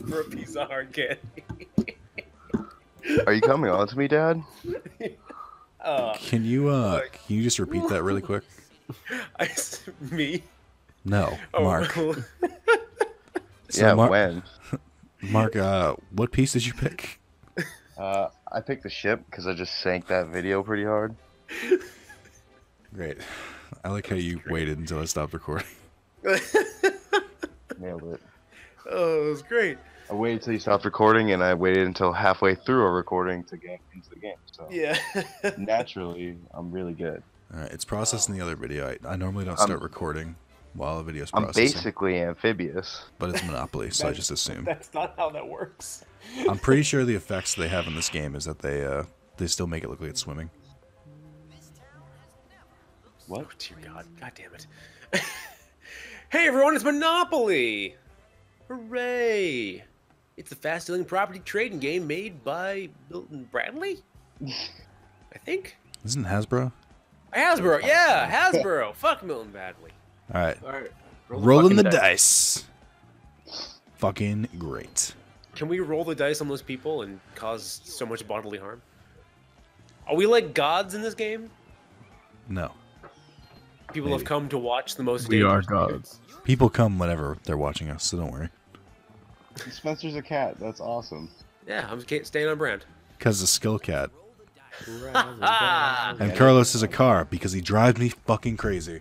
for a piece of hard candy. Are you coming on to me, Dad? Can you just repeat that really quick? Me? No, Mark. Yeah, Mark, when? Mark, what piece did you pick? I picked the ship because I just sank that video pretty hard. Great. I like how you waited until I stopped recording. Nailed it. Oh, it was great. I waited until you stopped recording, and I waited until halfway through a recording to get into the game. So Yeah. naturally, I'm really good. All right, it's processing the other video. I normally don't start recording while a video's I'm processing. basically amphibious. But it's Monopoly, so I just assume. That's not how that works. I'm pretty sure the effects they have in this game is that they still make it look like it's swimming. What? Oh, dear God. God damn it. Hey, everyone, it's Monopoly! Hooray! It's a fast-selling property trading game made by Milton Bradley? I think? Isn't it Hasbro? Hasbro, yeah, Hasbro. Fuck Milton Bradley. All right. Rolling Rolling the dice. Fucking great. Can we roll the dice on those people and cause so much bodily harm? Are we like gods in this game? No. People Maybe. have come to watch the most We are dangerous gods. People come whenever they're watching us, so don't worry. Spencer's a cat. That's awesome. Yeah, I'm staying on brand. Because the skill cat. Ah, And Carlos is a car because he drives me fucking crazy.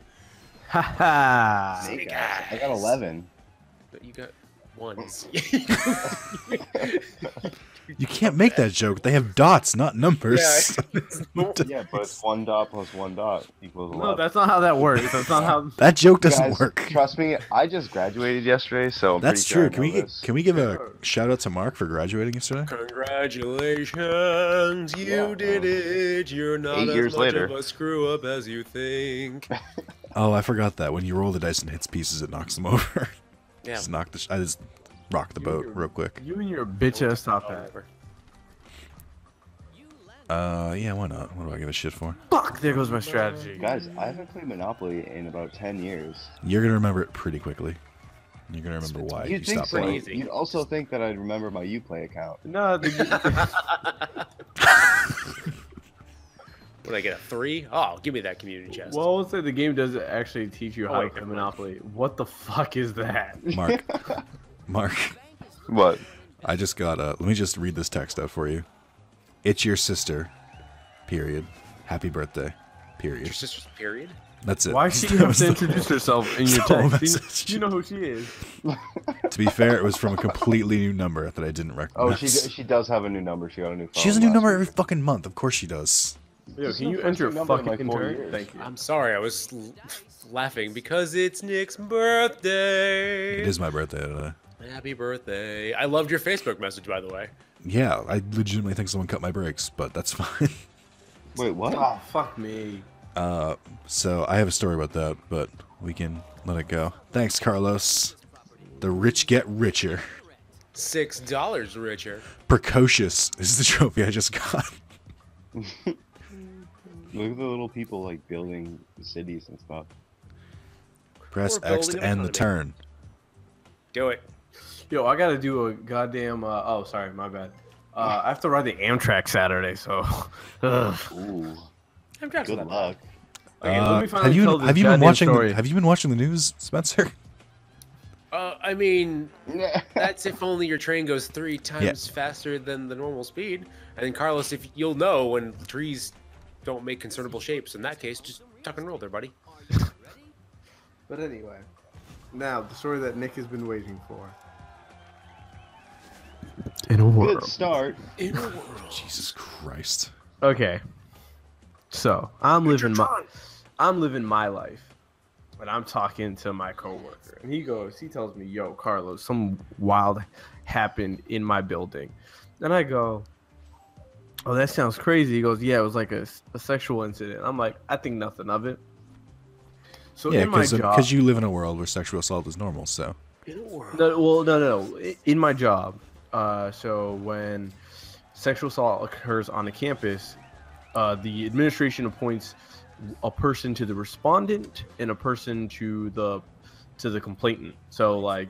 Haha. Snake eyes. I got 11. but you got ones. You can't make that joke. They have dots, not numbers. Yeah, but 1 dot plus 1 dot equals 11. No, that's not how that works. That's not how. That joke doesn't Guys, work. Trust me, I just graduated yesterday, so I'm That's pretty sure true. I know this. Can we give a shout out to Mark for graduating yesterday? Congratulations, you did it. You're not 8 as years much later. of a screw up as you think. Oh, I forgot that. When you roll the dice and hits pieces, it knocks them over. Yeah. I just rocked the boat real quick. You and your bitch ass top hat. Yeah, why not? What do I give a shit for? Fuck, there goes my strategy. Guys, I haven't played Monopoly in about 10 years. You're gonna remember it pretty quickly. You're gonna remember why you You'd think stopped so. playing. easy. You'd also think that I'd remember my Uplay account. No, Would I get a 3? Oh, give me that community chest. well, let's say the game doesn't actually teach you how to wait, play never mind. Monopoly. What the fuck is that? Mark, What? I just got let me just read this text out for you. It's your sister, period. Happy birthday, period. Your sister's period? That's it. Why she have to introduce herself in your the whole text? message. You know who she is. To be fair, it was from a completely new number that I didn't Oh, recognize. she does have a new number. She got a new phone. She has a new last number week. every fucking month. Of course she does. Yo, This can is you the enter first new number in, fucking like, 4 turn? years. Thank you. I'm sorry, I was laughing because it's Nick's birthday. It is my birthday today. Happy birthday. I loved your Facebook message, by the way. Yeah, I legitimately think someone cut my brakes, but that's fine. Wait, what? Oh, fuck me. So I have a story about that, but we can let it go. Thanks, Carlos. The rich get richer. $6 richer. Precocious is the trophy I just got. Look at the little people like building the cities and stuff. Press We're X to building an end the economy. turn. Do it. Yo, I gotta do a goddamn. Oh, sorry, my bad. I have to ride the Amtrak Saturday, so. Ugh. Ooh, I'm trying good luck. Okay, let me finally have you tell this have you been goddamn watching story. have you been watching the news, Spencer? I mean, that's if only your train goes 3 times faster than the normal speed. And then, Carlos, if you'll know when trees don't make concernable shapes, in that case, just tuck and roll there, buddy. But anyway, now the story that Nick has been waiting for. In a Good world. start. In a world. Jesus Christ. Okay. So I'm living my life, and I'm talking to my coworker, and he tells me, "Yo, Carlos, some wild happened in my building," and I go, "Oh, that sounds crazy." He goes, "Yeah, it was like a sexual incident." I'm like, "I think nothing of it." So Yeah, in my job, because you live in a world where sexual assault is normal, so. In a world. no. In my job, so when sexual assault occurs on a campus, the administration appoints a person to the respondent and a person to the complainant. So like,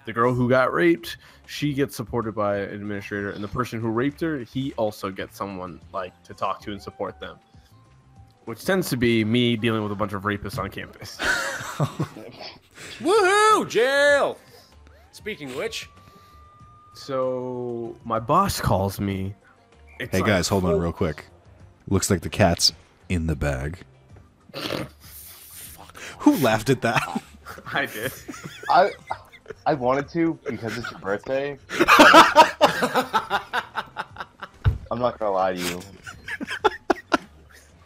The girl who got raped, she gets supported by an administrator, and the person who raped her, he also gets someone like to talk to and support them. Which tends to be me dealing with a bunch of rapists on campus. Woohoo! Jail! Speaking of which. So my boss calls me. It's Hey guys, hold on real quick. Looks like the cat's in the bag. Who laughed at that? I did. I wanted to because it's your birthday. I'm not gonna lie to you.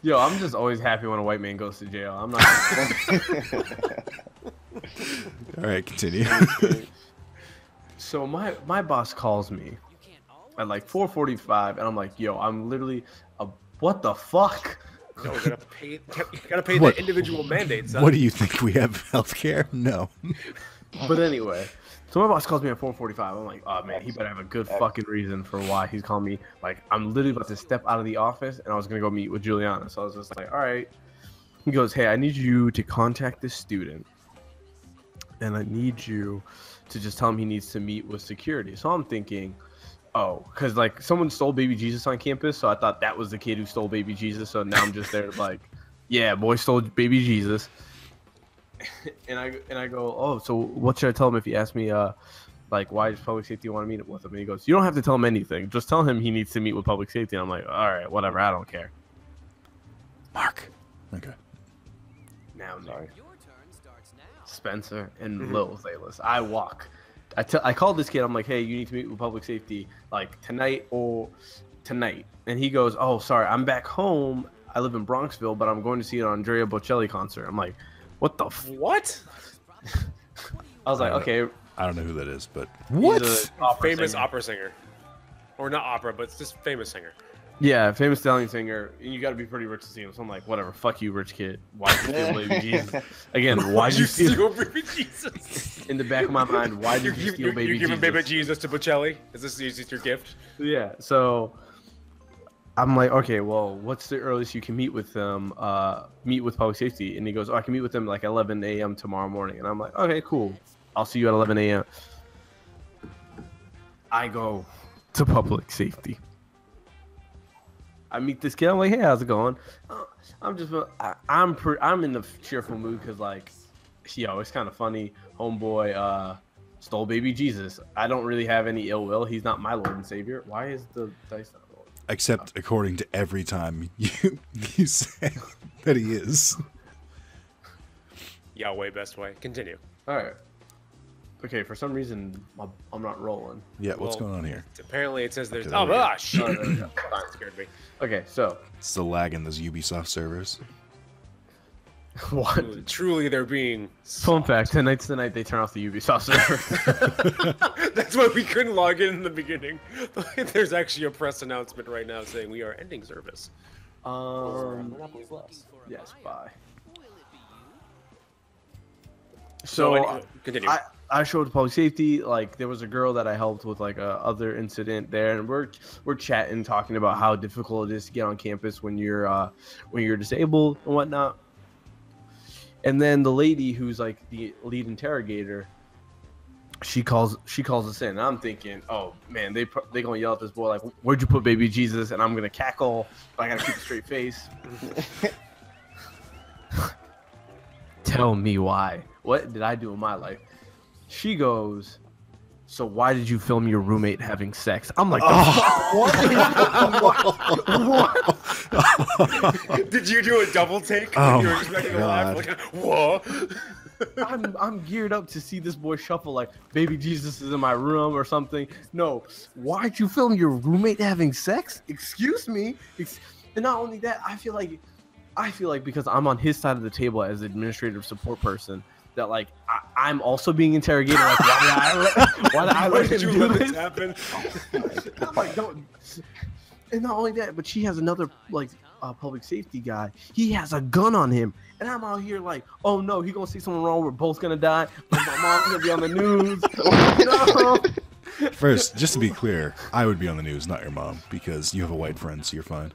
Yo, I'm just always happy when a white man goes to jail. I'm not. All right, continue. So my boss calls me at like 4:45, and I'm like, yo, I'm literally what the fuck? No, we're gonna pay. You gotta pay the individual mandate, son. What do you think? We have healthcare? No. But anyway, so my boss calls me at 4:45. I'm like, oh man, he better have a good fucking reason for why he's calling me. Like, I'm literally about to step out of the office, and I was gonna go meet with Juliana. So I was just like, all right. He goes, hey, I need you to contact this student, and I need you to just tell him he needs to meet with security. So I'm thinking, oh, because like someone stole baby Jesus on campus, so I thought that was the kid who stole baby Jesus. So now I'm just there like, yeah, boy stole baby Jesus. And I go, oh, so what should I tell him if he asks me, like, why does public safety want to meet with him? And he goes, you don't have to tell him anything. Just tell him he needs to meet with public safety. And I'm like, all right, whatever. I don't care. Mark. Okay. Now, Sorry. Spencer and Lil Zalis. I walk. I called this kid. I'm like, hey, you need to meet with public safety like tonight or tonight. And he goes, oh, sorry, I'm back home. I live in Bronxville, but I'm going to see an Andrea Bocelli concert. I'm like, what the What? I was like, okay. I don't know who that is, but What? Famous opera singer. Or not opera, but it's just famous singer. Yeah, famous Italian singer. And you got to be pretty rich to see him. So I'm like, whatever. Fuck you, rich kid. Why'd you steal baby Jesus? Again, why'd you steal baby Jesus? In the back of my mind, why did you steal baby Jesus? You're giving baby Jesus to Bocelli? Is this your gift? Yeah. So I'm like, okay, well, what's the earliest you can meet with them? Meet with public safety? And he goes, oh, I can meet with them like 11 a.m. tomorrow morning. And I'm like, okay, cool. I'll see you at 11 a.m. I go to public safety. I meet this kid. I'm like, hey, how's it going? I'm in the cheerful mood because, like, yo, it's kind of funny. Homeboy stole baby Jesus. I don't really have any ill will. He's not my Lord and Savior. Why is the dice not rolling? except according to every time you say that he is. Yahweh, best way. Continue. All right. Okay, for some reason, I'm not rolling. Yeah, what's going on here? Apparently, it says there's. Okay, Oh, there we go. shit! That scared me. Okay, so It's the lag in those Ubisoft servers. what? Truly, they're being. Fun fact: tonight's the night they turn off the Ubisoft server. That's why we couldn't log in the beginning. There's actually a press announcement right now saying we are ending service. Yes, bye. So, So continue. I showed public safety. Like, there was a girl that I helped with like a other incident there, and we're chatting, talking about how difficult it is to get on campus when you're disabled and whatnot. And then the lady who's like the lead interrogator, she calls us in. And I'm thinking, oh man, they gonna yell at this boy like, "Where'd you put baby Jesus?" And I'm gonna cackle, but I gotta keep a straight face. Tell me why. What did I do in my life? She goes, so why did you film your roommate having sex? I'm like, what? Did you do a double take? Oh you were my expecting God. a laugh? Like, whoa. I'm geared up to see this boy shuffle like baby Jesus is in my room or something. No, why'd you film your roommate having sex? Excuse me. And not only that, I feel like because I'm on his side of the table as administrative support person, that like I'm also being interrogated. Like, why did I let him do this? Happen? I'm like, don't. And not only that, but she has another like public safety guy. He has a gun on him, and I'm out here like, oh no, he gonna see someone wrong. We're both gonna die. My mom's gonna be on the news. No. First, just to be clear, I would be on the news, not your mom, because you have a white friend, so you're fine.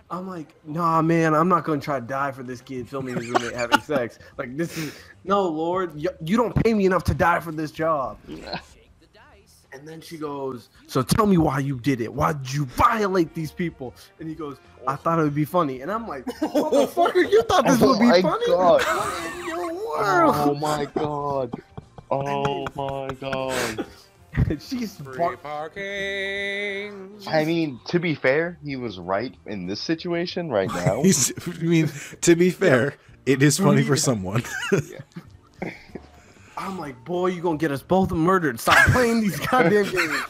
I'm like, nah, man, I'm not gonna try to die for this kid filming his roommate having sex. Like, this is no, Lord, you don't pay me enough to die for this job. And then she goes, so tell me why you did it. Why did you violate these people? And he goes, I thought it would be funny. And I'm like, motherfucker, you thought this would be funny? God. What in your world? Oh my god. Oh my god. She's Free parking. I mean, to be fair, he was right in this situation right now. I mean, to be fair, it is funny for someone. I'm like, boy, you gonna get us both murdered. Stop playing these goddamn games.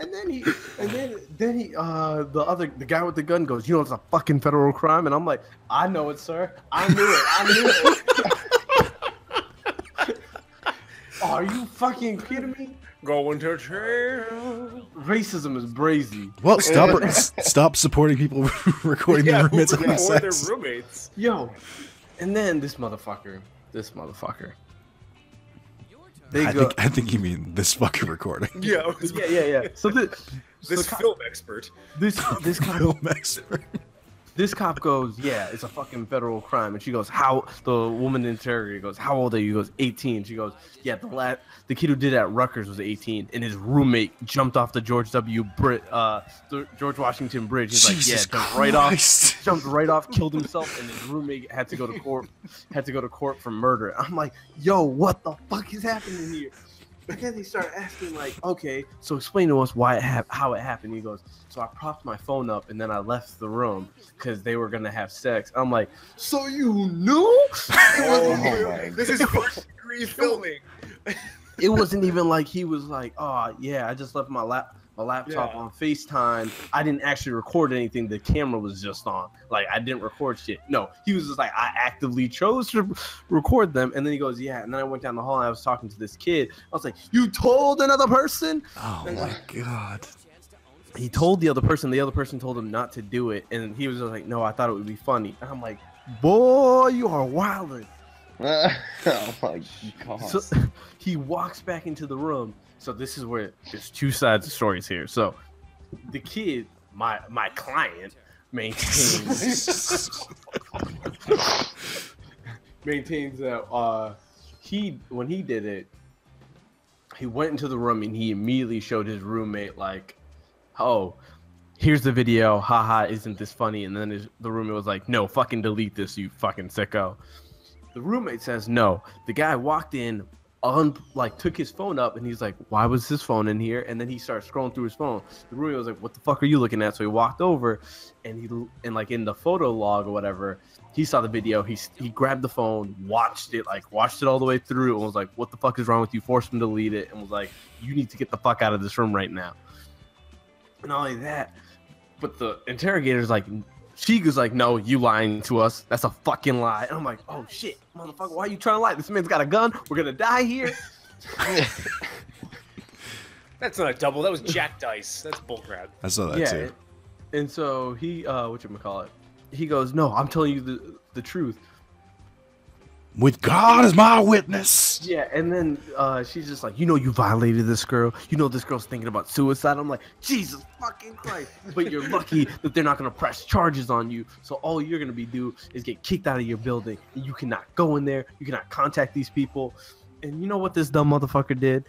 And then he, the guy with the gun goes, you know, it's a fucking federal crime. And I'm like, I know it, sir. I knew it. Oh, are you fucking kidding me? Going to jail. Racism is brazy. Well, stop supporting people recording their roommates having Or their sex. roommates. Yo, and then this motherfucker. I think you mean this fucking recording. Yeah. Yeah. So This film expert. This cop, Film expert. this cop goes, yeah, it's a fucking federal crime. And she goes, how? The woman interrogator goes, how old are you? He goes, 18. She goes, yeah, the kid who did it at Rutgers was 18, and his roommate jumped off the George Washington Bridge. He's Jesus like, yeah, jumped right off, killed himself, and his roommate had to go to court for murder. I'm like, yo, what the fuck is happening here? And then they start asking, like, okay, so explain to us how it happened. He goes, so I propped my phone up and then I left the room because they were gonna have sex. I'm like, so you knew? This is first degree filming. It wasn't even like he was like, oh yeah, I just left my laptop on FaceTime. I didn't actually record anything. The camera was just on. Like, I didn't record shit. No, he was just like, I actively chose to record them. And then he goes, yeah. And then I went down the hall and I was talking to this kid. I was like, you told another person? Oh my god. He told the other person. The other person told him not to do it. And he was just like, no, I thought it would be funny. And I'm like, boy, you are wilding. Oh my god. So he walks back into the room. So this is where there's two sides of stories here. So the kid, my client, maintains that when he did it, he went into the room and he immediately showed his roommate, like, oh, here's the video, haha, isn't this funny? And then the roommate was like, no, fucking delete this, you fucking sicko. The roommate says no. The guy walked in, took his phone up, and he's like, why was his phone in here? And then he started scrolling through his phone. The roommate was like, what the fuck are you looking at? So he walked over, and like in the photo log or whatever, he saw the video. He grabbed the phone, watched it all the way through, and was like, what the fuck is wrong with you? Forced him to delete it, and was like, you need to get the fuck out of this room right now. And not only that, but the interrogator's like, she was like, no, you lying to us. That's a fucking lie. And I'm like, oh shit, motherfucker, why are you trying to lie? This man's got a gun. We're gonna die here. That's not a double. That was jack dice. That's bullcrap. I saw that too. And so he, whatchamacallit, he goes, no, I'm telling you the truth. With God as my witness. Yeah, and then she's just like, you know, you violated this girl. You know, this girl's thinking about suicide. I'm like, Jesus fucking Christ. But you're lucky that they're not going to press charges on you. So all you're going to do is get kicked out of your building. And you cannot go in there. You cannot contact these people. And you know what this dumb motherfucker did?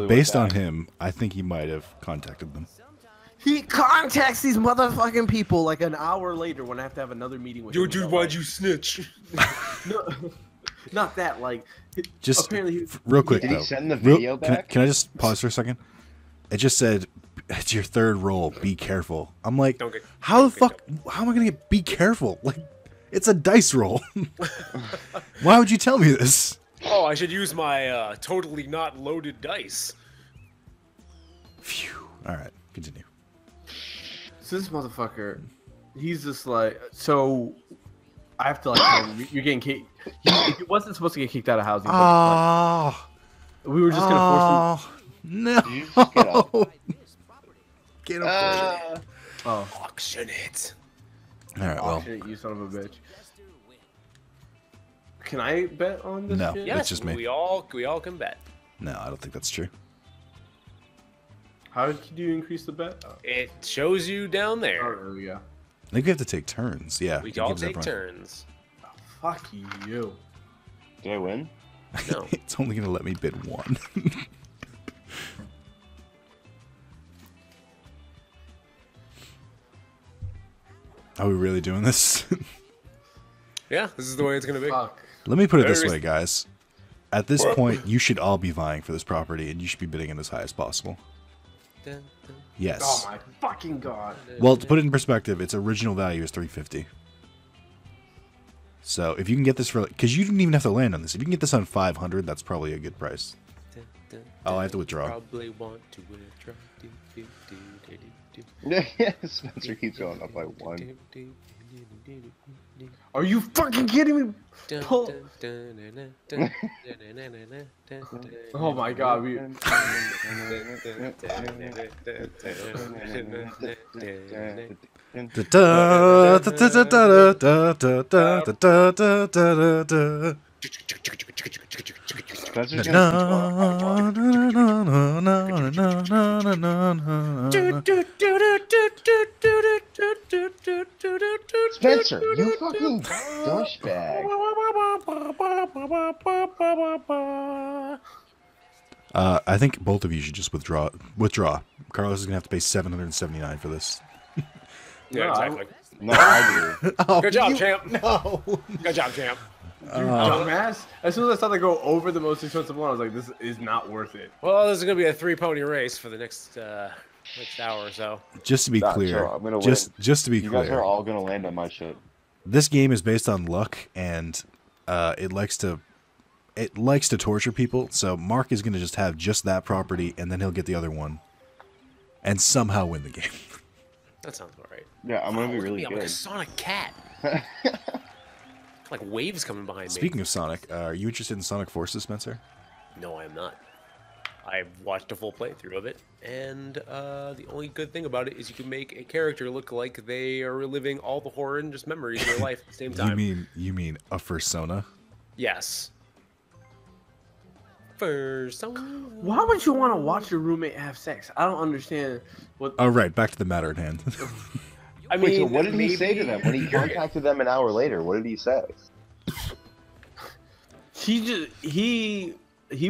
Based on him, I think he might have contacted them. He contacts these motherfucking people like an hour later when I have to have another meeting with him. Dude, why'd you snitch? No, not that. Like, just apparently, real quick. Did though, he send the video back? Can I just pause for a second? It just said, it's your third roll. Be careful. I'm like, how the fuck? How am I gonna be careful? Like, it's a dice roll. Why would you tell me this? Oh, I should use my totally not loaded dice. Phew. All right, continue. So this motherfucker, he's just like, so I have to like, tell him, you're getting kicked. He wasn't supposed to get kicked out of housing. But, like, we were just gonna force him. No. Did you just get up? Get up. Auction it. All right, well. Auction it, you son of a bitch. Can I bet on this? No. Shit? Yes, That's just me. We all can bet. No, I don't think that's true. How did you increase the bet? Oh. It shows you down there. Oh, there we go. I think we have to take turns. Yeah. We it all gives take everyone- turns. Oh, fuck you. Did I win? No. It's only gonna let me bid one. Are we really doing this? Yeah, this is the way it's gonna be. Fuck. Let me put it this There's- way, guys. At this point, you should all be vying for this property, and you should be bidding it as high as possible. Dun, dun, Yes. Oh my fucking god. Well, to put it in perspective, its original value is 350. So if you can get this for, because you didn't even have to land on this. If you can get this on 500, that's probably a good price. dun, dun, Oh, I have to withdraw. Probably want to withdraw. Do, do, do, do, do, Yeah, Spencer keeps going up by one. do, do, do, do, do, do. Are you fucking kidding me? Dun, Pull. dun, dun, dun, dun, dun, dun, dun, dun, dun, dun, Oh my god, we. Spencer's gonna Spencer, you fucking douchebag. I think both of you should just withdraw. Withdraw. Carlos is gonna have to pay 779 for this. Yeah, exactly. No, I do. Oh, Good job, champ. No. Good job, champ. Dumbass. As soon as I saw they go over the most expensive one, I was like, this is not worth it. Well, this is gonna be a 3-pony race for the next hour or so. Just to be Nah, clear, chill, I'm gonna just to be You guys are clear, all gonna land on my shit. this game is based on luck, and it likes to torture people. So Mark is gonna just have just that property, and then he'll get the other one, and somehow win the game. That sounds about right. Yeah, I'm gonna be Look at really me, I'm like a good. Sonic cat. Like waves coming behind me. Speaking of Sonic, are you interested in Sonic Forces, Spencer? No, I'm not. I've watched a full playthrough of it, and the only good thing about it is you can make a character look like they are reliving all the horrendous memories of their life at the same time. You mean a persona? Yes. For some. Why would you want to watch your roommate have sex? I don't understand what. Oh, right. Back to the matter at hand. I mean, Wait, so what did he say to maybe- them when he contacted them an hour later? What did he say? He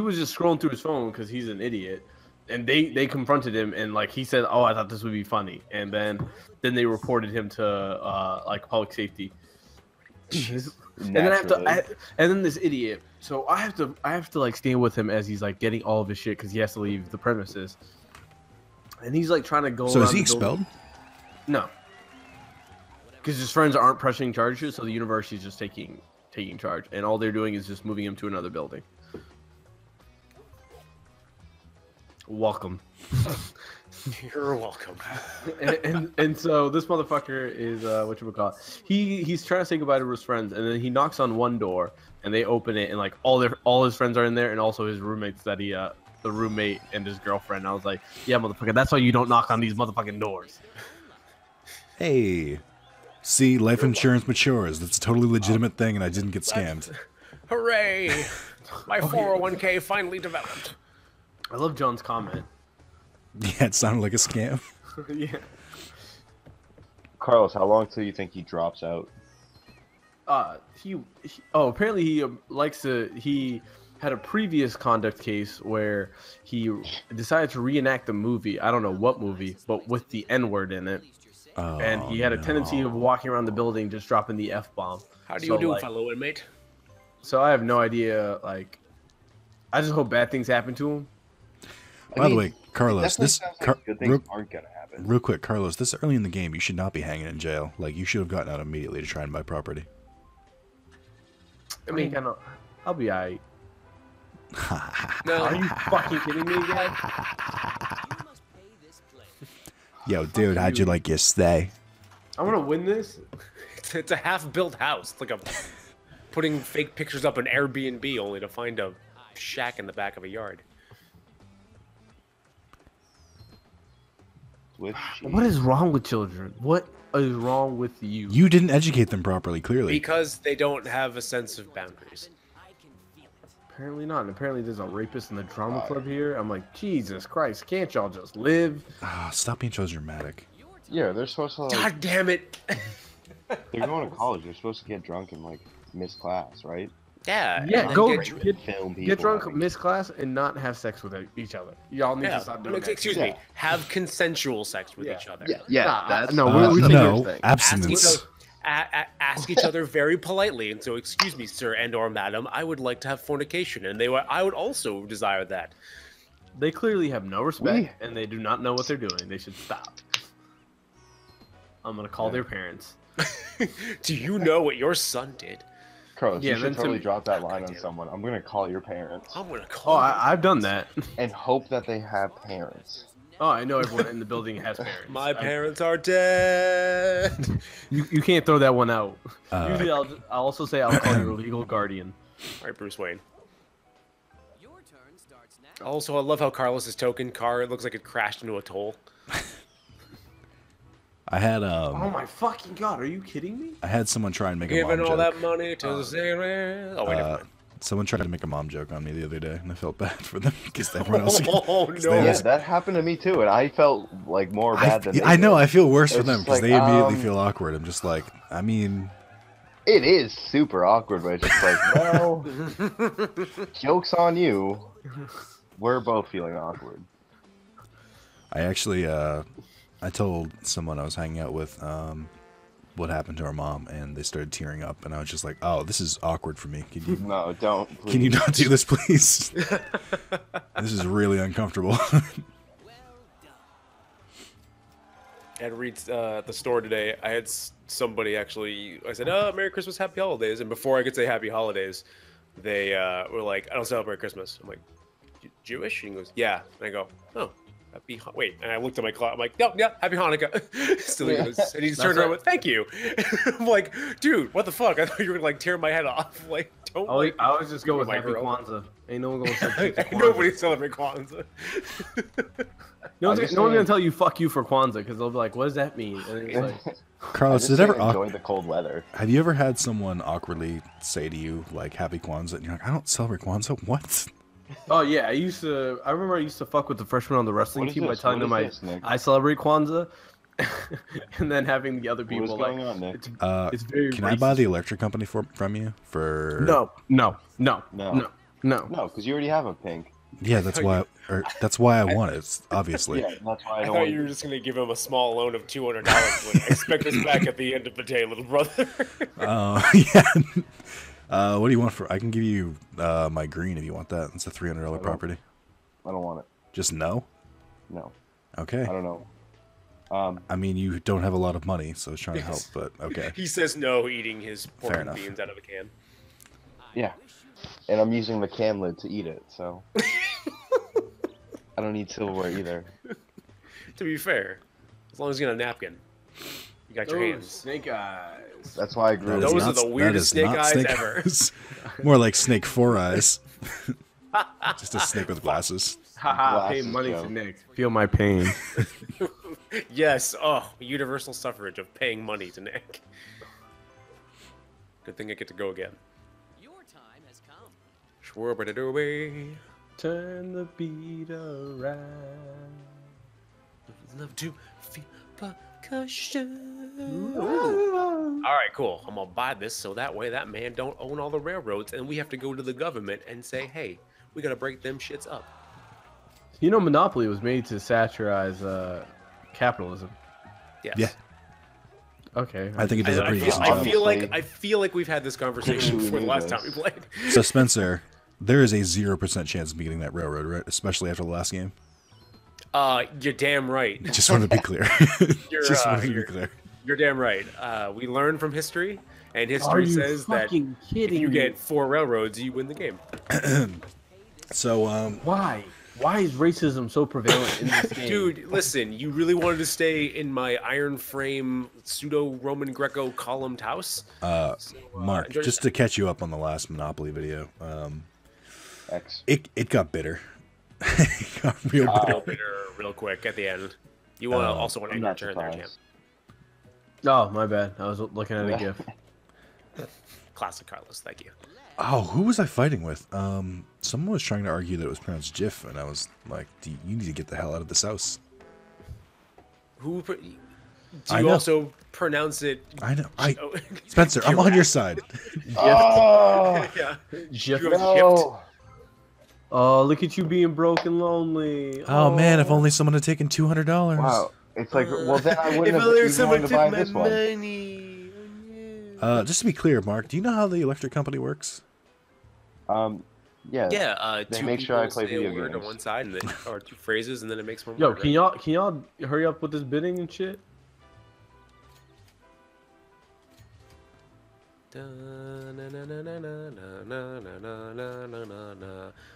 was just scrolling through his phone because he's an idiot, and they confronted him and like he said, "Oh, I thought this would be funny," and then they reported him to like public safety. And then and then this idiot. So I have to like stand with him as he's like getting all of his shit because he has to leave the premises, and he's like trying to go. So is around he the building. expelled? No, because his friends aren't pressing charges, so the university's just taking charge, and all they're doing is just moving him to another building. Welcome. You're welcome. and so this motherfucker is whatchamacallit. He's trying to say goodbye to his friends, and then he knocks on one door, and they open it, and like all his friends are in there, and also his roommates that he the roommate and his girlfriend. I was like, yeah, motherfucker, that's why you don't knock on these motherfucking doors. Hey. See, life insurance matures. That's a totally legitimate thing, and I didn't get scammed. Hooray! My 401k finally developed. I love John's comment. Yeah, it sounded like a scam. Yeah. Carlos, how long till you think he drops out? Apparently he had a previous conduct case where he decided to reenact a movie. I don't know what movie, but with the N-word in it. Oh, And he had a tendency of walking around the building just dropping the F-bomb. How do you do, fellow inmate? So I have no idea, like, I just hope bad things happen to him. By the way, Carlos, definitely this sounds like good things aren't gonna happen. real quick, Carlos, this early in the game, you should not be hanging in jail. Like, you should have gotten out immediately to try and buy property. I mean, I'll be alright. No. Are you fucking kidding me again? Yo, dude, how'd you like your stay? I'm gonna win this. It's a half-built house. It's like putting fake pictures up on Airbnb only to find a shack in the back of a yard. With What is wrong with children? What is wrong with you? You didn't educate them properly, clearly. Because they don't have a sense of boundaries. Apparently not. And apparently there's a rapist in the drama club here. I'm like, Jesus Christ, can't y'all just live? Ah, stop being so dramatic. Yeah, they're supposed to like. God damn it! They're going to college. They're supposed to get drunk and like miss class, right? Yeah. Yeah, and then go Film people. get drunk, having- miss class, and not have sex with each other. Y'all need to stop doing that. Excuse me. Have consensual sex with each other. We take no, everything. abstinence. Ask each other very politely, and so, excuse me, sir and/or madam, I would like to have fornication, and I would also desire that. They clearly have no respect, and they do not know what they're doing. They should stop. I'm gonna call their parents. Do you know what your son did? Carlos, Yeah, you then should totally to- drop that line on someone. I'm gonna call your parents I'm gonna Oh, call. I've done that. and hope that they have parents. Oh, I know everyone in the building has parents. My parents are dead. You can't throw that one out. Uh, Usually, I'll also say I'll call your legal guardian. All right, Bruce Wayne. Your turn starts now. Also, I love how Carlos's token car, it looks like it crashed into a toll. I had Oh my fucking god, are you kidding me? I had someone try and make a mom Giving all joke. that money to Zalis. Oh, wait, never mind. Someone tried to make a mom joke on me the other day, and I felt bad for them because everyone else. Oh, they no. Yeah, also- that happened to me too, and I felt like more bad than they I know. did. I feel worse for It's them just because like, they immediately feel awkward. I'm just like, I mean, It is super awkward, but it's just like, well, joke's on you. We're both feeling awkward. I actually, I told someone I was hanging out with what happened to our mom, and they started tearing up, and I was just like, oh, this is awkward for me. Can you, No, don't. Please. can you not do this, please? This is really uncomfortable. At Reed's at the store today, I had somebody actually. I said, "Oh, Merry Christmas, Happy Holidays," and before I could say Happy Holidays, they were like, "I don't celebrate Christmas." I'm like, "Jewish?" And he goes, "Yeah." And I go, "Oh, wait." And I looked at my clock. I'm like, "No, yeah, Happy Hanukkah." Still, he goes, and he just turned around and went, "Thank you." I'm like, "Dude, what the fuck? I thought you were gonna like tear my head off." Like, don't. I always just go with my Happy girl. Kwanzaa. Ain't no one gonna say Kwanzaa. Nobody celebrate Kwanzaa. No one's I'm just gonna saying- tell you "fuck you" for Kwanzaa because they'll be like, "What does that mean?" And it's like, Carlos, I did just ever enjoy the cold weather. have you ever had someone awkwardly say to you like Happy Kwanzaa, and you're like, I don't celebrate Kwanzaa? What? oh yeah, I remember I used to fuck with the freshmen on the wrestling What is team by this? telling What them is this, Nick? I celebrate Kwanzaa, and then having the other What people is like, going on, Nick? it's very. Can I buy racist. the electric company from you for? No. No. No, No, because you already have a pink. Yeah, that's why. Or that's why I want it. It's obviously. Yeah, that's why I I don't thought want you were just gonna give him a small loan of $200. Like, expect us back at the end of the day, little brother. Yeah. What do you want for? I can give you my green if you want that. It's a $300 property. I don't want it. Just no. No, Okay. I don't know. I mean, you don't have a lot of money, so I was trying to help, but okay. He says no, eating his pork Fair and enough. beans out of a can. Yeah, and I'm using the can lid to eat it, so I don't need silverware either. To be fair, as long as you got a napkin, you got your Those hands. snake eyes. That's why I grew. That is Those are not- the that weirdest is snake not eyes snake ever. eyes. More like snake four eyes. Just a snake with glasses. Haha, pay Glasses, money Joe. to Nick. Feel my pain. Yes, universal suffrage of paying money to Nick. Good thing I get to go again. Your time has come. Schwarba-da-doo-wee. Turn the beat around. Love to feel percussion. All right, cool. I'm gonna buy this so that way that man don't own all the railroads, and we have to go to the government and say, "Hey, we gotta break them shits up." You know, Monopoly was made to satirize capitalism. Yes. Yeah. Okay. I think it does a I pretty feel, decent I job. feel like Honestly. we've had this conversation We before the knew last this. time we played. So Spencer, there is a 0% chance of me getting that railroad, right? Especially after the last game. You're damn right. Just want to be clear. Just wanted to be you're- clear. You're damn right. We learn from history, and Are history you says that fucking if kidding you me? get 4 railroads, you win the game. So Why? Why is racism so prevalent in this game? Dude, listen, you really wanted to stay in my iron frame pseudo-Roman Greco columned house? Mark, enjoy just to catch you up on the last Monopoly video, X. it got bitter. It got real bitter. Real bitter, real quick at the end. You want to also want to I'm your not turn there, champ. surprised. Oh, my bad. I was looking at a GIF. Classic Carlos. Thank you. Oh, who was I fighting with? Someone was trying to argue that it was pronounced Jif, and I was like, you need to get the hell out of this house. Do I you know. also pronounce it? I know. Oh, Spencer, I'm on your side. Oh, yeah. Jiff. You have no. Oh, look at you being broke and lonely. Oh man, if only someone had taken $200. Wow. It's like, well, then I If wouldn't have only even someone wanted to buy took this my one. money. Just to be clear, Mark, do you know how the electric company works? Yeah. Yeah, They two make sure I people play say a video word on games. one side, and then, or two phrases, and then it makes one Yo, word. can y'all hurry up with this bidding and shit?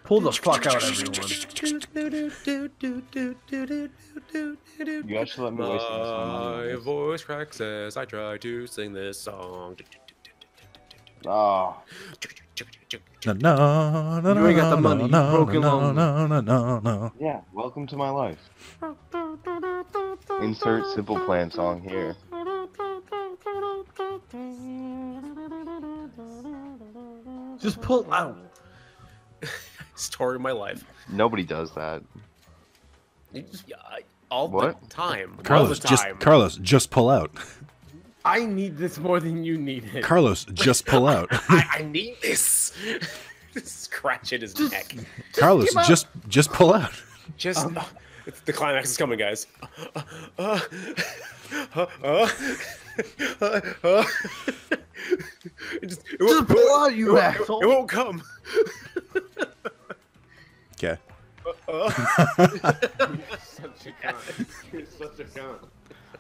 Pull the fuck out, everyone. You actually let me waste some money on My this. voice cracks as I try to sing this song. Oh, No, no, no, You ain't got the no, money, you no, broke and no, lonely. no, no, no, no. yeah. Welcome to my life. Insert Simple Plan song here. Just pull out. Story of my life. Nobody does that. Yeah, all What? the time. Carlos, all the time. just pull out. I need this more than you need it. Carlos, just pull out. I need this. Scratching his neck. Carlos, just pull out. Just the climax is coming, guys. Just pull out, you It asshole. won't come. Okay. Such a cunt. You're such a cunt.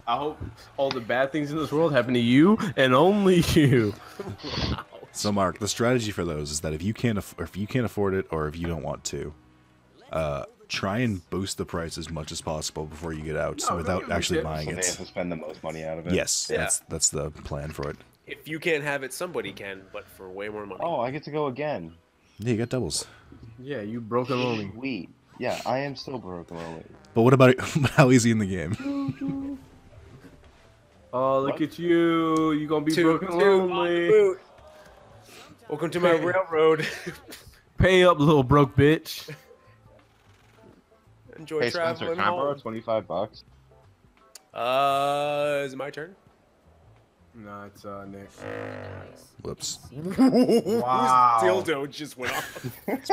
I hope all the bad things in this world happen to you and only you. So, Mark, the strategy for those is that if you can't afford it, or if you don't want to, try and boost the price as much as possible before you get out, No, without no, actually you buying So they have it. to spend the most money out of it. Yes, Yeah. that's the plan for it. If you can't have it, somebody can, but for way more money. Oh, I get to go again. Yeah, you got doubles. Yeah, you broke and lonely. Sweet. Yeah, I am still broken only. But what about how easy in the game? Oh, look What? at you. You gonna be Toot, broken toot, on the lonely. boot. Welcome to my Hey. railroad. Pay up, little broke bitch. Enjoy Hey Spencer, traveling can I borrow home. $25? Is it my turn? No, it's Nick. Whoops. Wow. Whose dildo just went off? It's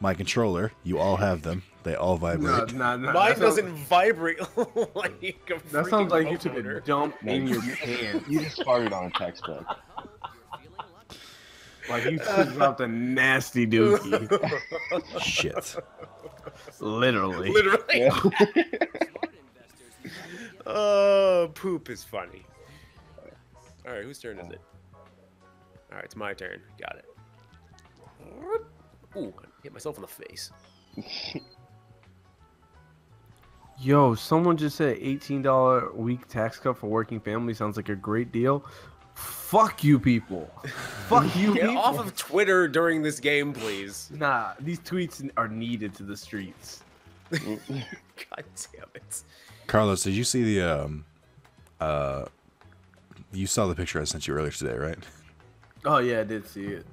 my controller. You all have them. They all vibrate. No. Mine doesn't vibrate like a That freaking sounds like you boat took motor. a dump No, in your you- pants. You just farted on a textbook. Like you just dropped a nasty dookie. Shit. Literally. Literally. Yeah. Oh, poop is funny. All right, whose turn is it? All right, it's my turn. Got it. Ooh, I hit myself in the face. Yo, someone just said $18 a week tax cut for working family sounds like a great deal. Fuck you people. Fuck you Get people. off of Twitter during this game, please. Nah, these tweets are needed to the streets. God damn it. Carlos, did you see the you saw the picture I sent you earlier today, right? Oh yeah, I did see it.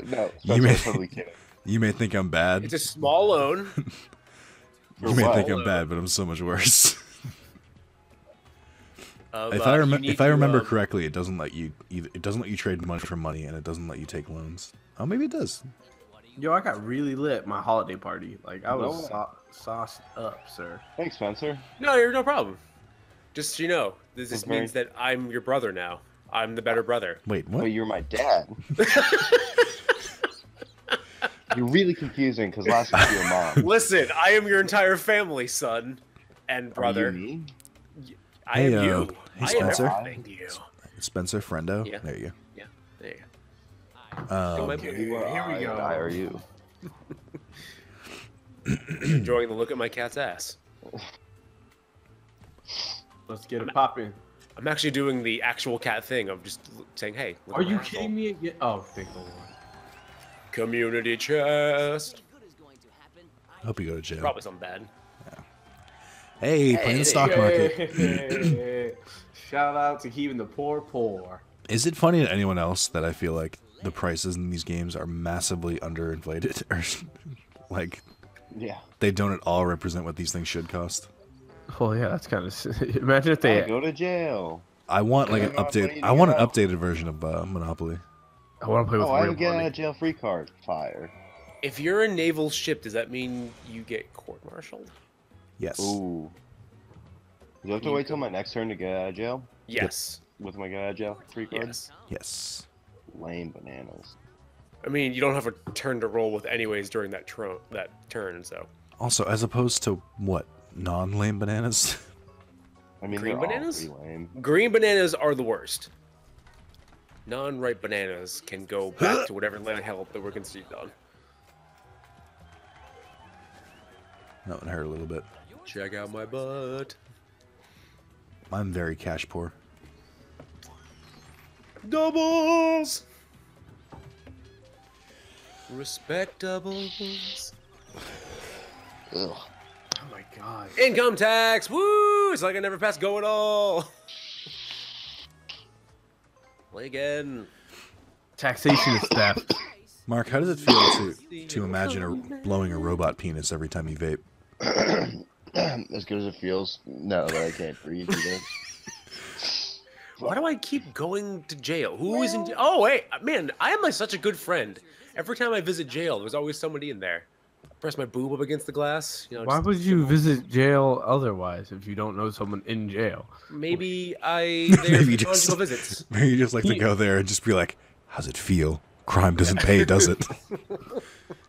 No, You may- Spencer's totally kidding. You may think I'm bad. It's a small loan. You may what? think I'm bad, but I'm so much worse. Of, If I you need remember to, correctly, it doesn't let you trade money for money, and it doesn't let you take loans. Oh, maybe it does. Yo, I got really lit my holiday party. Like I was No. sauced up, sir. Thanks, Spencer. No, you're no problem. Just so you know, this Okay. means that I'm your brother now. I'm the better brother. Wait, But what? you're my dad. You're really confusing because last week you were mom. Listen, I am your entire family, son and brother. Are you me? I Hey, am you. hey, I Spencer. am everything to you. Spencer, friendo. Yeah. There you Yeah, there you go. go. Okay, You are here we I, go. and I are you. Enjoying the look at my cat's ass. Let's get it popping. I'm actually doing the actual cat thing of just saying, "Hey, look Are at my you asshole." kidding me again? Oh, thank the Lord. Community chest. Good is going to happen. I hope you go to jail. Probably something bad. Hey, playing the stock market. Hey, shout out to keeping the poor poor. Is it funny to anyone else that I feel like the prices in these games are massively underinflated, or like Yeah. they don't at all represent what these things should cost? Well, yeah, that's kind of. Imagine if I they. go to jail. I want like an I'm not update. ready to I want an go. updated version of Monopoly. I want to play with Oh, I have real a get out money. of jail free card. Fire. If you're a naval ship, does that mean you get court-martialed? Yes. Ooh. Do I have to wait till my next turn to get out of jail? Yes. With my get out of jail free card? Yes. Yes. Lame bananas. I mean, you don't have a turn to roll with anyways during that turn, so. Also, as opposed to what? Non-lame bananas? I mean, Green they're bananas? all pretty lame. Green bananas are the worst. Non-ripe bananas can go back to whatever land hell that were conceived on. That one hurt a little bit. Check out my butt. I'm very cash poor. Doubles! Respectables. Ugh. Oh my god. Income tax! Woo! It's like I never passed go at all. Play again. Taxation is theft. Mark, how does it feel to imagine blowing a robot penis every time you vape? As good as it feels, no, that I can't breathe either. Why do I keep going to jail? Who is in jail? Oh, wait. Man, I am like such a good friend. Every time I visit jail, there's always somebody in there. I press my boob up against the glass. You know, Why just- would you visit jail otherwise if you don't know someone in jail? Maybe I... Maybe Maybe just- conjugal visits. Maybe you just like to go there and just be like, how's it feel? Crime doesn't pay, does it?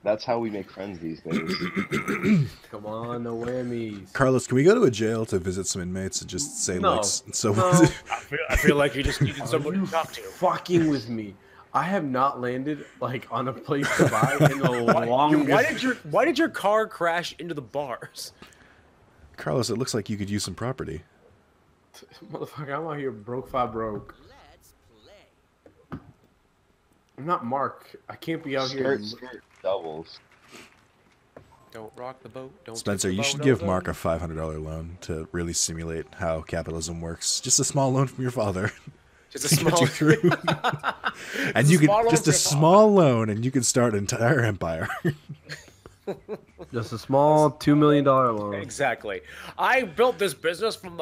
That's how we make friends these days. Come on, no whammies. Carlos, can we go to a jail to visit some inmates and just say, No. like, so No. I feel like you just needed somebody to talk to. Fucking with me. I have not landed like on a place to buy in the longest. Why did your car crash into the bars? Carlos, it looks like you could use some property. Motherfucker, I'm out here broke. Let's play. I'm not Mark. I can't be out here. Skirt doubles. Don't rock the boat. Don't Spencer, you should give Mark a $500 loan to really simulate how capitalism works. Just a small loan from your father. just a to get small you through. And you could just a small loan, and you could start an entire empire. Just a small $2 million loan. Exactly. I built this business from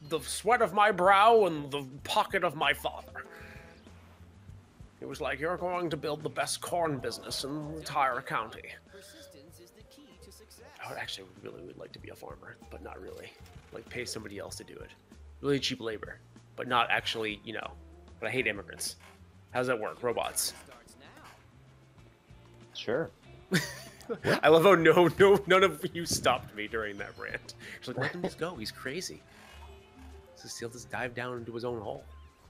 the sweat of my brow and the pocket of my father. It was like, you're going to build the best corn business in the entire county. Persistence is the key to success. I would actually really would like to be a farmer, but not really. Like, pay somebody else to do it. Really cheap labor, but not actually, you know. But I hate immigrants. How does that work? Robots. Starts now. Sure. I love how none of you stopped me during that rant. She's like, let him just go. He's crazy. So he'll just dive down into his own hole.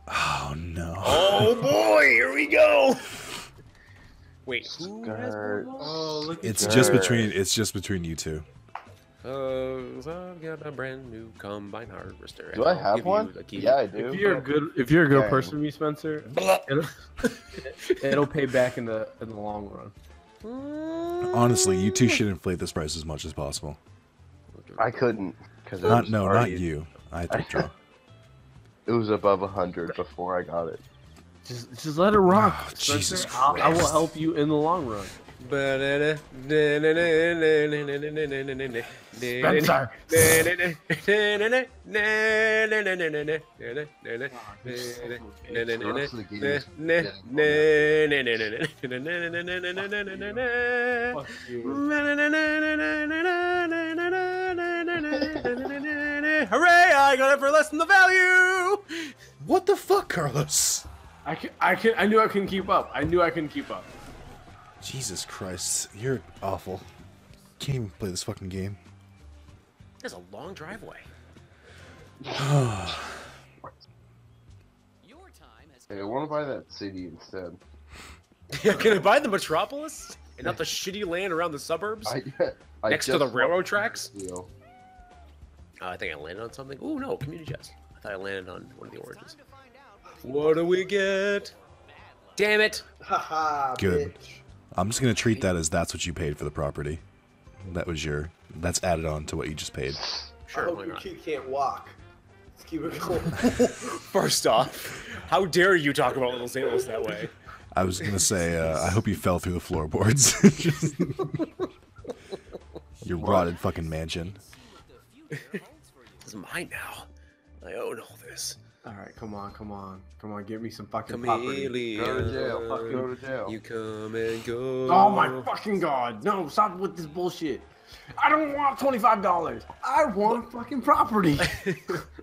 Oh, no. Oh boy, here we go. Wait, who has Skirt. one more? Oh, look at It's Sure. just between you two. I've got a brand new combine harvester. Do and I I'll have give you one? the key. Yeah, I do. If you're a good Okay. person, me Spencer, it'll pay back in the long run. Honestly, you two should inflate this price as much as possible. I couldn't. Cause it Not was not already- you. I had to draw. It was above 100 before I got it. Just let it rock. Oh, Spencer. Jesus I will Christ. help you in the long run. Spencer. Fuck you. Hooray! I got it for less than the value. What the fuck, Carlos? I knew I couldn't keep up. Jesus Christ, you're awful. Can't even play this fucking game. There's a long driveway. Your time has Hey, I want to buy that city instead. Yeah, can I buy the metropolis and not the shitty land around the suburbs? I Next to just the railroad want tracks? this deal. I think I landed on something. Oh no, community chest. I thought I landed on one of the oranges. to find out. What do we get? Damn it! Good. I'm just gonna treat that as that's what you paid for the property. That's added on to what you just paid. Sure, why not? can't walk. Let's keep it going. First off, how dare you talk about Little Zalis that way? I was gonna say, I hope you fell through the floorboards. Your rotted fucking mansion. This is mine now. I own all this. All right, come on, get me some fucking property. Chameleon. Go to jail. Fucking- Go to jail. You come and go. Oh my fucking god! No, stop with this bullshit. I don't want $25. I want fucking property.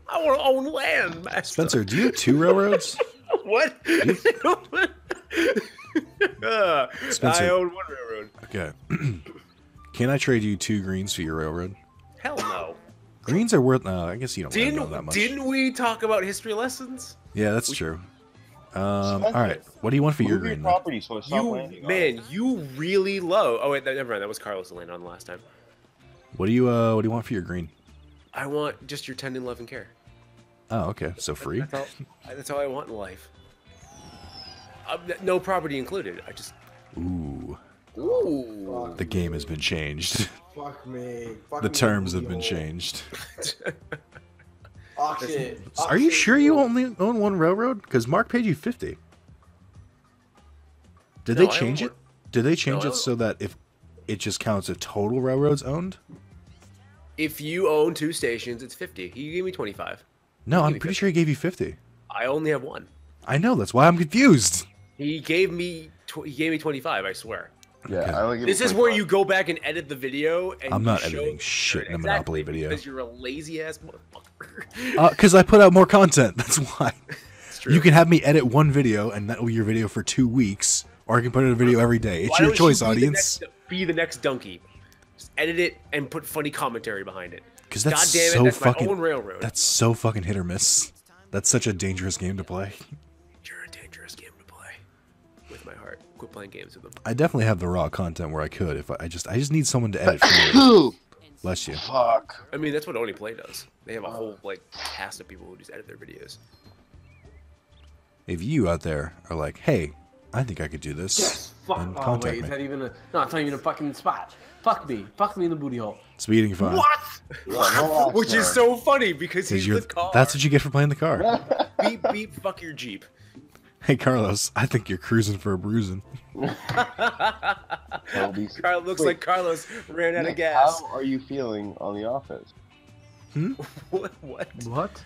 I want to own land, master. Spencer, do you have 2 railroads? What? Spencer. I own 1 railroad. Okay. Can I trade you 2 greens for your railroad? Hell no. Greens are worth. No, I guess you don't really know that much. Didn't we talk about history lessons? Yeah, that's true. All right. What do you want for your Move green? Then? property so it's not landing on it. You really low. Oh wait, never mind. That was Carlos to land on the last time. What do you want for your green? I want just your tend and love and care. Oh, okay. So free. That's all I want in life. No property included. I just. Ooh, Ooh. the game has been changed. Fuck me. The terms have been changed. Oh shit. Are you sure you only own 1 railroad? Because Mark paid you 50. Did No, they I change own it? Did they change No, I it so that if it just counts as total railroads owned? If you own 2 stations, it's 50. He gave me 25. No, Give I'm me pretty 50. sure he gave you 50. I only have 1. I know. That's why I'm confused. He gave me 25. I swear. Yeah, Okay. I only give This it is where 25. you go back and edit the video. And I'm you not show- editing shit in a Exactly, Monopoly video. because you're a lazy ass motherfucker. Because I put out more content. That's why. It's true. You can have me edit 1 video, and that will be your video for 2 weeks, or I can put out a video every day. It's Why your don't choice, you be the audience. be the next donkey. Just edit it and put funny commentary behind it. Because that's God damn it, so that's fucking. my own railroad. That's so fucking hit or miss. That's such a dangerous game to play. You're a dangerous game to play. With my heart. Quit playing games with them. I definitely have the raw content where I could. If I just need someone to edit for me. Bless you. Fuck. I mean, that's what Only Play does. They have a whole cast of people who just edit their videos. If you out there are like, hey, I think I could do this, Yes. Fuck. then Oh contact wait, is me. that even a? No, it's not even a fucking spot. Fuck me. Fuck me in the booty hole. Speeding fine. What? Which is so funny because he's the car. That's what you get for playing the car. Beep, beep, fuck your Jeep. Hey, Carlos, I think you're cruising for a bruising. Looks like Carlos ran out of Nick, gas. how are you feeling on The Office? What? What?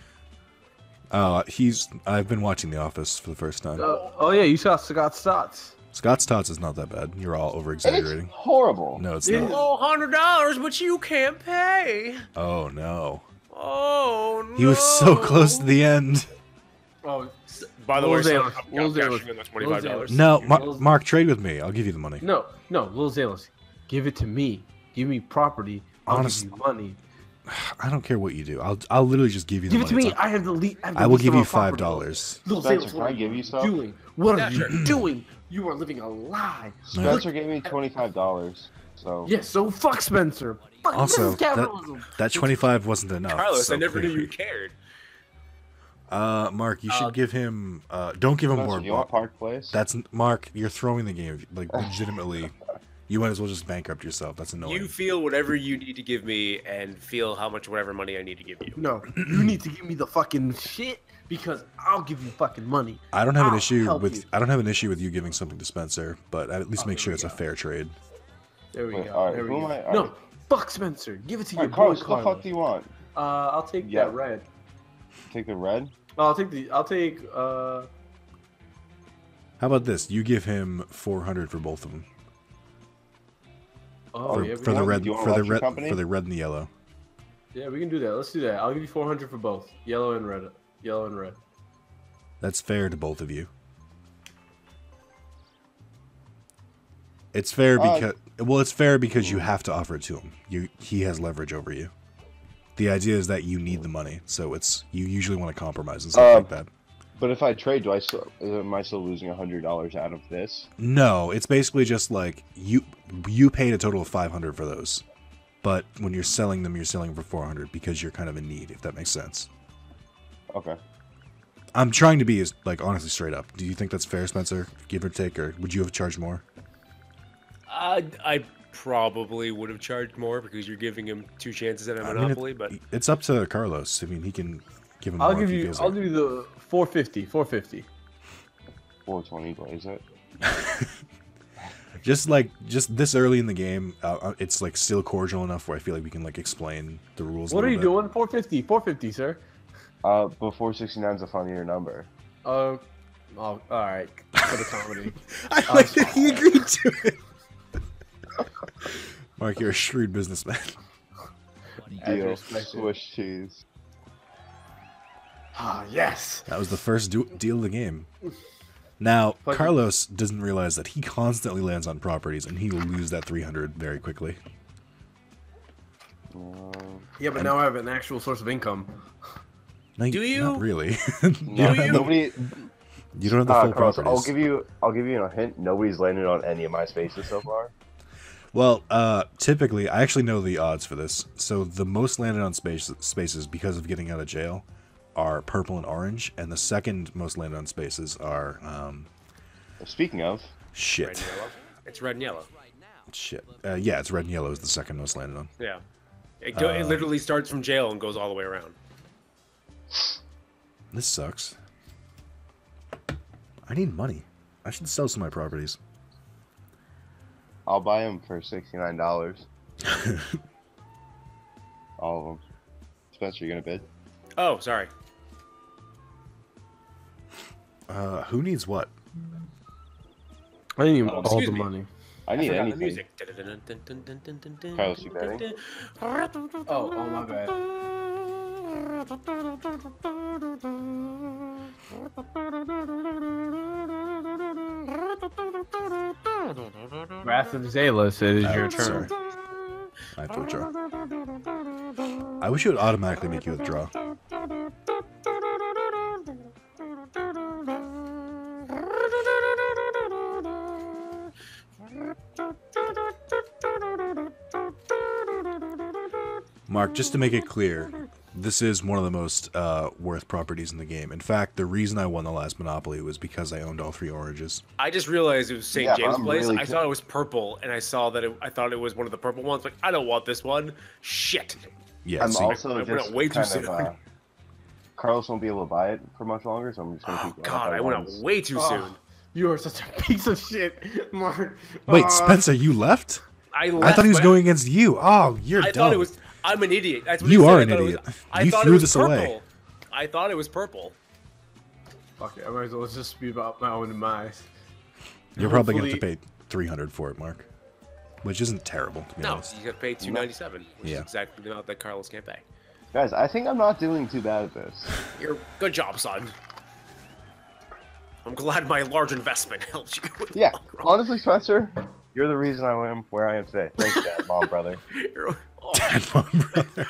I've been watching The Office for the first time. Oh yeah, you saw Scott Stotts. Scott's Tots is not that bad. You're all over It's exaggerating. horrible. No, it's It not. Oh, $100, but you can't pay. Oh no. Oh no. He was so close to the end. Oh By the way, Lil so Zalis. I'm Lil cashing Zalis. in that Lil $25. Zalis. No, Lil- Mark, trade with me. I'll give you the money. no, Lil Zalis, give it to me. Give me property. I'll Honest- give you money. I don't care what you do. I'll literally just give you the Give it money. to me. It's- I have the lead. I will give you $5. Lil Spencer, Zalis, can what I are give you you some? doing? What Yeah, are you sure. doing? You are living a lie. Spencer gave me $25. So Yes, so fuck Spencer. Fuck, Also, this is capitalism. that 25 wasn't enough. Carlos, so I never knew clearly. you cared. Mark, you should give him. Don't give him Spencer, more. do you want Park Place? That's Mark. You're throwing the game. Like legitimately, you might as well just bankrupt yourself. That's annoying. You feel whatever you need to give me and feel how much whatever money I need to give you. No, you need to give me the fucking shit because I'll give you fucking money. I don't have an I'll issue help with. you. I don't have an issue with you giving something to Spencer, but at least make there sure we it's a go. fair trade. There we Wait, go. alright, there we who go. am I- No, alright. fuck Spencer. Give it to your Alright, boy Carlos, what the Carlos. fuck do you want? I'll take Yeah. that red. Take the red? I'll take How about this? You give him 400 for both of them. oh For, yeah, for the want- red, do you want for the electric red, company? for the red and the yellow. yeah, we can do that. Let's do that. I'll give you 400 for both, yellow and red. Yellow and red. That's fair to both of you. It's fair because it's fair because you have to offer it to him. He has leverage over you. The idea is that you need the money, so you usually want to compromise and stuff like that. But if I trade, am I still losing $100 out of this? No, it's basically just like you paid a total of 500 for those, but when you're selling them, you're selling for 400 because you're kind of in need. If that makes sense. Okay. I'm trying to be as honestly straight up. Do you think that's fair, Spencer? Give or take, or would you have charged more? I probably would have charged more because you're giving him 2 chances at a I mean, Monopoly, but it's up to Carlos. I mean, he can Give him I'll more give if he you. feels I'll like give you the 450. 450. 420 blaze it. just this early in the game, it's like still cordial enough where I feel like we can like explain the rules. What a are you little doing? 450. 450, sir. But 469 is a funnier number. Oh, all right. For the comedy. bit. I like that he agreed to it. Mark, you're a shrewd businessman. As Deal. expected. Swiss cheese. Ah, yes. That was the first deal of the game. Now, Carlos doesn't realize that he constantly lands on properties, and he will lose that 300 very quickly. Yeah, but now I have an actual source of income. No, Do you? Not really. No, you? nobody. You don't have the full Carlos, properties. I'll give you a hint. Nobody's landed on any of my spaces so far. Well, typically, I actually know the odds for this. So the most landed on spaces because of getting out of jail are purple and orange, and the second most landed on spaces are Speaking of, Red shit. and yellow. It's red and yellow. Shit. Yeah, it's red and yellow is the second most landed on. Yeah. It literally starts from jail and goes all the way around. This sucks. I need money. I should sell some of my properties. I'll buy them for $69. All of them. Spencer, you gonna bid? Oh, sorry. Who needs what? I need Oh, all excuse the me. money. I need Forgot the anything. music. Carlos, you betting? Oh, my bad. Wrath of Zalis, it is your turn. Sorry. I have to withdraw. I wish it would automatically make you withdraw. Mark, just to make it clear, this is one of the most worth properties in the game. In fact, the reason I won the last Monopoly was because I owned all 3 oranges. I just realized it was St. Yeah, but James I'm Place. really I thought it was purple, and I saw that I thought it was one of the purple ones. Like, I don't want this one. Shit. Yeah, I'm see, also I went just out way too kind soon. of. Carlos won't be able to buy it for much longer, so I'm just gonna Oh, keep. God, I went out way too Oh. soon. You are such a piece of shit, Mark. wait, Spencer, you left? I I thought he was but going against you. Oh, you're I dumb. thought it was. I'm an idiot. That's what You he said. are I an thought it was- idiot. I You thought threw it was this purple. away. I thought it was purple. Fuck it, I might as well just spew about my own demise. You're probably going to have Hopefully- to pay 300 for it, Mark. Which isn't terrible, to be No, honest. you got to pay $297, which Yeah. is exactly the amount that Carlos can't pay. Guys, I think I'm not doing too bad at this. You're good job, son. I'm glad my large investment helped you. With the Yeah, long run. honestly, Spencer, you're the reason I am where I am today. Thanks, Dad, Mom, brother. You're- oh, Dad, Mom, brother.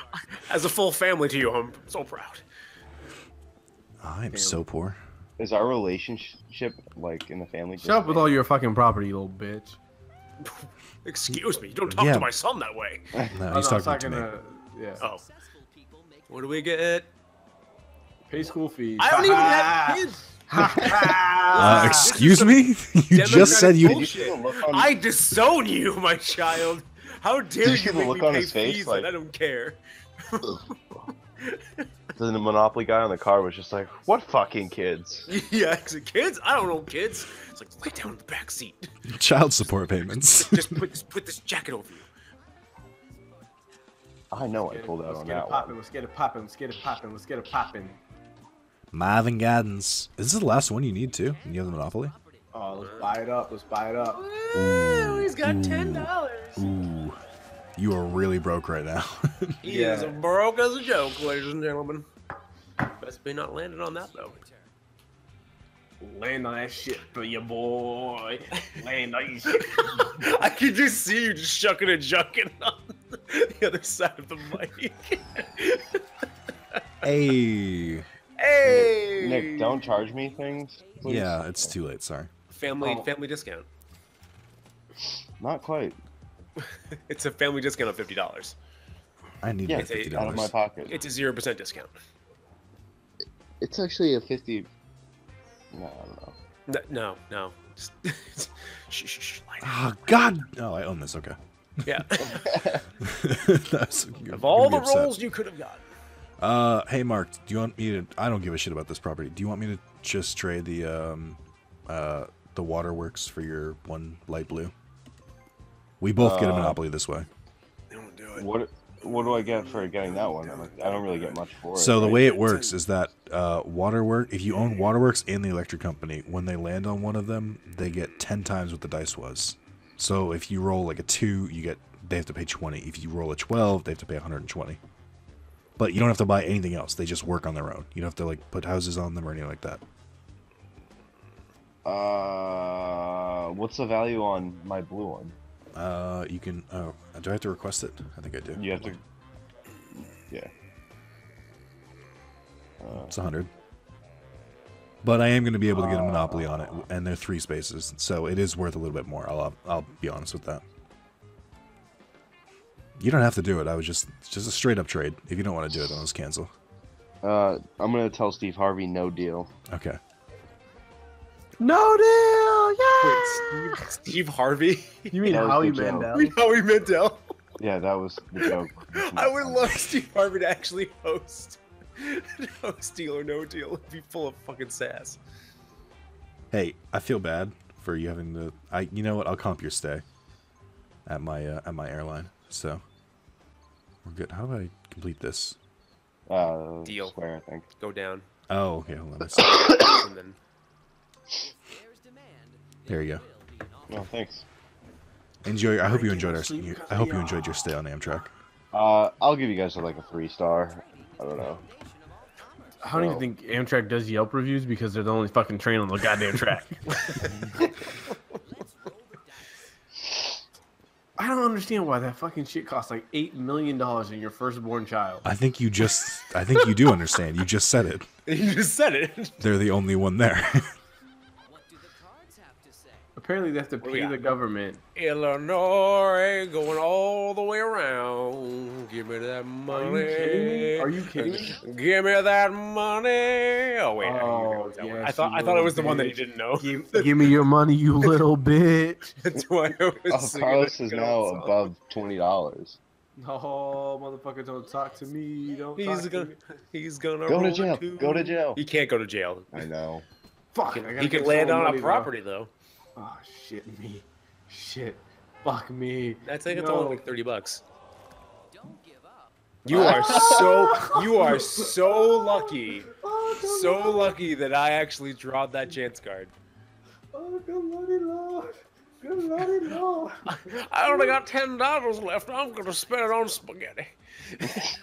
as a full family to you, I'm so proud. I'm so poor. Is our relationship like in the family? Shut up with all your fucking property, you little bitch. Excuse me, you don't talk Yeah. to my son that way. No, Oh, he's no, talking it's not to me. gonna. Yeah. Oh, Successful people make what do we get? Pay school fees. I don't even have kids. Excuse me? You just said you... Did you see the look on? I disown you, my child. How dare Did you you see the make look me on pay his face, fees like- and I don't care. The Monopoly guy on the car was just like, "What fucking kids?" Yeah, it's like, kids? I don't know kids. It's like, lay down in the back seat. Child support payments. Just put this jacket over you. I know I pulled out Let's on get it that popping. one. Let's get it popping. Let's get it popping. Let's get it popping. Marvin Gardens. Is this the last one you need, too? You have the Monopoly? Oh, let's buy it up. Let's buy it up. Ooh, he's got $10. Ooh. You are really broke right now. He is Yeah. broke as a joke, ladies and gentlemen. Best be not landed on that, though. Land on that shit for your boy. Land on your shit. I can just see you just shucking and jucking on the other side of the mic. Hey. Hey! Nick, don't charge me things. Please. Yeah, it's too late. Sorry. Family Oh. family discount. Not quite. It's a family discount of $50. I need Yeah, my It's a- $50. out of my pocket. It's a 0% discount. It's actually a 50. No, I don't know. No. Just, shh. Lie down. Oh, God. Oh, I own this. Okay. Yeah. That's, Of all the roles you could have gotten. Hey Mark, do you want me to? I don't give a shit about this property. Do you want me to just trade the waterworks for your one light blue? We both get a monopoly this way. Don't do it. What do I get for getting that one? I don't really get much for it. So the right? way it works is that waterwork. If you own waterworks and the electric company, when they land on one of them, they get 10 times what the dice was. So if you roll like a 2, they have to pay 20. If you roll a 12, they have to pay 120. But you don't have to buy anything else. They just work on their own. You don't have to like put houses on them or anything like that. What's the value on my blue one? You can. Oh, do I have to request it? I think I do. You have to. Yeah. It's 100. But I am going to be able to get a monopoly on it, and they're 3 spaces, so it is worth a little bit more. I'll be honest with that. You don't have to do it. I was just a straight up trade. If you don't want to do it, then let's cancel. I'm gonna tell Steve Harvey no deal. Okay. No deal. Yeah. Wait, Steve Harvey? You mean That was Howie the joke. Mandel? Howie Mandel? Yeah, that was the joke. I would love Steve Harvey to actually host Deal or No Deal. It'd be full of fucking sass. Hey, I feel bad for you having to. You know what? I'll comp your stay at my airline. So we're good. How do I complete this? Deal. Square, I think. Go down. Oh, okay. Hold on. And then There's demand. There you go. Will be an offer. No, thanks. Enjoy. I hope you enjoyed I hope you enjoyed your stay on Amtrak. I'll give you guys like a 3-star. I don't know. I don't even think Amtrak does Yelp reviews because they're the only fucking train on the goddamn track. I don't understand why that fucking shit costs like $8 million in your firstborn child. I think you do understand. You just said it. you just said it. They're the only one there. What do the cards have to say? Apparently they have to do we pay got? the government. Illinois going all the way around. Give me that money. Are you kidding me? Give me that money. Oh wait, Oh, that one. yes, I you thought it was the little one that he bitch. didn't know. Give me your money, you little bitch. That's why I was Oh, singing Carlos that is good now old song. above $20. Oh, motherfucker, don't talk to me. Don't He's talk to gonna me. Go roll to it jail. too. Go to jail. He can't go to jail. I know. Fuck. He I can, gotta he can get land some on money, a though. property though. Oh, shit me. Shit. Fuck me. I think it's No. only like $30. Don't give up. You are so lucky. So lucky that I actually drawed that chance card. Oh, good lucky Lord. Good lucky Lord. I only got $10 left. I'm gonna spend it on spaghetti. It's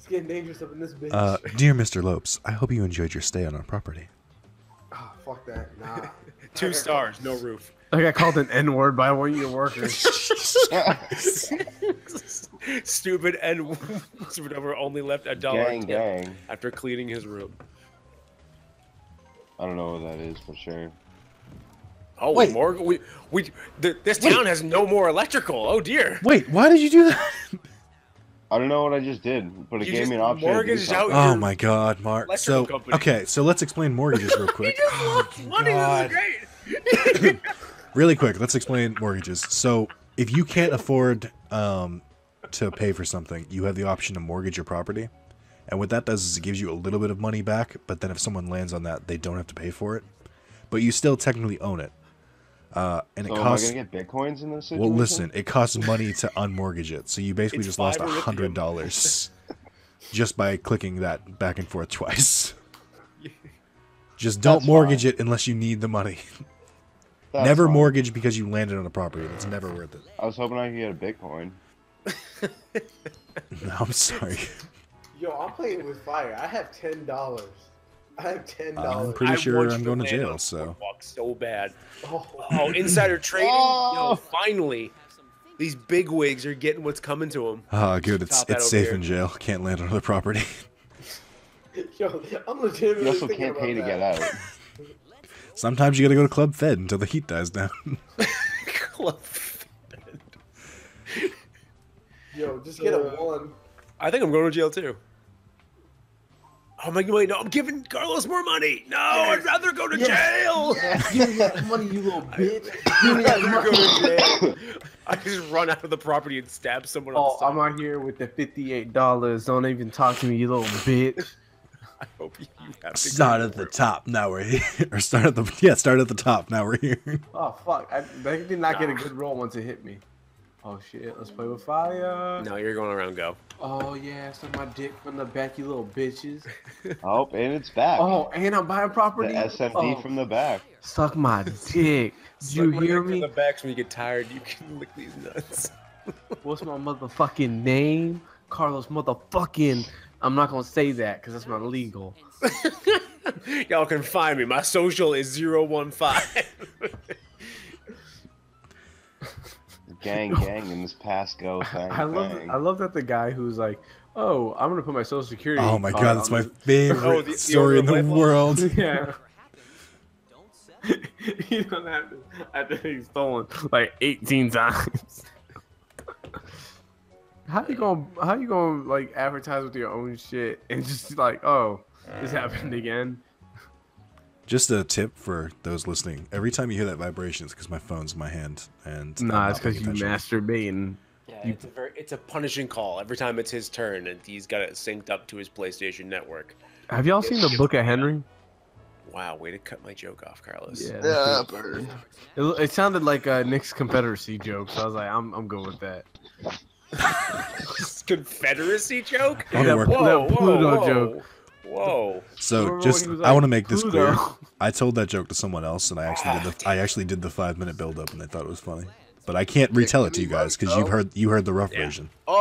getting dangerous up in this bitch. Dear Mr. Lopes, I hope you enjoyed your stay on our property. Oh, fuck that. Nah. 2 stars, no roof. I got called an N-word by one of your workers. Stupid and whatever only left $1 Gang, tip gang. after cleaning his room. I don't know what that is for sure. Oh, Wait. Morgan, this town has no more electrical. Oh dear. Wait, why did you do that? I don't know what I just did, but it You gave just me an option. to do mortgaged out something. Oh your my God, Mark. So electrical company. okay, so let's explain mortgages real quick. Money, God. this is great. Really quick, let's explain mortgages. So if you can't afford to pay for something, you have the option to mortgage your property. And what that does is it gives you a little bit of money back, but then if someone lands on that, they don't have to pay for it. But you still technically own it. And it So costs. am I gonna get bitcoins in this situation? Well, listen, it costs money to unmortgage it. So you basically It's just lost fiber lithium. $100 just by clicking that back and forth twice. Just don't That's mortgage fine. it unless you need the money. That's Never fine. mortgage because you landed on a property. It's never worth it. I was hoping I could get a bitcoin. No, I'm sorry. Yo, I'm playing with fire. I have $10. I have $10. I'm pretty I sure want I'm you going to land jail, on so. Boardwalk so bad. Oh, Oh, insider trading? Oh. Yo, finally. These big wigs are getting what's coming to them. Ah, good. It's Stop that it's over safe here. in jail. Can't land on the property. yo, I'm You legitimately also thinking can't about pay to that. get out. Sometimes you gotta go to Club Fed until the heat dies down. Club. Yo, just get a 1. I think I'm going to jail too. Oh my god, no, I'm giving Carlos more money. No, I'd rather go to jail. Give me that money, you little bitch. Give me I'd that rather go money. to jail. I just run out of the property and stab someone on Oh, the I'm side. out here with the $58. Don't even talk to me, you little bitch. I hope you have to Start go at the work. top. Now we're here. Or start at the top. Now we're here. Oh fuck! I did not get a good roll once it hit me. Oh shit! Let's play with fire. No, you're going around go. Oh yeah, suck my dick from the back, you little bitches. Oh, and it's back. Oh, and I'm buying The property. SMD Oh, from the back. suck my dick. Did you Suck my hear dick to me? the backs when you get tired. You can lick these nuts. What's my motherfucking name? Carlos motherfucking. I'm not gonna say that because that's not legal. Y'all can find me. My social is 015. Gang, in this pass go thing. I love that the guy who's like, oh, I'm gonna put my social security. Oh my card god, that's on my this-" favorite Oh, the story in the owner of Life world. Yeah. Don't sell. You don't have to. I think he's stolen like 18 times. How you gonna like advertise with your own shit and just like, oh, this happened again? Just a tip for those listening: every time you hear that vibration, it's because my phone's in my hand, and I'm Nah, not it's because paying you attention. masturbating. Yeah, it's a punishing call every time it's his turn, and he's got it synced up to his PlayStation Network. Have y'all seen the Book of Henry? Wow, way to cut my joke off, Carlos. Yeah. bird. It sounded like a Nick's Confederacy joke, so I was like, I'm good with that. Confederacy joke? I'll That- work. Whoa, that Pluto whoa, joke. Whoa. So Remember when just, he was I like, want to make this clear. Pluto? I told that joke to someone else, and I actually did the 5-minute build up, and they thought it was funny. But I can't retell it to you guys because you heard the rough Yeah. version. Yeah,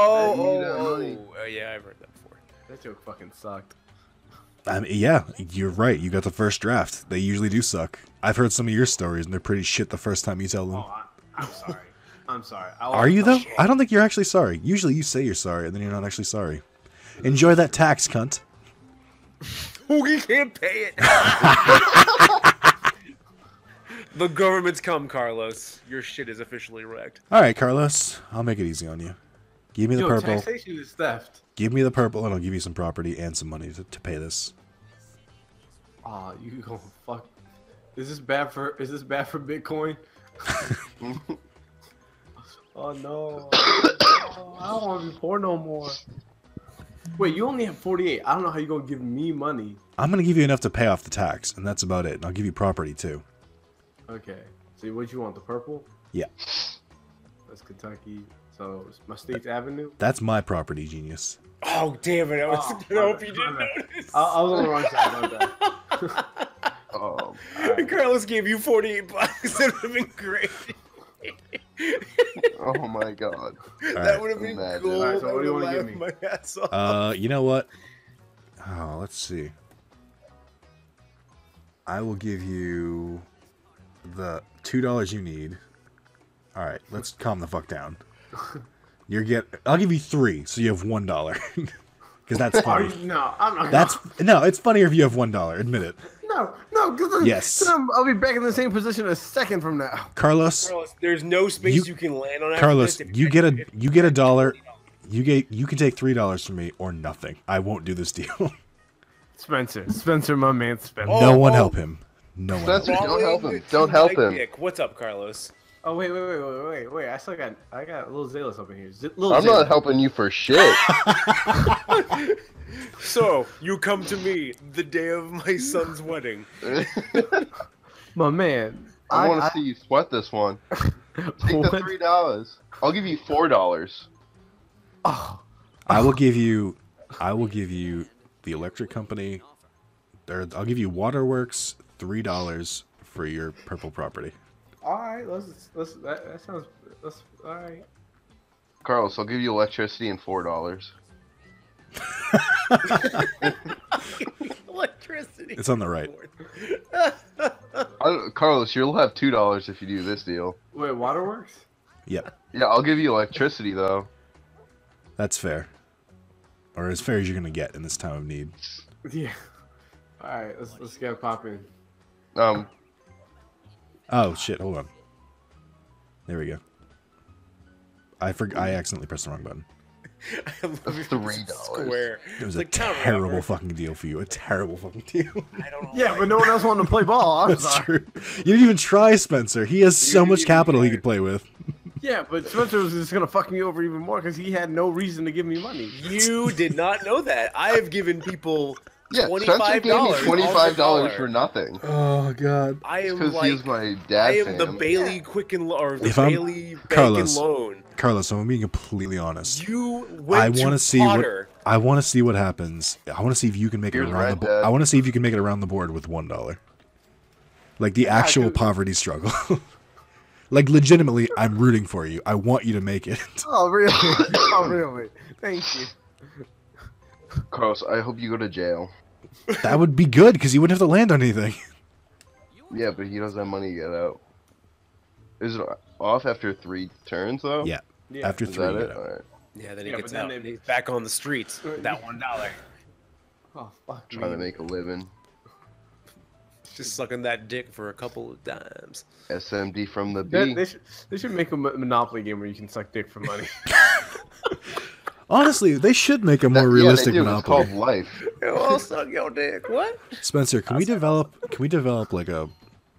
I've heard that before. That joke fucking sucked. I mean, yeah, you're right. You got the first draft. They usually do suck. I've heard some of your stories, and they're pretty shit the first time you tell them. Oh, I'm sorry. I'm sorry. Are you though? I don't think you're actually sorry. Usually you say you're sorry, and then you're not actually sorry. Enjoy that tax, cunt. We can't pay it. The government's come, Carlos. Your shit is officially wrecked. All right, Carlos. I'll make it easy on you. Give me the Yo, purple. taxation is theft. Give me the purple, and I'll give you some property and some money to pay this. Oh, you gonna fuck? Is this bad for Bitcoin? Oh no! Oh, I don't want to be poor no more. Wait, you only have 48. I don't know how you gonna give me money. I'm gonna give you enough to pay off the tax, and that's about it. And I'll give you property too. Okay. So what you want? The purple? Yeah, That's Kentucky. So it's my state's avenue. that's my property, genius. Oh, damn it. I was Oh, gonna my hope bad, you my didn't bad. notice. I was on the wrong side. My bad. Oh, Alright. Carlos gave you 48 bucks. That would have been great. oh my god. That right. would have been Imagine. cool. Alright, so I what do you would've wanna give laughed my ass off. You know what? Oh, let's see. I will give you the $2 you need. All right, let's calm the fuck down. I'll give you 3, so you have $1. Because that's Are funny. you, no, I'm not. No, it's funnier if you have $1. Admit it. no, because Yes. I'll be back in the same position a second from now. Carlos, Carlos, there's no space You- you can land on after Carlos, this. you get a dollar. You can take $3 from me or nothing. I won't do this deal. Spencer, my man, Spencer. Oh, no one oh. help him. No one. Help Spencer, him. don't help him. Falling Don't to help my him. dick. What's up, Carlos? Oh wait! I got a little Zalis up in here. I'm not helping you for shit. So, you come to me the day of my son's wedding. My man. I want to see you sweat this one. Take the $3. I'll give you $4. Oh, I will give you the electric company. I'll give you Waterworks $3 for your purple property. all right. That sounds. All right. Carlos, I'll give you electricity and $4. Electricity. It's on the right. Carlos, you'll have $2 if you do this deal. Wait, Waterworks? Yep, Yeah, I'll give you electricity though. that's fair. Or as fair as you're gonna get in this time of need. Yeah. All right. Let's get popping. Oh shit! Hold on. There we go. I accidentally pressed the wrong button. I love That's your $3. Square. It was It's a like, count terrible whatever. fucking deal for you. A terrible fucking deal. I don't know. Yeah, why. but no one else wanted to play ball. I'm That's sorry. true. You didn't even try Spencer. He has so didn't much even capital he try. could play with. Yeah, but Spencer was just gonna fuck me over even more because he had no reason to give me money. You did not know that. I have given people Yeah, Spencer $25 gave me on the $25 dollar. for nothing. Oh god. I am Because like, he was my I dad am the fam. Bailey Quicken or the If I'm- Bailey Bank Carlos. and Loan. Carlos, I'm being completely honest. You I went want to to see Potter. what I want to see what happens. I want to see if you can make Here's it around Red the board. Dead. I want to see if you can make it around the board with $1. Like the actual poverty struggle. Like legitimately, I'm rooting for you. I want you to make it. Oh really? Oh really? Thank you. Carlos, I hope you go to jail. That would be good because you wouldn't have to land on anything. Yeah, but he doesn't have money to get out. Is it off after 3 turns though? Yeah. Yeah. After Is 3. that you it? know. Alright. Yeah, then he Yeah, gets but then out. they- And he's back on the streets with that $1. Oh fuck Trying to me. make a living. Just sucking that dick for a couple of dimes. SMD from the They, B. they should make a Monopoly game where you can suck dick for money. Honestly, they should make a more Yeah, they realistic do. It's Monopoly. called Life. I'll suck your dick. What? Spencer, can we develop like a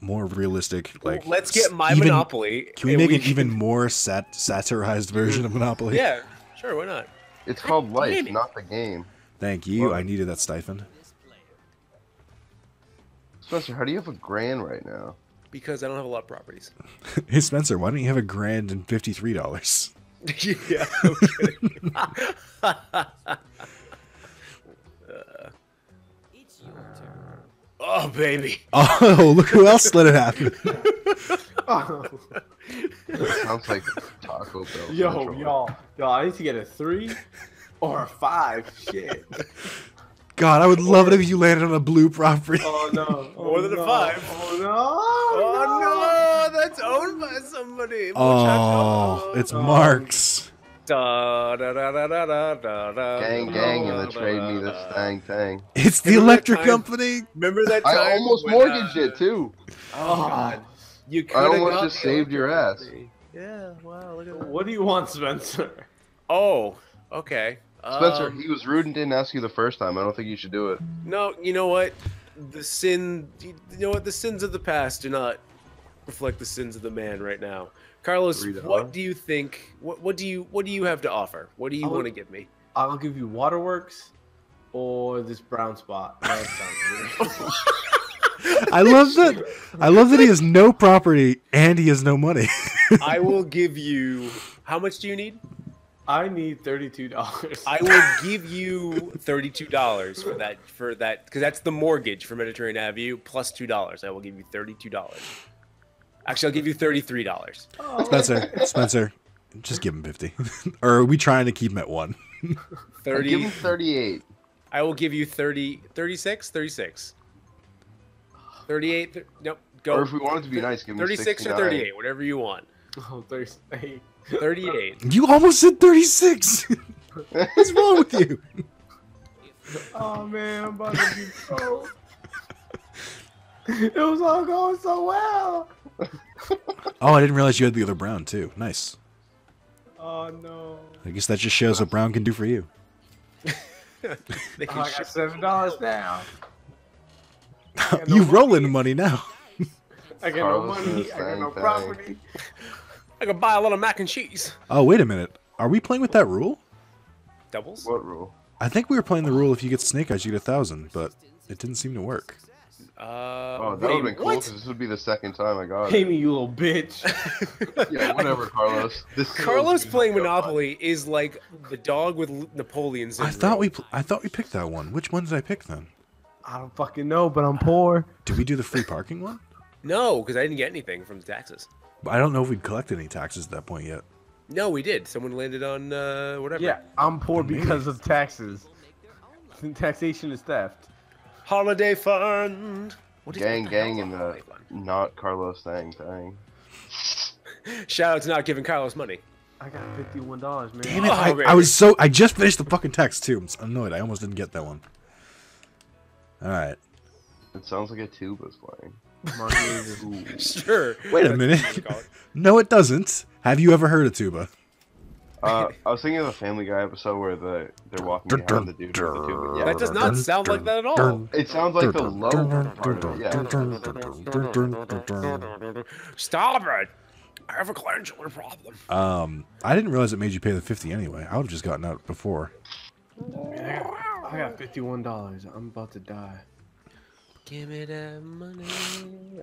more realistic like Let's get my even- Monopoly. Can we and make an can- even more satirized version of Monopoly? Yeah, sure. Why not? It's called Life, Maybe. not the game. Thank you. I needed that stipend. Spencer, how do you have $1,000 right now? Because I don't have a lot of properties. Hey Spencer, why don't you have $1,053? Yeah. No kidding. It's your turn. Oh baby. Oh, look who else let it happen. Oh. Sounds like Taco Bell. Yo, Central. y'all, I need to get a 3 or a 5. Shit. God, I would love it if you landed on a blue property. Oh no. Oh, More than a no. 5. Oh no. Oh no, that's owned by somebody. Oh, it's Mark's. Da, da, da, da, da, da, da, da, Gang, da, gang, da, and da, trade me da, this da. thing. It's the Remember that electric time- company. Remember that time? I almost when, mortgaged it too. Oh God. You could I have almost got just the saved your electric ass. company. Yeah, wow, look at that. What do you want, Spencer? Oh, okay. Spencer, he was rude and didn't ask you the first time. I don't think you should do it. No, you know what? The sins of the past do not reflect the sins of the man right now. Carlos, $3. what do you think? What do you have to offer? What do you I'll- want to give me? I'll give you Waterworks or this brown spot. That sounds weird. I love that. I love that he has no property and he has no money. I will give you. How much do you need? I need $32. I will give you $32 for that because that's the mortgage for Mediterranean Avenue plus $2. I will give you $32. Actually, I'll give you $33. Spencer, just give him 50. Or are we trying to keep him at 1? I'll give 30. him 38. I will give you 30, 36, 36. 38. Nope. Go. Or if we wanted to be nice, give him 36 or 69. 38, whatever you want. Oh, 38. 38. You almost said 36. What's wrong with you? Oh man, I'm about to be so. It was all going so well. Oh, I didn't realize you had the other brown too. Nice. Oh no. I guess that just shows what brown can do for you. They I can got ship- $7 now. You rolling money now. I got no Carlos money. is I got no saying property. I could buy a lot of mac and cheese. Oh, wait a minute. Are we playing with that rule? Doubles? What rule? I think we were playing the rule if you get snake eyes, you get 1,000, but it didn't seem to work. Oh, that would have been cool because this would be the second time I got Pay it. me, you little bitch. Yeah, whatever, Carlos. This Carlos playing Monopoly is like the dog with Napoleon I syndrome. thought we picked that one. Which one did I pick then? I don't fucking know, but I'm poor. Did we do the free parking one? No, because I didn't get anything from the taxes. I don't know if we'd collected any taxes at that point yet. No, we did. Someone landed on whatever. Yeah, I'm poor Maybe. because of taxes. Taxation is theft. Holiday fund. What gang, what gang, hell's and a the holiday fund? not Carlos thing. Shout out to not giving Carlos money. I got $51, man. Damn it! Oh, baby. I just finished the fucking text too. I'm annoyed. I almost didn't get that one. All right. It sounds like a tuba's playing. Sure. Wait a That's minute. what you call it. No, it doesn't. Have you ever heard a tuba? I was thinking of a Family Guy episode where they're walking behind the dude with the tube. Yeah, That does not sound like that at all. it sounds like the low part of it. Yeah. Stop it! I have a glandular problem. I didn't realize it made you pay the 50 anyway. I would have just gotten out before. Man, I got $51. I'm about to die. Give me that money.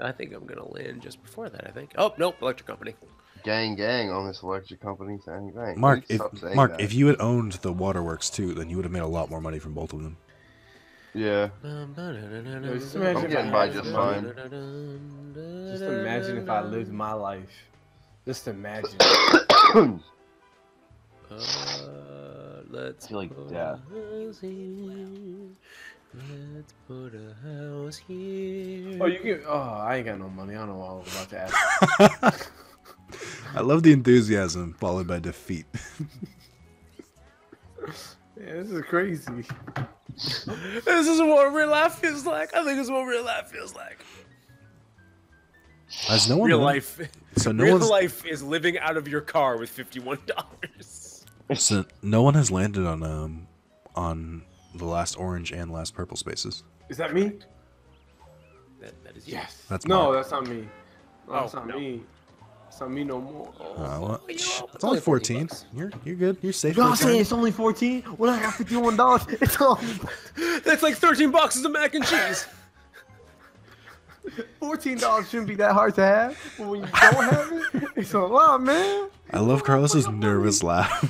I think I'm gonna land just before that. I think. Oh nope, electric company. Gang, gang on this electric company thing. Dang, Mark, please stop saying Mark, that. if you had owned the waterworks too, then you would have made a lot more money from both of them. Yeah. Just imagine I'm if getting I by had just money. fine. Just imagine if I lived my life. Just imagine. Let's I feel like put death. a house here. Let's put a house here. Oh, you can. Oh, I ain't got no money. I don't know what I was about to ask. I love the enthusiasm followed by defeat. Yeah, this is crazy. This is what real life feels like. I think this is what real life feels like. Has no one Real won? life. So no real one's life is living out of your car with $51. so no one has landed on the last orange and last purple spaces. Is that me? That is you. Yes. That's no, Mark. that's not me. No, that's not no. me. It's not me no more. Well, you know, it's only 14. You're good. You're safe. Y'all for the saying time. it's only 14? When I got $51, it's only That's like 13 boxes of mac and cheese. $14 shouldn't be that hard to have. But when you don't have it, it's a lot, man. I love Carlos's nervous laugh.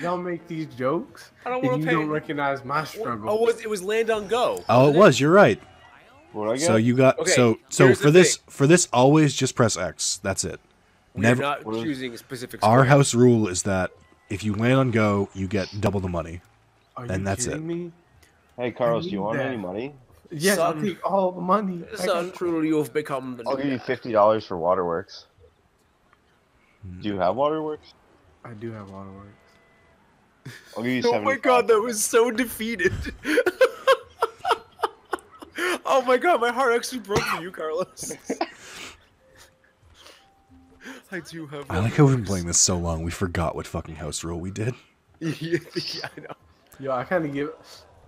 Y'all make these jokes, I don't and wanna you pay- don't recognize my struggle. It was land on go. Oh, it was. You're right. What I get? So you got Okay, so here's for the this always just press X. That's it. We're Never. not choosing specific Our squares. house rule is that if you land on go, you get double the money. Are and you that's kidding it. me? Hey, Carlos, do you need want that. any money? Yes, I'll Son. take all the money. I Son, got- truly you've become the I'll new give you guy. $50 for Waterworks. Do you have Waterworks? I do have waterworks. I'll give you Oh 75. my god, that was so defeated. Oh my god, my heart actually broke for you, Carlos. I do have. I like how we've been playing this so long. We forgot what fucking house rule we did. Yeah, I know. Yo, I kind of give.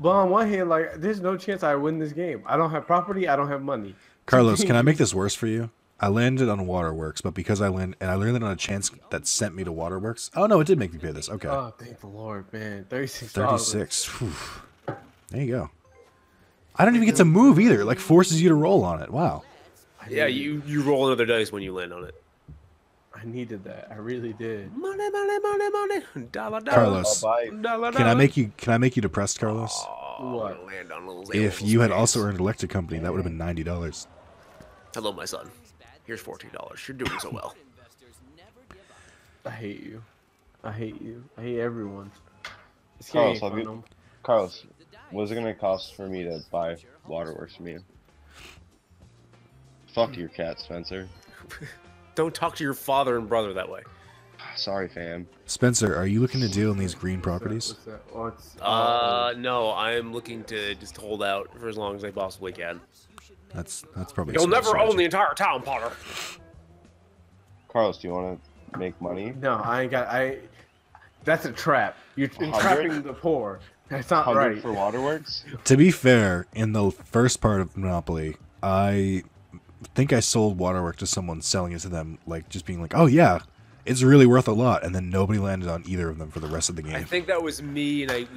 But on one hand, like, there's no chance I win this game. I don't have property. I don't have money. Carlos, can I make this worse for you? I landed on Waterworks, but because I landed on a chance that sent me to Waterworks. Oh no, it did make me pay this. Okay, Oh, thank the Lord, man. $36. 36. Whew. There you go. I don't even get to move either. It, like, forces you to roll on it. Wow. Yeah, you roll another dice when you land on it. I needed that. I really did. Money, money, money, money. Dollar, dollar. Carlos, I'll buy. Dollar, Can I dollar. make you depressed, Carlos? Oh, What? I'm gonna land on those If animals, you had please. also earned electric company, that would have been $90. Hello, my son. Here's $14. You're doing so well. I hate you. I hate you. I hate everyone. This game ain't Carlos, fun I'll no more. Carlos, what's it gonna cost for me to buy Waterworks from you? Fuck your cat, Spencer. Don't talk to your father and brother that way. Sorry, fam. Spencer, are you looking to deal in these green properties? What's that? Oh, it's, No, I'm looking to just hold out for as long as I possibly can. That's probably. a You'll smart never own the strategy. entire town, Potter. Carlos, do you want to make money? no, I ain't got. That's a trap. You're 100? entrapping the poor. That's not 100 right. for Waterworks? To be fair, in the first part of Monopoly, I think I sold Waterworks to someone, selling it to them, like just being like, "Oh yeah, it's really worth a lot," and then nobody landed on either of them for the rest of the I game. think that was me, and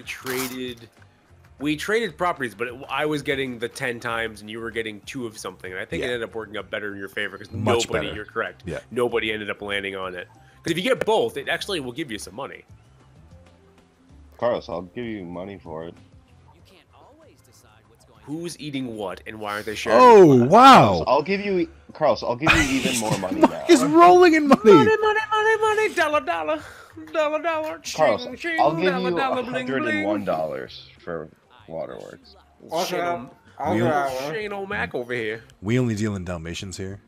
we traded properties, but I was getting the 10 times, and you were getting 2 of something. And I think it Yeah. ended up working out better in your favor because Much nobody. better. You're correct. Yeah. Nobody ended up landing on it. Because if you get both, it actually will give you some money. Carlos, I'll give you money for it. Who's eating what, and why aren't they sharing? Oh wow! I'll give you, Carlos, I'll give you even more money now. He's rolling in money. Money, money, money, money, dollar, dollar, dollar, dollar. Carlos, Ching, ching, I'll give dollar, you dollar, bling, bling. $101 for Waterworks. Shane old- Shane old Mac over here. We only deal in Dalmatians here.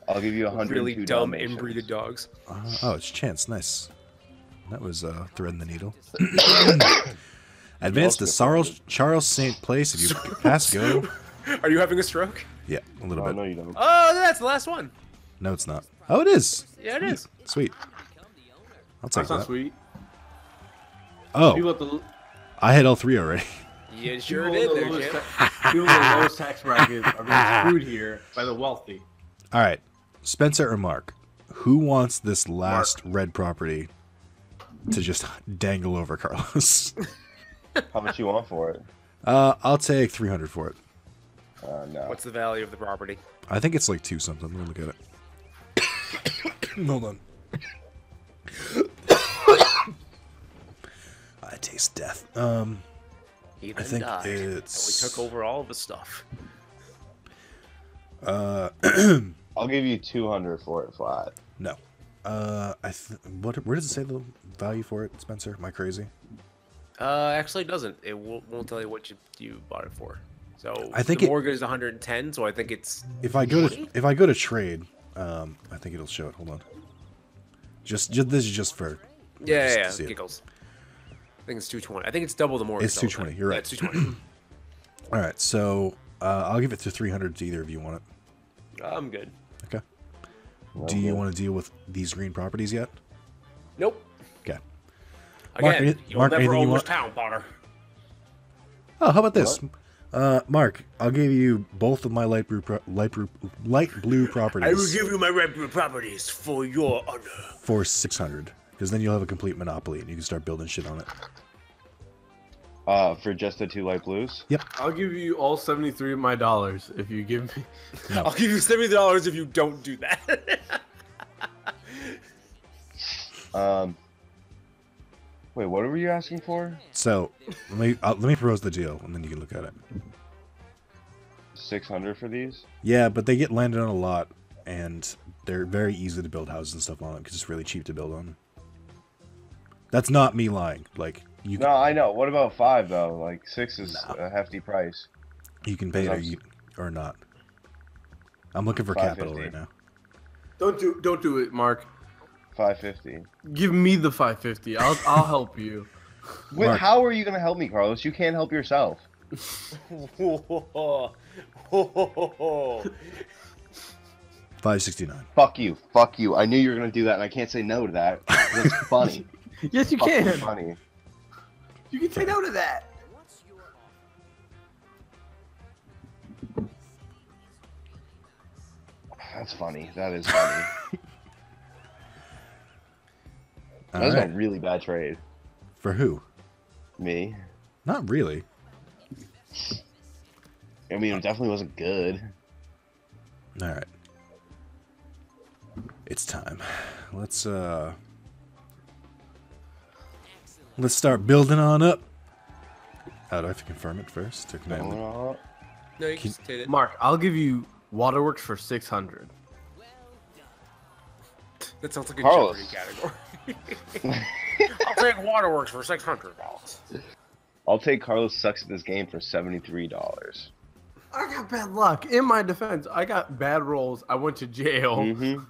I'll give you 102 Really dumb Dalmatians. inbreeded dogs. Oh, it's Chance. Nice. That was threading the needle. Advance to Charles St. Place if you pass go. Are you having a stroke? Yeah, a little Oh, bit. no, you don't. Oh, that's the last one. No, it's not. Oh, it is. Yeah, it is. Sweet. I'll take That's not that. sweet. Oh, People at the I had all 3 already. You sure people did in the there, lowest Jim. people in the lowest tax bracket are being screwed here by the wealthy. All right, Spencer or Mark, who wants this last red property to just dangle over Carlos? How much you want for it? I'll take 300 for it. No. What's the value of the property? I think it's like 2 something. Let me look at it. Hold on. I taste death. He I then think died, it's- and we took over all of his stuff. I'll give you 200 for it flat. No. Where does it say the value for it, Spencer? Am I crazy? Actually, it doesn't. It won't tell you what you bought it for. So I think the it- mortgage is 110. So I think it's If I go to 20? trade, I think it'll show it. Hold on. Just this is just for Yeah, to see it. giggles. I think it's 220. I think it's double the mortgage. It's 220. You're right. Yeah, it's 220. All right, so I'll give it to 300 to either of you want it. I'm good. Okay. Do you want to deal with these green properties yet? Nope. Okay. Again, Mark, you'll Mark, never anything you own this want? town, Potter. Oh, how about this? Mark, I'll give you both of my light blue properties I will give you my red properties for your honor. for 600, because then you'll have a complete monopoly and you can start building shit on it. For just the 2 light blues? Yep. I'll give you all 73 of my dollars if you give me. I'll give you $70 if you don't do that. Wait, what were you asking for? So let me propose the deal, and then you can look at it. 600 for these? Yeah, but they get landed on a lot, and they're very easy to build houses and stuff on them because it's really cheap to build on. That's not me lying. Like you, No, I know. What about 5 though? Like 6 is a hefty price. you can pay it or not. I'm looking for capital 550. right now. Don't do it, Mark. 550. Give me the 550. I'll help you. Wait, Mark. how are you gonna help me, Carlos? You can't help yourself. 569. Fuck you. Fuck you. I knew you were gonna do that, and I can't say no to that. That's funny. Yes, you Fucking can. funny. You can say no to that. That's funny. That is funny. All That was right. a really bad trade. For who? Me. Not really. I mean, it definitely wasn't good. All right. It's time. Let's start building on up. Oh, do I have to confirm it first? Or can I only- Oh, No, you can state it. Mark, I'll give you Waterworks for 600. That sounds like a Carlos. Jeopardy category. I'll take Waterworks for $600. I'll take Carlos sucks at this game for $73. I got bad luck. In my defense, I got bad rolls. I went to jail. Mm-hmm.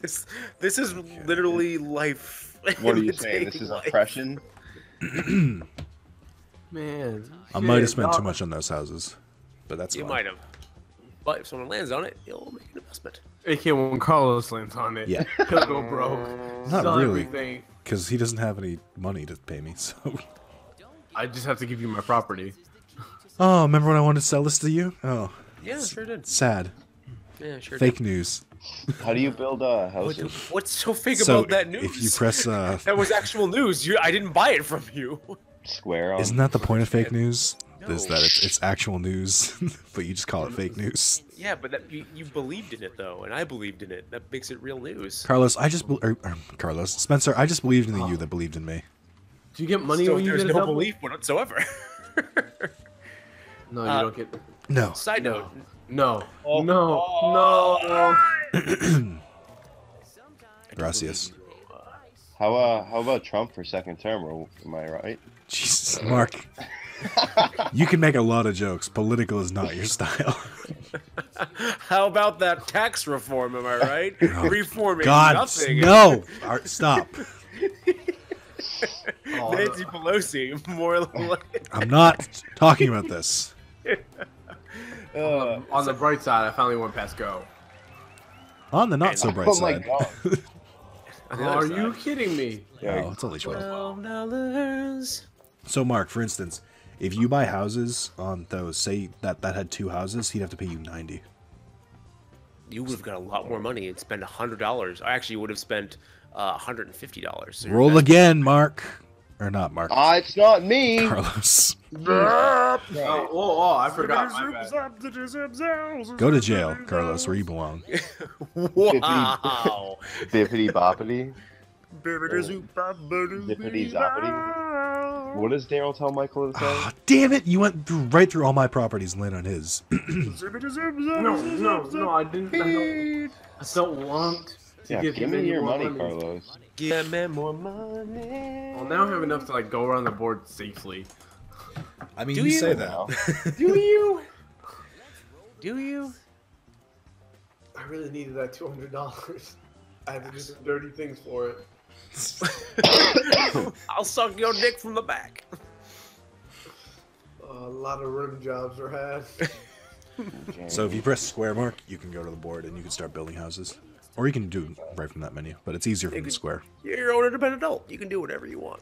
This is literally life. What are you saying? This imitating is life. oppression? Man. I might have shit, spent too dog. much on those houses, but that's You fine. might have. But if someone lands on it, you'll make an investment. AK when Carlos lands on it. Yeah. He'll go broke. Not Sell really. everything. Because he doesn't have any money to pay me. So. I just have to give you my property. Oh, remember when I wanted to sell this to you? Oh, Yeah, sure did. sad. Yeah, sure Fake news. How do you build houses? What's so fake So about that news? if you press, that was actual news. I didn't buy it from you. Square on? isn't that the point of fake news? No. Is that it's actual news, but you just call it fake news. Yeah, but you believed in it though, and I believed in it. That makes it real news. Carlos, Carlos, Spencer, I just believed in you that believed in me. Do you get money So when you there's get a no double? belief whatsoever. No, you don't get. No. Side note. No. Oh. No. No. Gracias. How about Trump for second term? Or am I right? Jesus, Mark. You can make a lot of jokes. Political is not your style. How about that tax reform? Am I right? Reforming God, nothing. no. All right, stop. Oh, Nancy Pelosi, more like. I'm not talking about this. on the bright side, I finally went past go. On the not so bright Oh my side. god. On the other Are you side, kidding me? Yeah, Oh, it's only 12. $12. So, Mark, for instance, if you buy houses on those, say that had 2 houses, he'd have to pay you 90. You would have got a lot more money and spend $100. I actually would have spent $150. So Roll again, Mark. Or not, Mark. It's not me. Carlos. Oh, I forgot. My bad. Go to jail, Carlos, where you belong. Wow. Bippity boppity. Zippity zoppity. What does Daryl tell Michael to say? Ah, damn it! You went right through all my properties and landed on his. No, I didn't. I don't want to Yeah, give give him me any your more money, Carlos. Give me more money. Well, now I have enough to like go around the board safely. I mean, Do you you? say that. Do you? Do you? I really needed that $200. I had to do some dirty things for it. I'll suck your dick from the back. A lot of rim jobs were had. So if you press square, Mark, you can go to the board and you can start building houses. Or you can do it right from that menu, but it's easier from the square. You're your own independent adult. You can do whatever you want.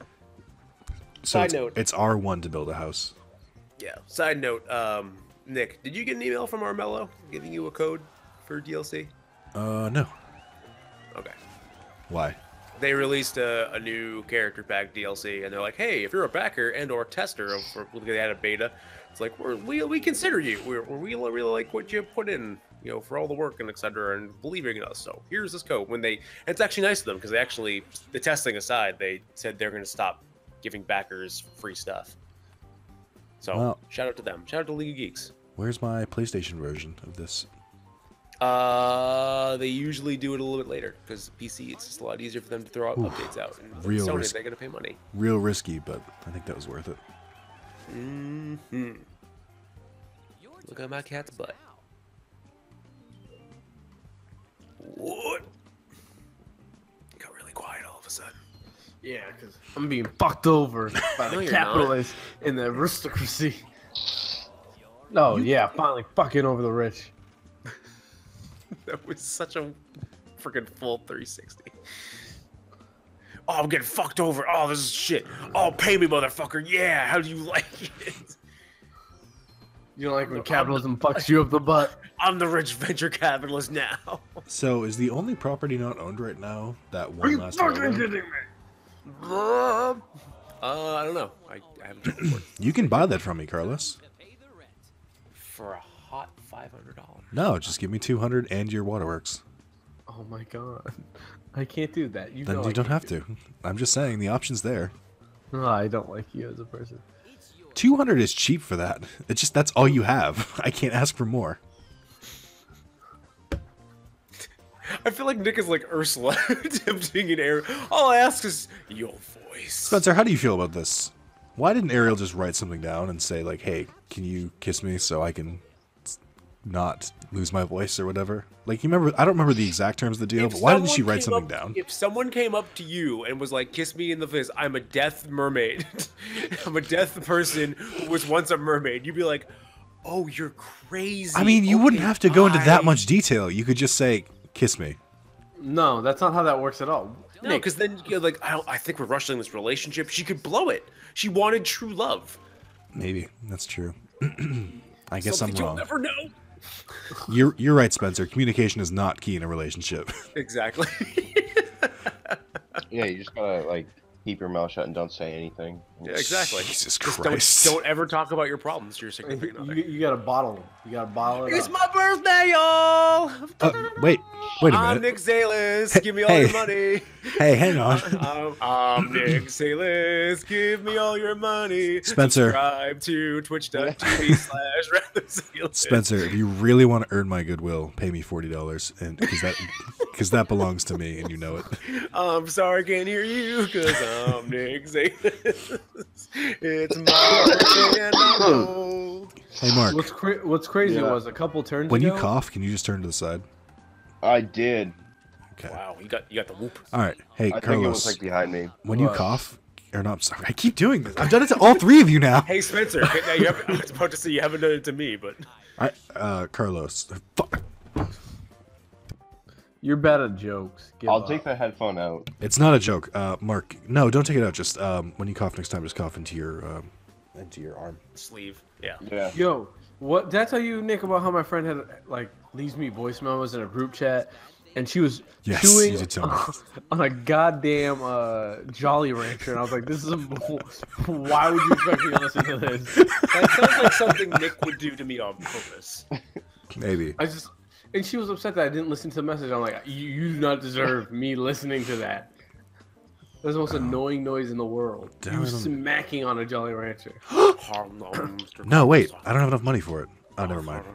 So Side note. it's R1 to build a house. Yeah. Side note, Nick, did you get an email from Armello giving you a code for DLC? No. Okay. Why? They released a new character pack DLC, and they're like, "Hey, if you're a backer and or tester, they had a beta. It's like we consider you. We really like what you put in, you know, for all the work and etc. and believing in us. So here's this code." And it's actually nice of them because they actually, the testing aside, they said they're going to stop giving backers free stuff. So Well, shout out to them. Shout out to League of Geeks. where's my PlayStation version of this? They usually do it a little bit later because PC, it's just a lot easier for them to throw out updates out. And real Sony, risk. they're gonna pay money. Real risky, but I think that was worth it. Mm-hmm. Look at my cat's butt. What? Got really quiet all of a sudden. Yeah, because I'm being fucked over by No, the you're not. capitalists and the aristocracy. No, yeah, finally fucking over the rich. That was such a freaking full 360. Oh, I'm getting fucked over. Oh, this is shit. Oh, pay me, motherfucker. Yeah, how do you like it? You don't like when capitalism fucks you up the butt? I'm the rich venture capitalist now. So is the only property not owned right now that Are one you last fucking railroad? kidding me? I don't know. I haven't checked the board. You can buy that from me, Carlos. For a hot $500. No, just give me 200 and your waterworks. Oh my god. I can't do that. You Then know you I don't can't have do to. I'm just saying the option's there. that. No, I don't like you as a person. 200 is cheap for that. It's just that's all you have. I can't ask for more. I feel like Nick is like Ursula attempting an air. All I ask is your voice. Spencer, how do you feel about this? Why didn't Ariel just write something down and say like, "Hey, can you kiss me so I can not lose my voice or whatever"? Like, you remember? I don't remember the exact terms of the deal, If but why didn't she someone write came something up- down? If someone came up to you and was like, "Kiss me in the face," I'm a death mermaid. I'm a death person who was once a mermaid. You'd be like, "Oh, you're crazy." I mean, you wouldn't Okay, have to go into that bye." much detail. You could just say, "Kiss me." No, that's not how that works at all. No, because then you're like, I think we're rushing this relationship. She could blow it. She wanted true love. Maybe that's true. I guess Something I'm you'll wrong. never know. You're right, Spencer. Communication is not key in a relationship. Exactly. Yeah, you just gotta like keep your mouth shut and don't say anything. Yeah, exactly. Jesus Just Christ. don't ever talk about your problems to your significant other. You gotta bottle them. You gotta bottle it It's up. my birthday, y'all. Wait a I'm minute. Nick Zalis. Give me all Hey. your money. Hey, hang on. I'm Nick Zalis. Give me all your money. Spencer. Subscribe to twitch.tv/RatherZalis. Spencer, if you really want to earn my goodwill, pay me $40, and because that belongs to me, and you know it. I'm sorry I can't hear you because I'm Nick Zalis. It's my birthday and I'm old. Hey, Mark, What's crazy Yeah. was a couple turns when you ago. cough, can you just turn to the side? I did. Okay. Wow, you got the whoop. All right. Hey, I think it was Carlos, like behind me. when you What? cough, or no, I'm sorry, I keep doing this. I've done it to all three of you now. Hey Spencer, I was about to say you haven't done it to me, but Carlos, fuck. You're bad at jokes. Give I'll up. take the headphone out. It's not a joke, Mark. No, don't take it out. Just when you cough next time, just cough into your arm. Sleeve. Yeah. Yeah. Yo, what did I tell you, Nick, about how my friend had like leaves me voice memos in a group chat, and she was Yes, chewing you did tell me. on a goddamn Jolly Rancher, and I was like, "This is why would you expect me to listen to this?" That sounds like something Nick would do to me on purpose. Maybe. And she was upset that I didn't listen to the message. I'm like, you do not deserve me listening to that. That's the most annoying noise in the world. Damn You it. smacking on a Jolly Rancher. No, wait. I don't have enough money for it. Oh, never mind.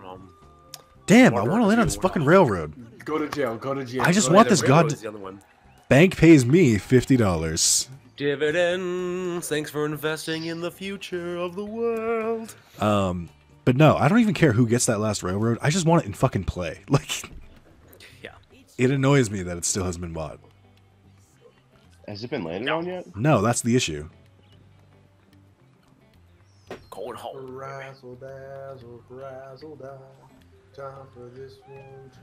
Damn, I want to land on this fucking railroad. Go to jail. Go to jail. I just Go to want jail. this god. The other one. Bank pays me $50. Dividends. Thanks for investing in the future of the world. But no, I don't even care who gets that last railroad. I just want it in fucking play. Like, Yeah. it annoys me that it still hasn't been bought. Has it been landed on yet? No, that's the issue. Going home. Razzle dazzle, razzle dazzle. Time for this one to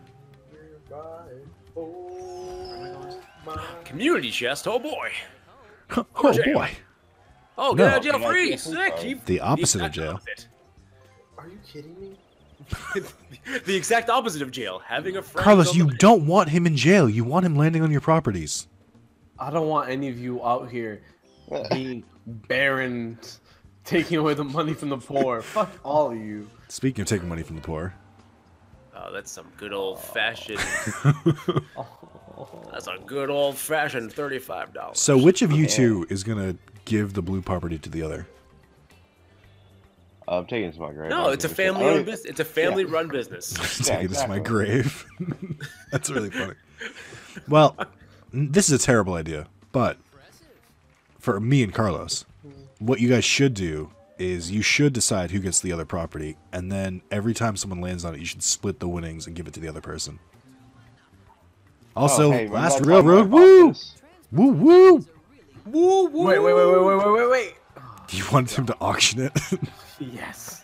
revive. Oh my. Community chest. Oh boy. Oh jail. boy. Oh, get No. out of jail Get out free. of jail Sick. free. Keep The opposite of exact jail. opposite. Are you kidding me? The exact opposite of jail. Having a friend. Carlos, on you the- don't want him in jail. You want him landing on your properties. I don't want any of you out here being barons, taking away the money from the poor. Fuck all of you. Speaking of taking money from the poor. Oh, that's some good old fashioned. That's a good old fashioned $35. So which of you two is going to give the blue property to the other? I'm taking it to my grave. No, it's a family-owned business. It's a family-run business. Take it to my exactly. grave. That's really funny. Well, this is a terrible idea, but for me and Carlos, what you guys should do is you should decide who gets the other property, and then every time someone lands on it, you should split the winnings and give it to the other person. Also, Oh, hey, remember last that time railroad, I bought woo! this? Woo woo! Woo, woo. Wait. You wanted him to auction it? Yes.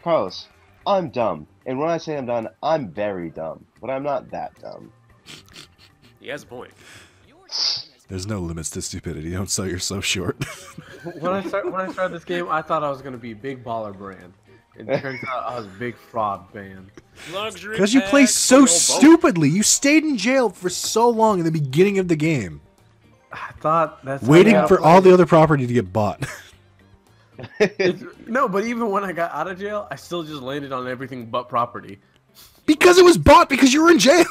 Carlos, I'm dumb. And when I say I'm dumb, I'm very dumb. But I'm not that dumb. He has a point. There's no limits to stupidity. Don't sell yourself short. When I started this game, I thought I was gonna be big baller brand. It turns out I was a big fraud band. Luxury. Because you play pack, so big old boat. stupidly. You stayed in jail for so long in the beginning of the game, I thought that's how waiting you gotta for play all it. the other property to get bought. No, but even when I got out of jail, I still just landed on everything but property. Because it was bought because you were in jail.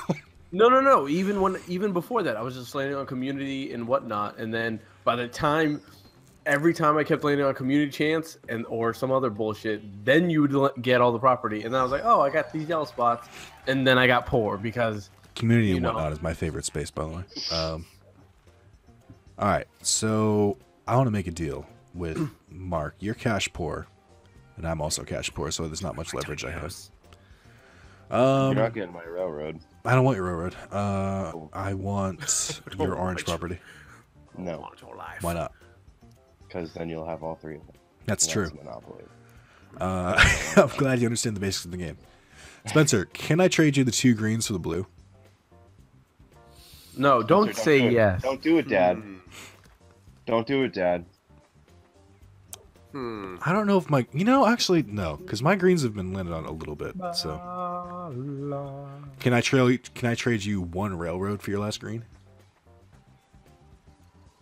No. Even before that, I was just landing on community and whatnot. And then by the time, every time I kept landing on community chance and or some other bullshit, then you would get all the property. And then I was like, oh, I got these yellow spots. And then I got poor because Community and You know. whatnot is my favorite space, by the way. All right, so I want to make a deal with Mark. You're cash poor, and I'm also cash poor, so there's not much leverage I have. You're not getting my railroad. I don't want your railroad. I want your orange property. No, Want your life. Why not? because then you'll have all three of them. That's And true. Monopoly. I'm glad you understand the basics of the game. Spencer, can I trade you the 2 greens for the blue? no, don't Spencer, say do it. yes. Don't do it, Dad. Hmm. Don't do it, Dad. I don't know if my... You know, actually, no. Because my greens have been landed on a little bit, so... Can I trade you 1 railroad for your last green?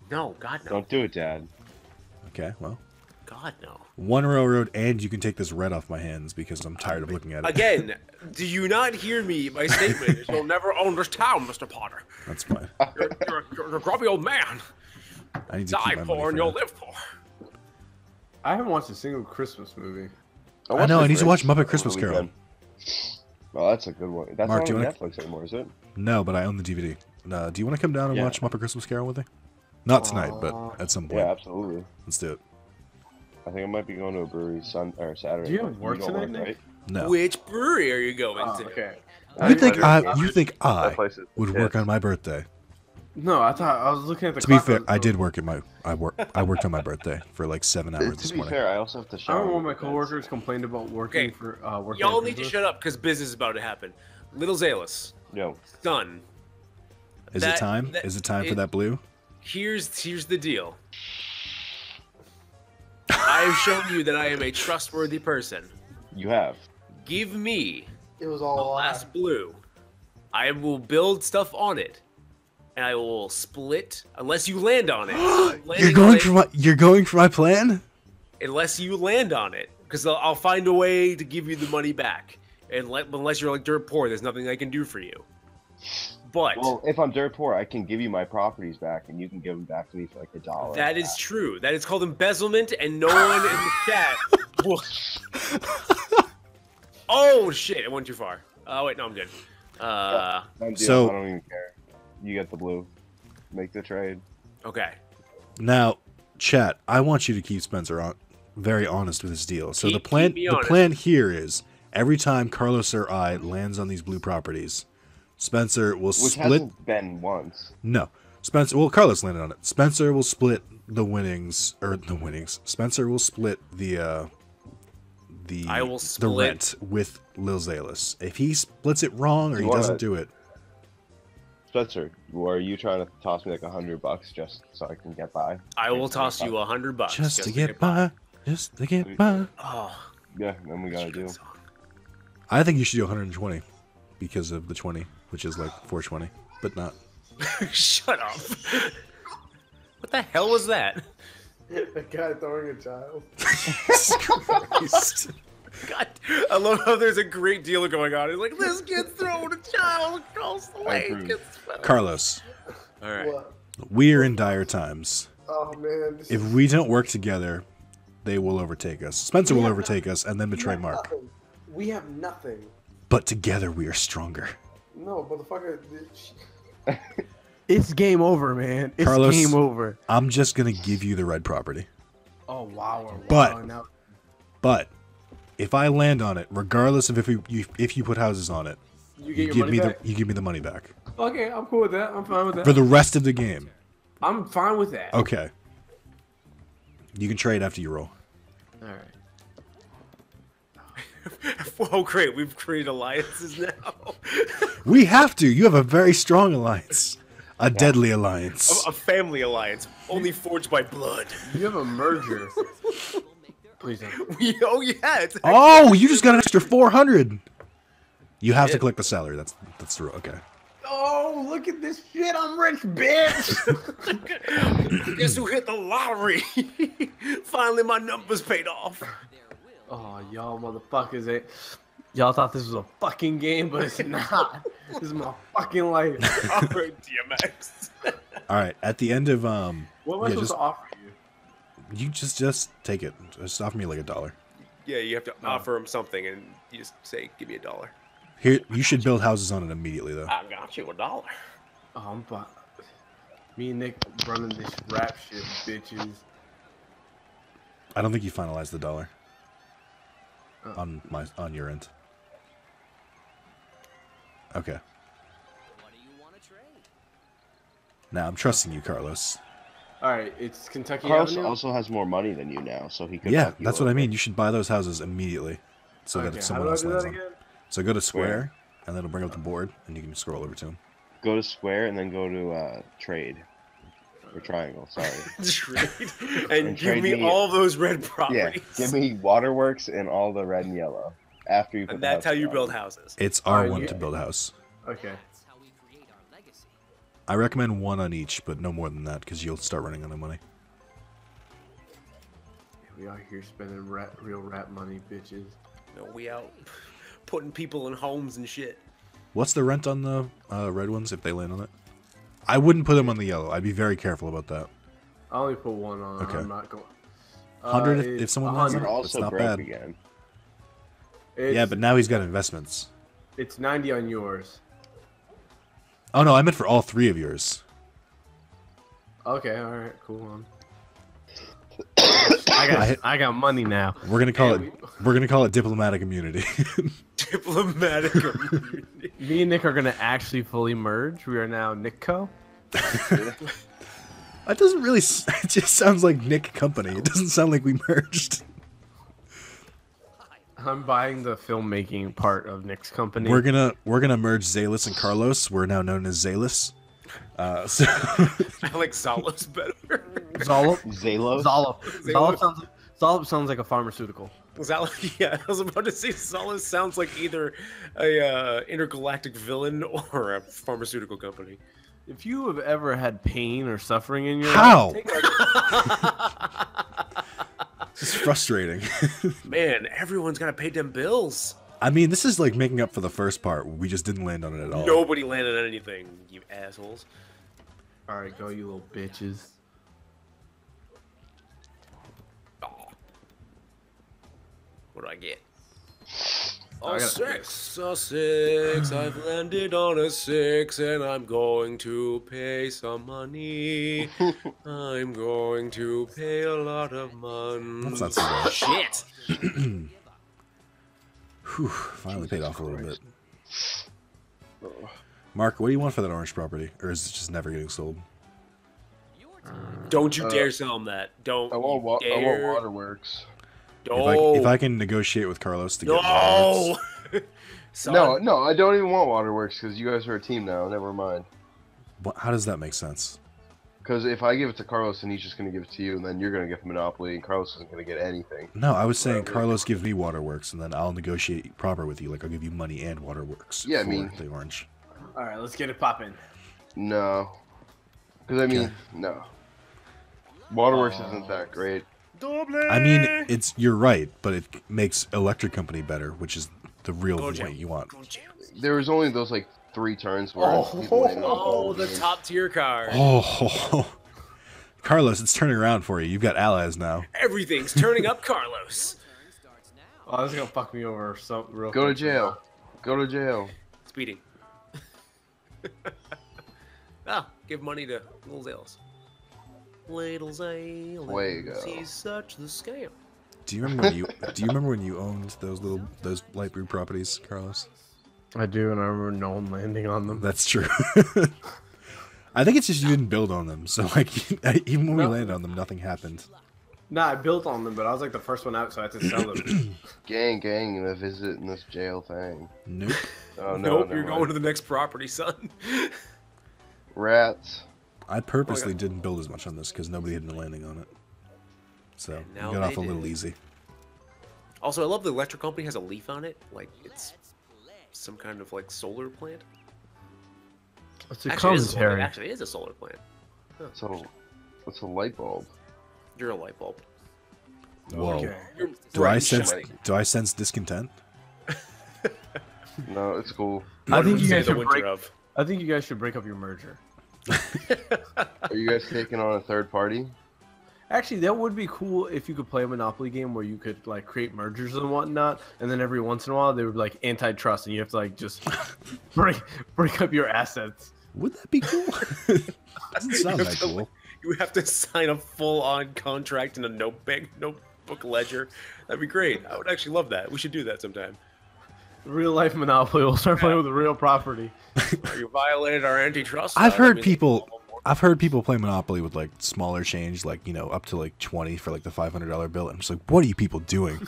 No, God no. Don't do it, Dad. Okay, well... God no. 1 railroad, and you can take this red off my hands because I'm tired of looking at it. Again, do you not hear me? My statement is you'll never own this town, Mr. Potter. That's fine. You're a grubby old man. I need to Die keep my money poor for and you'll now. live poor. I haven't watched a single Christmas movie. I know, I need to watch Muppet Muppet Christmas Carol. Well, that's a good one. That's Mark, not do you on wanna- Netflix anymore, is it? No, but I own the DVD. Do you want to come down and Yeah. watch Muppet Christmas Carol with me? Not tonight, but at some point. Yeah, absolutely. Let's do it. I think I might be going to a brewery Saturday. Do you have but work don't tonight, Nick? right? No. Which brewery are you going Oh, to? okay. You think I That place is would work pissed. on my birthday? No, I thought I was looking at the To be clock. fair, I did work at my I worked on my birthday for like 7 hours To this be morning. fair, I also have to I shower. remember when my with that. coworkers complained about working Okay. for working. Y'all at need to Christmas. shut up because business is about to happen. Little Zalis, Yo. son. Is it time? Is it time for that blue? Here's the deal. I have shown you that I am a trustworthy person. You have. Give me It was the all last blue. I will build stuff on it, and I will split unless you land on it. You're going for my plan? Unless you land on it, because I'll find a way to give you the money back. And unless you're like dirt poor, there's nothing I can do for you. But Well, if I'm dirt poor, I can give you my properties back, and you can give them back to me for like $1. that is true. That is called embezzlement, and no one in the chat will. Oh shit! It went too far. Oh wait, no, I'm good. So- I don't even care. You get the blue. Make the trade. Okay. Now, chat, I want you to keep Spencer on very honest with his deal. So Keep me the honest. plan here is every time Carlos or I lands on these blue properties, Spencer will Which split. hasn't been once. No, Spencer. Well, Carlos landed on it. Spencer will split the winnings, Spencer will split the I will the split- rent with Lil Zalis. If he splits it wrong or You he wanna- doesn't do it, Spencer, are you trying to toss me like $100 just so I can get by? I will toss you $100 just to get by, just to get by. Oh, Yeah, then we gotta good do. song. I think you should do 120 because of the 20, which is like 420, but not. Shut up. What the hell was that? the guy throwing a child. Christ. God, I love how there's a great deal going on. It's like, this kid's throwing a child across the lake. approve. Carlos, All right. What? we're in dire times. Oh man. This If is- we don't work together, they will overtake us. Spencer will overtake us and then we betray have Mark. nothing. We have nothing. But together we are stronger. No, motherfucker. It's game over, man. It's Carlos- game over. I'm just gonna give you the red property. Oh wow. But- now, But if I land on it, regardless of if you put houses on it, you get your give money me back. you give me the money back Okay, I'm cool with that. I'm fine with that. for the rest of the game. I'm fine with that. Okay. You can trade after you roll. All right. Whoa, great. We've created alliances now. We have to. You have a very strong alliance. A deadly alliance. A family alliance, only forged by blood. You have a merger. Please don't. Oh, yeah. It's Oh, you just got an extra 400. You have to collect the salary. That's the rule. Okay. Oh, look at this shit. I'm rich, bitch. Guess who hit the lottery? Finally, my numbers paid off. Oh, y'all motherfuckers ain't. Y'all thought this was a fucking game, but it's not. This is my fucking life. All right, DMX. All right. At the end of What am I yeah, supposed just to offer you? you just take it. Just offer me like $1. Yeah, you have to offer him something, and you just say, "Give me $1." Here, you should build houses on it immediately though. I got you $1. Oh, I'm about. Me and Nick running this rap shit, bitches. I don't think you finalized the dollar on your end. Okay. What do you want to trade? Now I'm trusting you, Carlos. All right, it's Kentucky Carlos Avenue. also has more money than you now, so he could. Yeah, fuck you that's what I over. mean. You should buy those houses immediately, so that Okay, if how someone do I else do lands that on. again? So go to square, Square. and then it'll bring up the board, and you can scroll over to them. Go to square and then go to trade. Or triangle, sorry. Trade and And give trade me me- all those red Yeah, properties. give me waterworks and all the red and yellow. After you put And the that's how house you down. build houses. It's Alright, R1 yeah. to build a house. Okay. That's how we create our legacy. I recommend one on each, but no more than that, because you'll start running out of money. We out here spending real rap money, bitches. You know, we out putting people in homes and shit. What's the rent on the red ones if they land on it? I wouldn't put them on the yellow. I'd be very careful about that. I only put one on. Okay. I'm not going. 100 if someone lands on You're it? also That's not broke bad. again. Yeah, but now he's got investments. It's 90 on yours. Oh no, I meant for all three of yours. Okay, all right, cool. I- I got money now. We're gonna call Yeah, it. We're gonna call it diplomatic immunity. Diplomatic immunity. Me and Nick are gonna actually fully merge. We are now Nickco. That doesn't really. It just sounds like Nick Company. It doesn't sound like we merged. I'm buying the filmmaking part of Nick's company. We're gonna merge Zalis and Carlos. We're now known as Zalis. So I like Zalis better. Zolop. Zalos? Zolop sounds like a pharmaceutical. Zalis, yeah, I was about to say Zalis sounds like either a intergalactic villain or a pharmaceutical company. If you have ever had pain or suffering in your how? life, take a- It's frustrating. Man, everyone's gotta pay them bills. I mean, this is like making up for the first part. We just didn't land on it at all. Nobody landed on anything, you assholes. All right, go, you little bitches. Oh. What do I get? I A got a 6, a 6. I've landed on a 6, and I'm going to pay some money. I'm going to pay a lot of money. That's not so bad. Shit. Whew, finally paid off a little bit. Mark, what do you want for that orange property? Or is it just never getting sold? Don't you dare sell him that. Don't. I want you dare. waterworks. Don't. If I can negotiate with Carlos to get No. Son, No, I don't even want waterworks because you guys are a team now. Never mind. how does that make sense? Because if I give it to Carlos, then he's just going to give it to you, and then you're going to get the monopoly, and Carlos isn't going to get anything. No, I was saying Carlos give me waterworks, and then I'll negotiate proper with you. Like I'll give you money and waterworks. Yeah, I for mean- the orange. All right, let's get it popping. No. Because, I mean, no. Waterworks isn't that great. I mean, you're right, but it makes electric company better, which is the real Go way jail. you want. Go jail. There was only those, like, 3 turns where people landed on Oh, the the top tier card. Oh, Carlos, it's turning around for you. You've got allies now. Everything's turning up, Carlos. Oh, this is gonna fuck me over so real Go to quick. jail. Go to jail. Speeding. Give money to little Zalis. Little Zalis. Way to go. He's such the scam. Do you remember when you owned those light blue properties, Carlos? I do, and I remember no one landing on them. That's true. I think it's just you didn't build on them. So like even when we landed on them, nothing happened. Nah, I built on them, but I was like the first one out, so I had to sell them. Gang, gonna visit in this jail thing. Nope. Oh, no, Nope, never you're mind. going to the next property, son. Rats. I purposely didn't build as much on this because nobody had been landing on it. So And we now got off they a little did. easy. Also, I love the electric company has a leaf on it. Like, it's some kind of, like, solar plant. It's a Actually, it is a solar, commentary. actually, it is a solar plant. So, what's a light bulb? You're a light bulb. Whoa. Okay. You're Do I bright sense shining. discontent? No, it's cool. I think What you say guys the should winter break. of. I think you guys should break up your merger. Are you guys taking on a third party? Actually, that would be cool if you could play a Monopoly game where you could like create mergers and whatnot, and then every once in a while they would be like antitrust, and you have to like just break up your assets. Would that be cool? Doesn't sound that cool. You have to sign a full-on contract in a notebook ledger. That'd be great. I would actually love that. We should do that sometime. Real life Monopoly. We'll start playing with a real property. You violated our antitrust. I've law. heard That means- people play Monopoly with like smaller change, like up to like 20 for like the $500 bill. I'm just like, what are you people doing?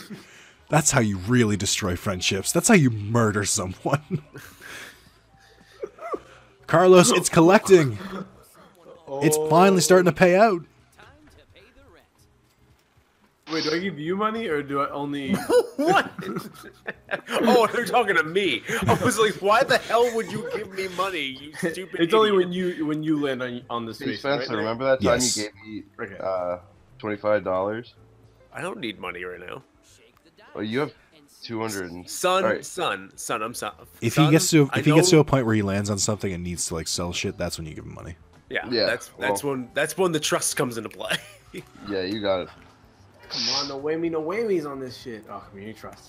That's how you really destroy friendships. That's how you murder someone. Carlos, it's collecting. It's finally starting to pay out. Time to pay the rent. Wait, do I give you money or do I only? What? Oh, they're talking to me. I was like, why the hell would you give me money, you stupid It's only idiot? when you land on the Hey, space. Spencer, right? remember that time Yes. you gave me Okay. $25? I don't need money right now. Shake the dice. Oh, you have and see 200 and... Son, Alright. son, I'm son. If son, he gets to I if he gets to know- a point where he lands on something and needs to like sell shit, that's when you give him money. yeah, Yeah, that's when the trust comes into play. Yeah, you got it. Come on, no whammies on this shit. Oh, community trust.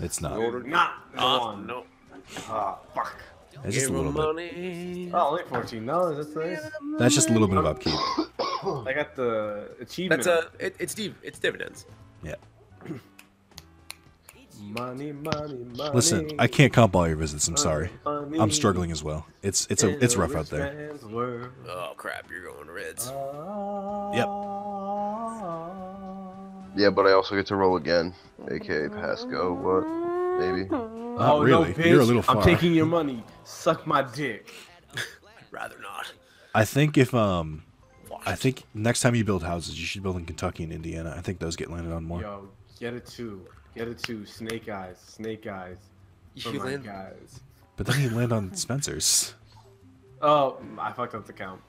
It's not. Not the one. No. Oh, fuck. It's just a Give little him bit. money. Oh, only $14. That's nice. That's just a little bit of upkeep. I got the achievement. That's it's dividends. Yeah. money. Listen, I can't comp all your visits. I'm sorry. Money. I'm struggling as well. It's rough out there. Man's world. Oh crap, you're going Reds. Yep. Yeah, but I also get to roll again, aka pass go. What? Maybe. Not really. No, bitch. You're a little far. I'm taking your money. Suck my dick. I'd rather not. I think if I think next time you build houses, you should build in Kentucky and Indiana. I think those get landed on more. Yo, get it too. Get it too. Snake eyes. Snake eyes. For You my land- guys. But then you land on Spencer's. Oh, I fucked up the count.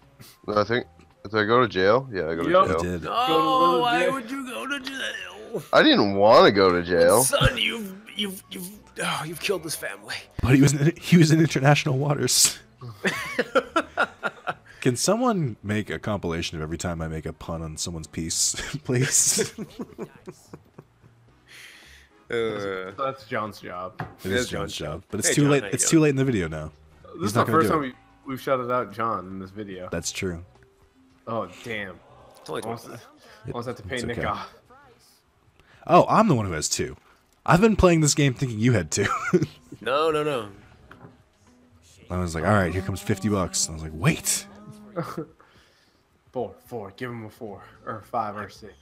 No, I think. Did I go to jail? Yeah, I go to Yup. You jail. did. Oh, why jail. would you go to jail? I didn't want to go to jail. Son, you've killed this family. But he was in international waters. Can someone make a compilation of every time I make a pun on someone's piece, please? That's John's job. It is John's job, but it's Hey, too John, late. how you It's doing? too late in the video now. This He's is the not gonna first do time it. we've shouted out John in this video. That's true. Oh, damn. It's only Almost, 20. almost have to pay It's Nick okay. off. Oh, I'm the one who has two. I've been playing this game thinking you had two. No. I was like, all right, here comes $50. I was like, wait. Four. Give him a 4 or 5 or 6.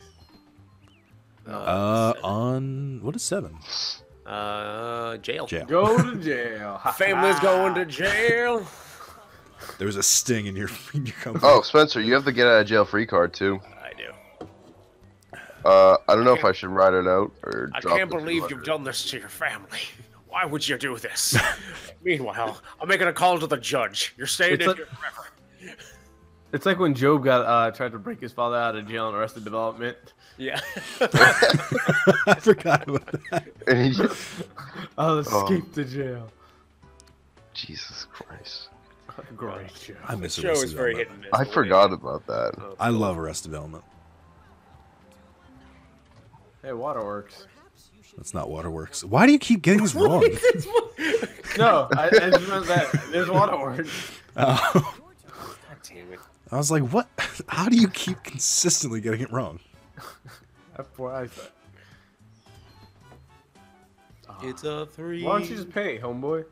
On what is 7? Jail. Jail. Go to jail. Family's going to jail. There was a sting in your company. Oh, Spencer, you have the get out of jail free card too. I do. I don't know if I should write a note or I drop can't the believe 200. you've done this to your family. Why would you do this? Meanwhile, I'm making a call to the judge. You're staying It's in like- here forever. It's like when Job got tried to break his father out of jail in Arrested Development. Yeah. I forgot about that. And he, I'll escape the jail. Jesus Christ. Great show. I miss Show Arrested is very hit Development. and miss. I forgot about that. I love Arrested Development. Hey, Waterworks. That's not Waterworks. Why do you keep getting this wrong? No, I just meant that. There's Waterworks. Oh. God damn it. I was like, what? How do you keep consistently getting it wrong? That's what I said. It's a 3. Why don't you just pay, homeboy?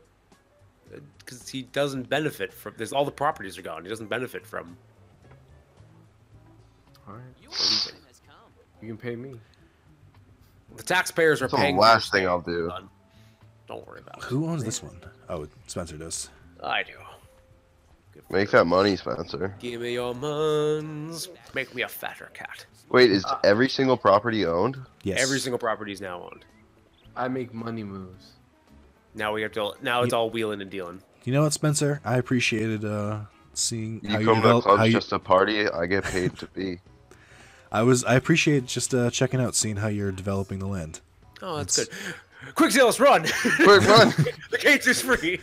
Because he doesn't benefit from. There's all the properties are gone. He doesn't benefit from. All right, Leaving. Has come. you can pay me. The taxpayers are That's the paying. last for your thing I'll stay, do. son. Don't worry about it. Who owns this one? Oh, Spencer does. I do. Good for Make you. that money, Spencer. Give me your muns. Make me a fatter cat. Wait, is every single property owned? Yes. Every single property is now owned. I make money moves. Now we have to. Now it's all wheeling and dealing. You know what, Spencer? I appreciated seeing You how you come to the develop. club How you, just to party, I get paid to be. I appreciate just checking out, seeing how you're developing the land. Oh, that's good. Quick, Zalis, run! Quick, run! The cage is free.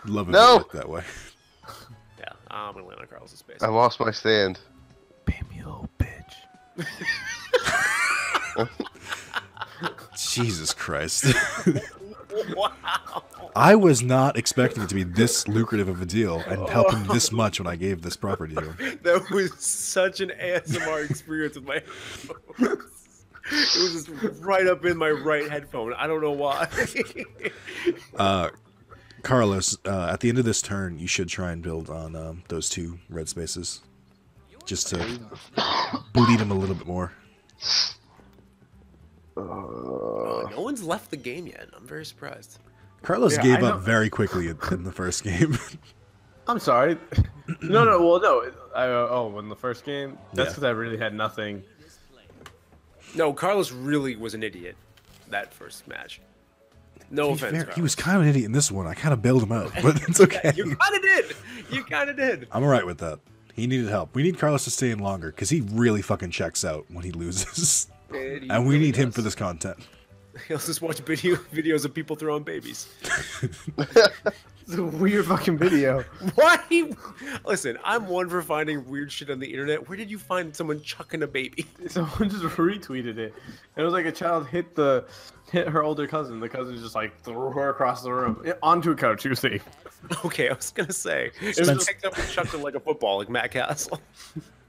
Love it No! work that way. Yeah, I'm gonna land on Carl's space. I lost my stand. Pay me, little bitch. Jesus Christ. Wow. I was not expecting it to be this lucrative of a deal and help him this much when I gave this property to him. That was such an ASMR experience with my headphones. It was just right up in my right headphone. I don't know why. Carlos, at the end of this turn, you should try and build on those 2 red spaces. Just to bleed him a little bit more. No one's left the game yet. I'm very surprised. Carlos Yeah, gave I up know- very quickly in the first game. I'm sorry. No. In the first game, that's Yeah. because I really had nothing. No, Carlos really was an idiot that first match. No To be offense. fair, Carlos. he was kind of an idiot in this one. I kind of bailed him out, but it's okay. You kind of did. You kind of did. I'm alright with that. He needed help. We need Carlos to stay in longer because he really fucking checks out when he loses. And we need him for this content. He'll just watch videos of people throwing babies. It's a weird fucking video. Why? Listen, I'm one for finding weird shit on the internet. Where did you find someone chucking a baby? Someone just retweeted it. It was like a child hit her older cousin. The cousin just like threw her across the room onto a couch. She was safe. Okay, I was gonna say. It was Spence- picked up and chucked it like a football, like Matt Castle.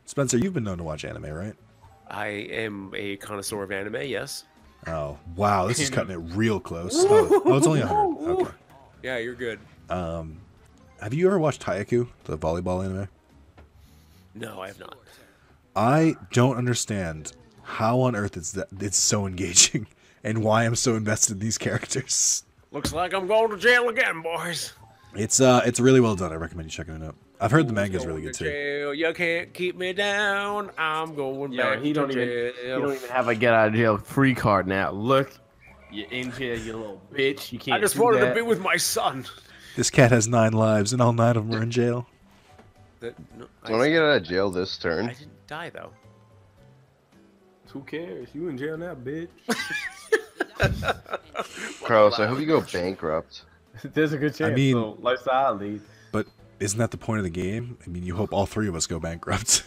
Spencer, you've been known to watch anime, right? I am a connoisseur of anime, yes. Oh, wow. This is cutting it real close. Oh, it's only 100. Okay. Yeah, you're good. Have you ever watched Taiyaku, the volleyball anime? No, I have not. I don't understand How on earth is that? It's so engaging, and why I'm so invested in these characters. Looks like I'm going to jail again, boys. It's really well done. I recommend you checking it out. I've heard the manga's really good too. Jail. You can't keep me down. I'm going Yo, back he don't to even jail. he don't even have a get out of jail free card now. Look, you're in jail, you little bitch. You can't. I just do wanted that. to be with my son. This cat has 9 lives, and all 9 of them are in jail. No, Don't I get out of jail this I turn? didn't die though. Who cares? You in jail now, bitch. Carlos, I hope you go bankrupt. There's a good chance. I mean- so lifestyle lead. But isn't that the point of the game? I mean, you hope all 3 of us go bankrupt.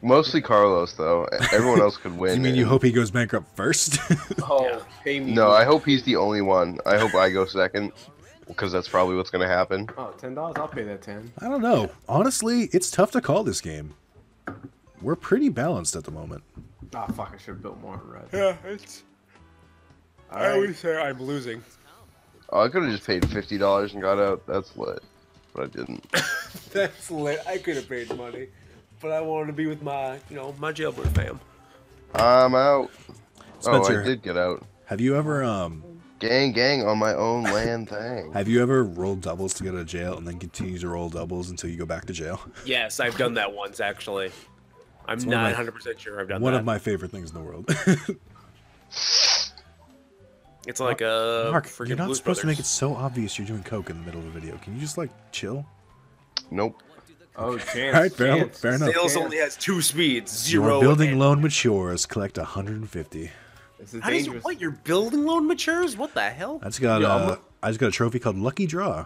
Mostly Carlos, though. Everyone else could win. You mean you and- hope he goes bankrupt first? Oh, pay me. No, I hope he's the only one. I hope I go second, because that's probably what's gonna happen. Oh, $10. I'll pay that 10. I don't know. Honestly, it's tough to call this game. We're pretty balanced at the moment. Ah, fuck! I should have built more red. Yeah, it's. I always say I'm losing. Oh, I could have just paid $50 and got out. That's lit, but I didn't. That's lit. I could have paid money, but I wanted to be with my, my jailbird fam. I'm out. Spencer, Oh, I did get out. Have you ever Gang on my own land thing. rolled doubles to get out of jail and then continue to roll doubles until you go back to jail? Yes, I've done that once actually. I'm one of my- 900% sure I've done One that. of my favorite things in the world. It's like a Mark, freaking you're not Blues supposed to make it Brothers. so obvious you're doing coke in the middle of a video. Can you just like chill? Nope. Oh, chance. All right, fair, chance. fair enough. Sales only has 2 speeds, 0 Your building and- loan matures. Collect 150. This is How does dangerous. what? Your building loan matures? What the hell? I just got I just got a trophy called Lucky Draw.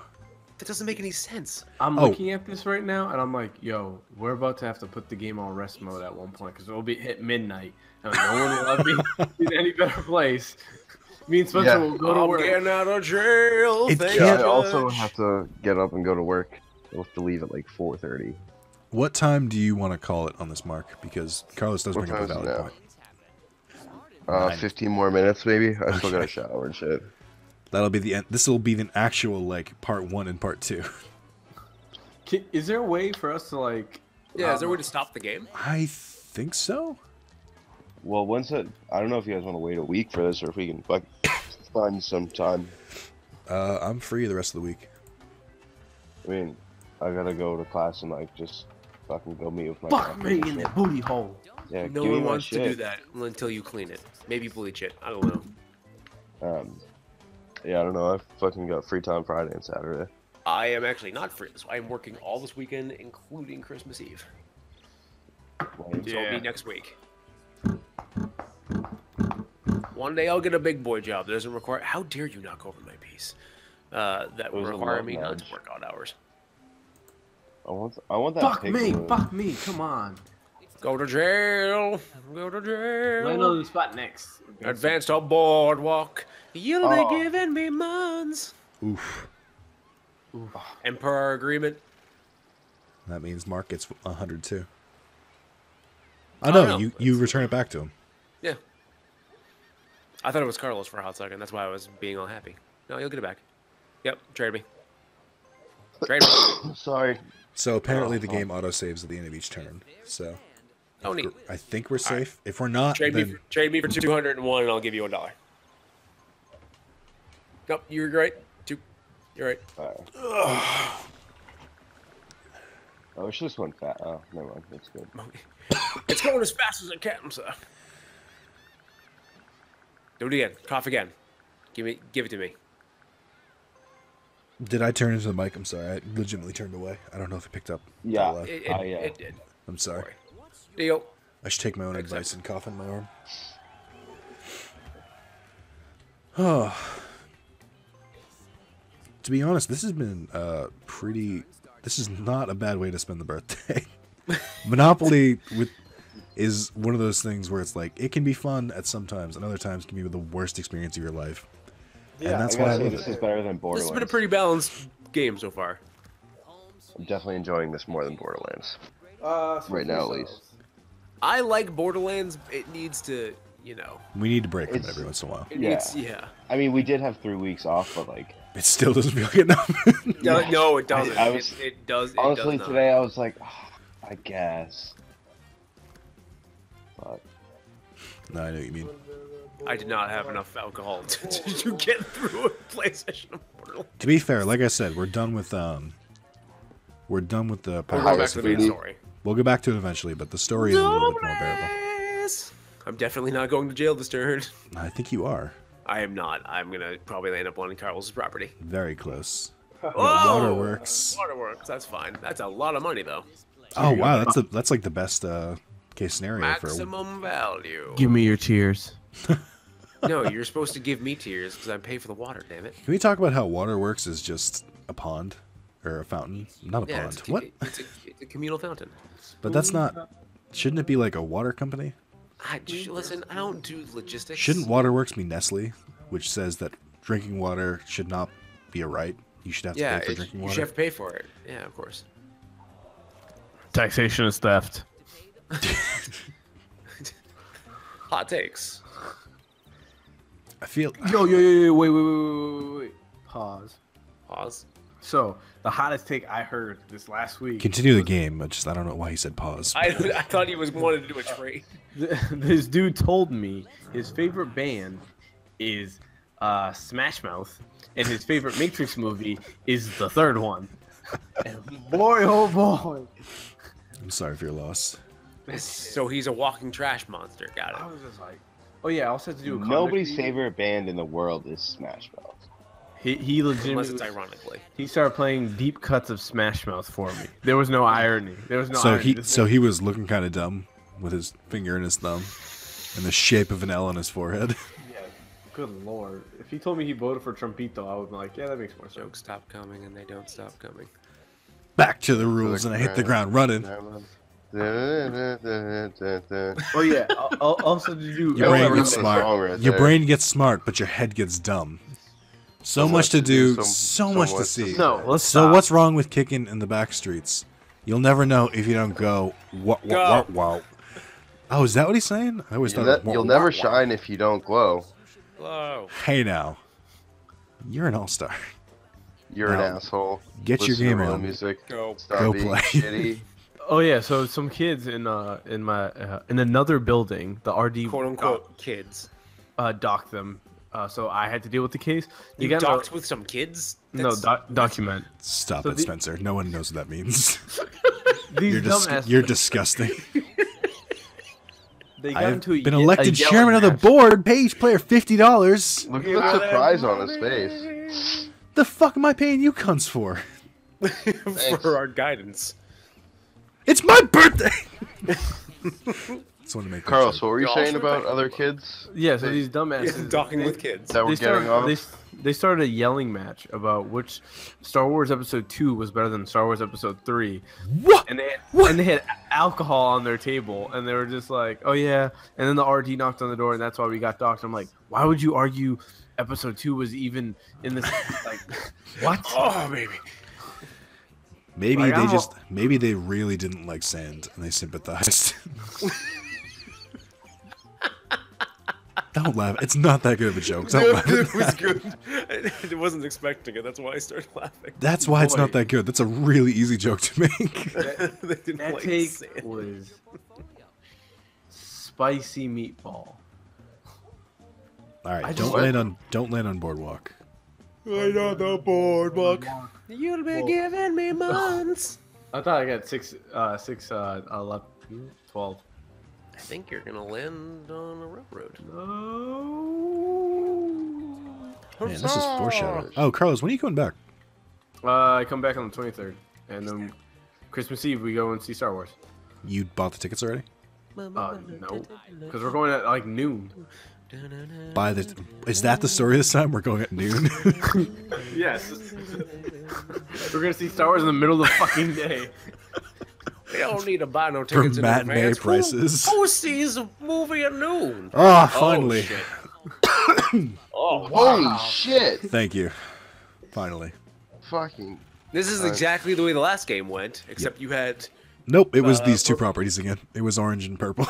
That doesn't make any sense. I'm Oh. looking at this right now, and I'm like, yo, we're about to have to put the game on rest mode at one point, because it'll be hit midnight, and no one will ever be in any better place. Me and Spencer Yeah. will go to I'm work. getting out of jail. It thank can't- Yeah, I you, also Judge. have to get up and go to work. I'll have to leave at like 4:30. What time do you want to call it on this, Mark? Because Carlos does What bring up a time is it valid now? point. 15 more minutes, maybe. I still Okay. gotta shower and shit. That'll be the end. This will be the actual like part 1 and part 2. Is there a way for us to like? Yeah, is there a way to stop the game? I think so. Well, once it, I don't know if you guys want to wait a week for this or if we can like find some time. I'm free the rest of the week. I mean, I gotta go to class and like just fucking go meet with my. Fuck friends me and in shit. that booty hole. Yeah, No give me one my wants to shit. do that until you clean it. Maybe bleach it. I don't know. Yeah, I don't know. I fucking got free time Friday and Saturday. I am actually not free. So I am working all this weekend, including Christmas Eve. So it'll be next week. One day I'll get a big boy job that doesn't require. How dare you knock over my piece? That would was a require love me not marriage. to work odd hours. I want that. Fuck pig me, balloon. fuck me. Come on. Go to jail. Go to I know jail. the spot next. Advanced on boardwalk. You'll Oh. be giving me months. Oof. And per our agreement, That means Mark gets 100 too. Oh no, no. you return it back to him. yeah. I thought it was Carlos for a hot second. That's why I was being all happy. No, you'll get it back. Yep, trade me. Trade me. Sorry. So apparently the game auto saves at the end of each turn. So Oh, neat. I think we're safe. If we're not, Trade then me for 201, and I'll give you $1. Nope, you're right. You're right. Oh, it's just went fat. Oh, never mind. It's good. It's going as fast as it can, sir. Do it again. Cough again. Give it to me. did I turn into the mic? I'm sorry. I legitimately turned away. I don't know if it picked up. Yeah. That loud. It did. I'm sorry. Sorry. Deal. I should take my own advice and cough in my arm. Oh. To be honest, this has been pretty. This is not a bad way to spend the birthday. Monopoly is one of those things where it's like it can be fun at some times, and other times can be the worst experience of your life. Yeah, and that's I why I gotta say love this it. is better than This Borderlands. has been a pretty balanced game so far. I'm definitely enjoying this more than Borderlands. Speak Right for now, at yourselves. least. I like Borderlands. It needs to, We need to break from it It's- every once in a while. it Yeah. needs, yeah. I mean, we did have 3 weeks off, but like, It still doesn't feel like enough. No, it doesn't. I was- it does. It honestly, does not. today I was like, I guess. But No, I know what you mean. I did not have enough alcohol to get through a play session of Portal. To be fair, like I said, we're done with the We'll go Pirates back to of the main Booty. story. We'll get back to it eventually, but the story is a little bit more bearable. Dobless! I'm definitely not going to jail this turn. I think you are. I am not. I'm gonna probably end up on Carlos's property. Very close. Whoa! Waterworks. Waterworks. That's fine. That's a lot of money though. Oh wow, that's like the best case scenario Maximum value. Give me your tears. No, you're supposed to give me tears because I pay for the water. Damn it. Can we talk about how Waterworks is just a pond or a fountain? Not a Yeah, pond. it's What? It's a communal fountain. But that's not. Shouldn't it be like a water company? Listen, I don't do logistics. Shouldn't Waterworks be Nestle, which says that drinking water should not be a right? You should have to Yeah, pay for drinking you water. should have to pay for it. Yeah, of course. Taxation is theft. Hot takes. I feel. Wait. Pause. Pause. So, the hottest take I heard this last week. Continue the game, but just I don't know why he said pause. I thought he was wanted to do a trade. This dude told me his favorite band is Smash Mouth, and his favorite Matrix movie is the third one. And boy, oh boy. I'm sorry for your loss. So he's a walking trash monster. Got I it. was just like, oh yeah, I also had to do a Nobody's convict favorite band in the world is Smash Mouth. He Unless legitimately it's ironically. he started playing deep cuts of Smash Mouth for me. There was no irony. There was no So irony. he was looking kind of dumb with his finger in his thumb, and the shape of an L on his forehead. Yeah, good lord. If he told me he voted for Trumpito, I would be like, yeah, that makes more sense. Jokes stop coming and they don't stop coming. Back to the rules, and I hit the ground running. Oh yeah. Also, did you? Your Oh, brain remember gets the smart. song right Your there. brain gets smart, but your head gets dumb. So much to do, so much to see. No, let's So stop. what's wrong with kicking in the back streets? You'll never know if you don't go. Wow. Oh, is that what he's saying? I always thought. You'll never shine if you don't glow. Hello. Hey now, you're an all-star. You're an Now, asshole. get your Listen to game real on. music. Go. Stop Go being play. shitty. Oh yeah. So some kids in another building, the RD Quote unquote kids. docked them. So I had to deal with the case. You gotta- docked with some kids? No, That's- document. Stop So it, the- Spencer. No one knows what that means. These You're dumbasses. disgusting. They got I've into a been ye- a elected yelling chairman of the match. board. Pay each player $50. Look at the surprise on his face. The fuck am I paying you cunts for? for our guidance. It's my birthday. Just want to make that Carlos, joke. what were you Y'all saying should about thank- other kids Yeah, so these dumbasses. Yeah, docking with kids. that were getting off? They started a yelling match about which Star Wars Episode 2 was better than Star Wars Episode 3. What? And they had alcohol on their table, and they were just like, "Oh yeah." And then the RD knocked on the door, and that's why we got docked. I'm like, why would you argue Episode 2 was even in this? Like, what? Oh, baby. Maybe Like, maybe they really didn't like sand and they sympathized. Don't laugh. It's not that good of a joke. Don't laugh. It was good. I wasn't expecting it. That's why I started laughing. That's why it's Boy. not that good. That's a really easy joke to make. They didn't That like take sand. was spicy meatball. All right, I don't just- land on boardwalk. Right on the boardwalk. You'll be Well- giving me months. I thought I got 11, 12. I think you're gonna land on a railroad. Man, this is foreshadowing. Oh, Carlos, when are you coming back? I come back on the 23rd, and then Christmas Eve we go and see Star Wars. You bought the tickets already? No, because we're going at like noon. Is that the story this time? We're going at noon. Yes. We're gonna see Star Wars in the middle of the fucking day. We don't need to buy no For tickets in matinee advance. prices. Who sees a movie at noon? Oh, finally. shit. Oh, Holy shit! Thank you. Finally. Fucking. This is exactly the way the last game went, except you had... Nope, it was these two purple. properties again. It was orange and purple.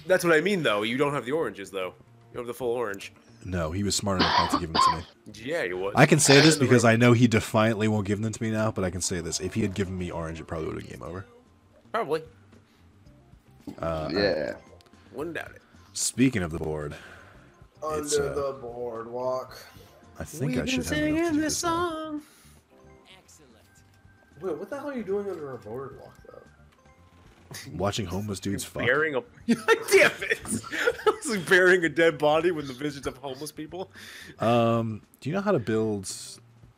That's what I mean, though. You don't have the oranges, though. You have the full orange. No, he was smart enough not to give them to me. Yeah, you was. I can say this And the because red- I know he defiantly won't give them to me now, but I can say this. If he had given me orange, it probably would have been game over. Probably. Yeah. Wouldn't doubt it. Speaking of the board, it's, Under the boardwalk. I think We've I been should have enough to singing do this this now. song. Excellent. Wait, what the hell are you doing under a boardwalk, though? Watching homeless dudes fuck. Burying a damn it! It's like burying a dead body with the visions of homeless people. Do you know how to build?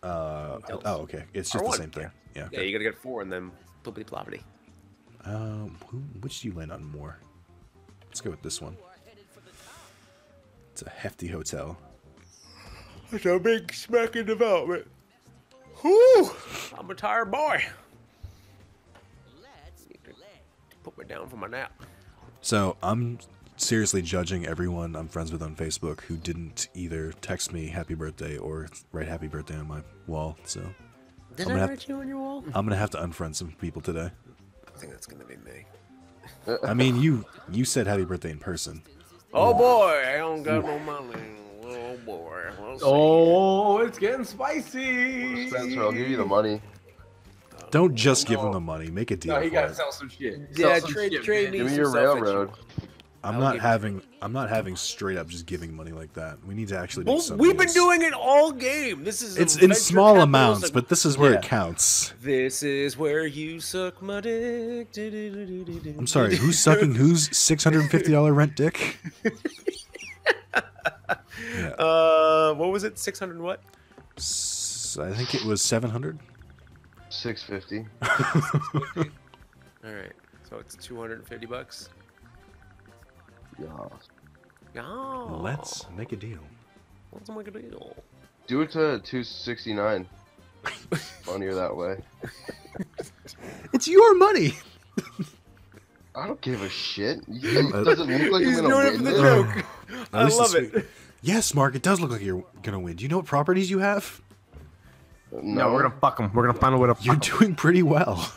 Hotels. Oh, okay. It's just R1, the same thing. Yeah. Yeah, you gotta get 4 and then ploppity ploppity. Which do you land on more? Let's go with this one. It's a hefty hotel. It's a big smacking development. Whew! I'm a tired boy. Let's play. Put me down for my nap. So I'm seriously judging everyone I'm friends with on Facebook who didn't either text me happy birthday or write happy birthday on my wall. So Did I'm I gonna write you on your wall? I'm gonna have to unfriend some people today. I think that's gonna be me. I mean, you said happy birthday in person. Oh boy, I don't got no money. Oh boy. We'll see. Oh, it's getting spicy. Spencer, I'll give you the money. Don't just give him the money. Make a deal. No, he for gotta it. sell some shit. Yeah, Sell some trade shit, trade man. me Give me some your stuff that you railroad. want. I'm I'll not give having straight up just giving money like that. We need to actually do Well, some we've been deals. doing it all game. This is It's a in venture small capital amounts, seg- but this is where Yeah. it counts. This is where you suck my dick. I'm sorry, who's sucking whose $650 rent dick? Yeah. What was it? 600 what? I think it was 700. 650. All right, so it's $250. Yeah. Yeah. Let's make a deal. Let's make a deal. Do it to 269. Funnier that way. It's your money. I don't give a shit. It doesn't look like He's I'm gonna doing it for win the this. joke. At I least love it's it. Yes, Mark, it does look like you're gonna win. Do you know what properties you have? No, we're gonna fuck him. We're gonna find a way to You're fuck 'em. doing pretty well.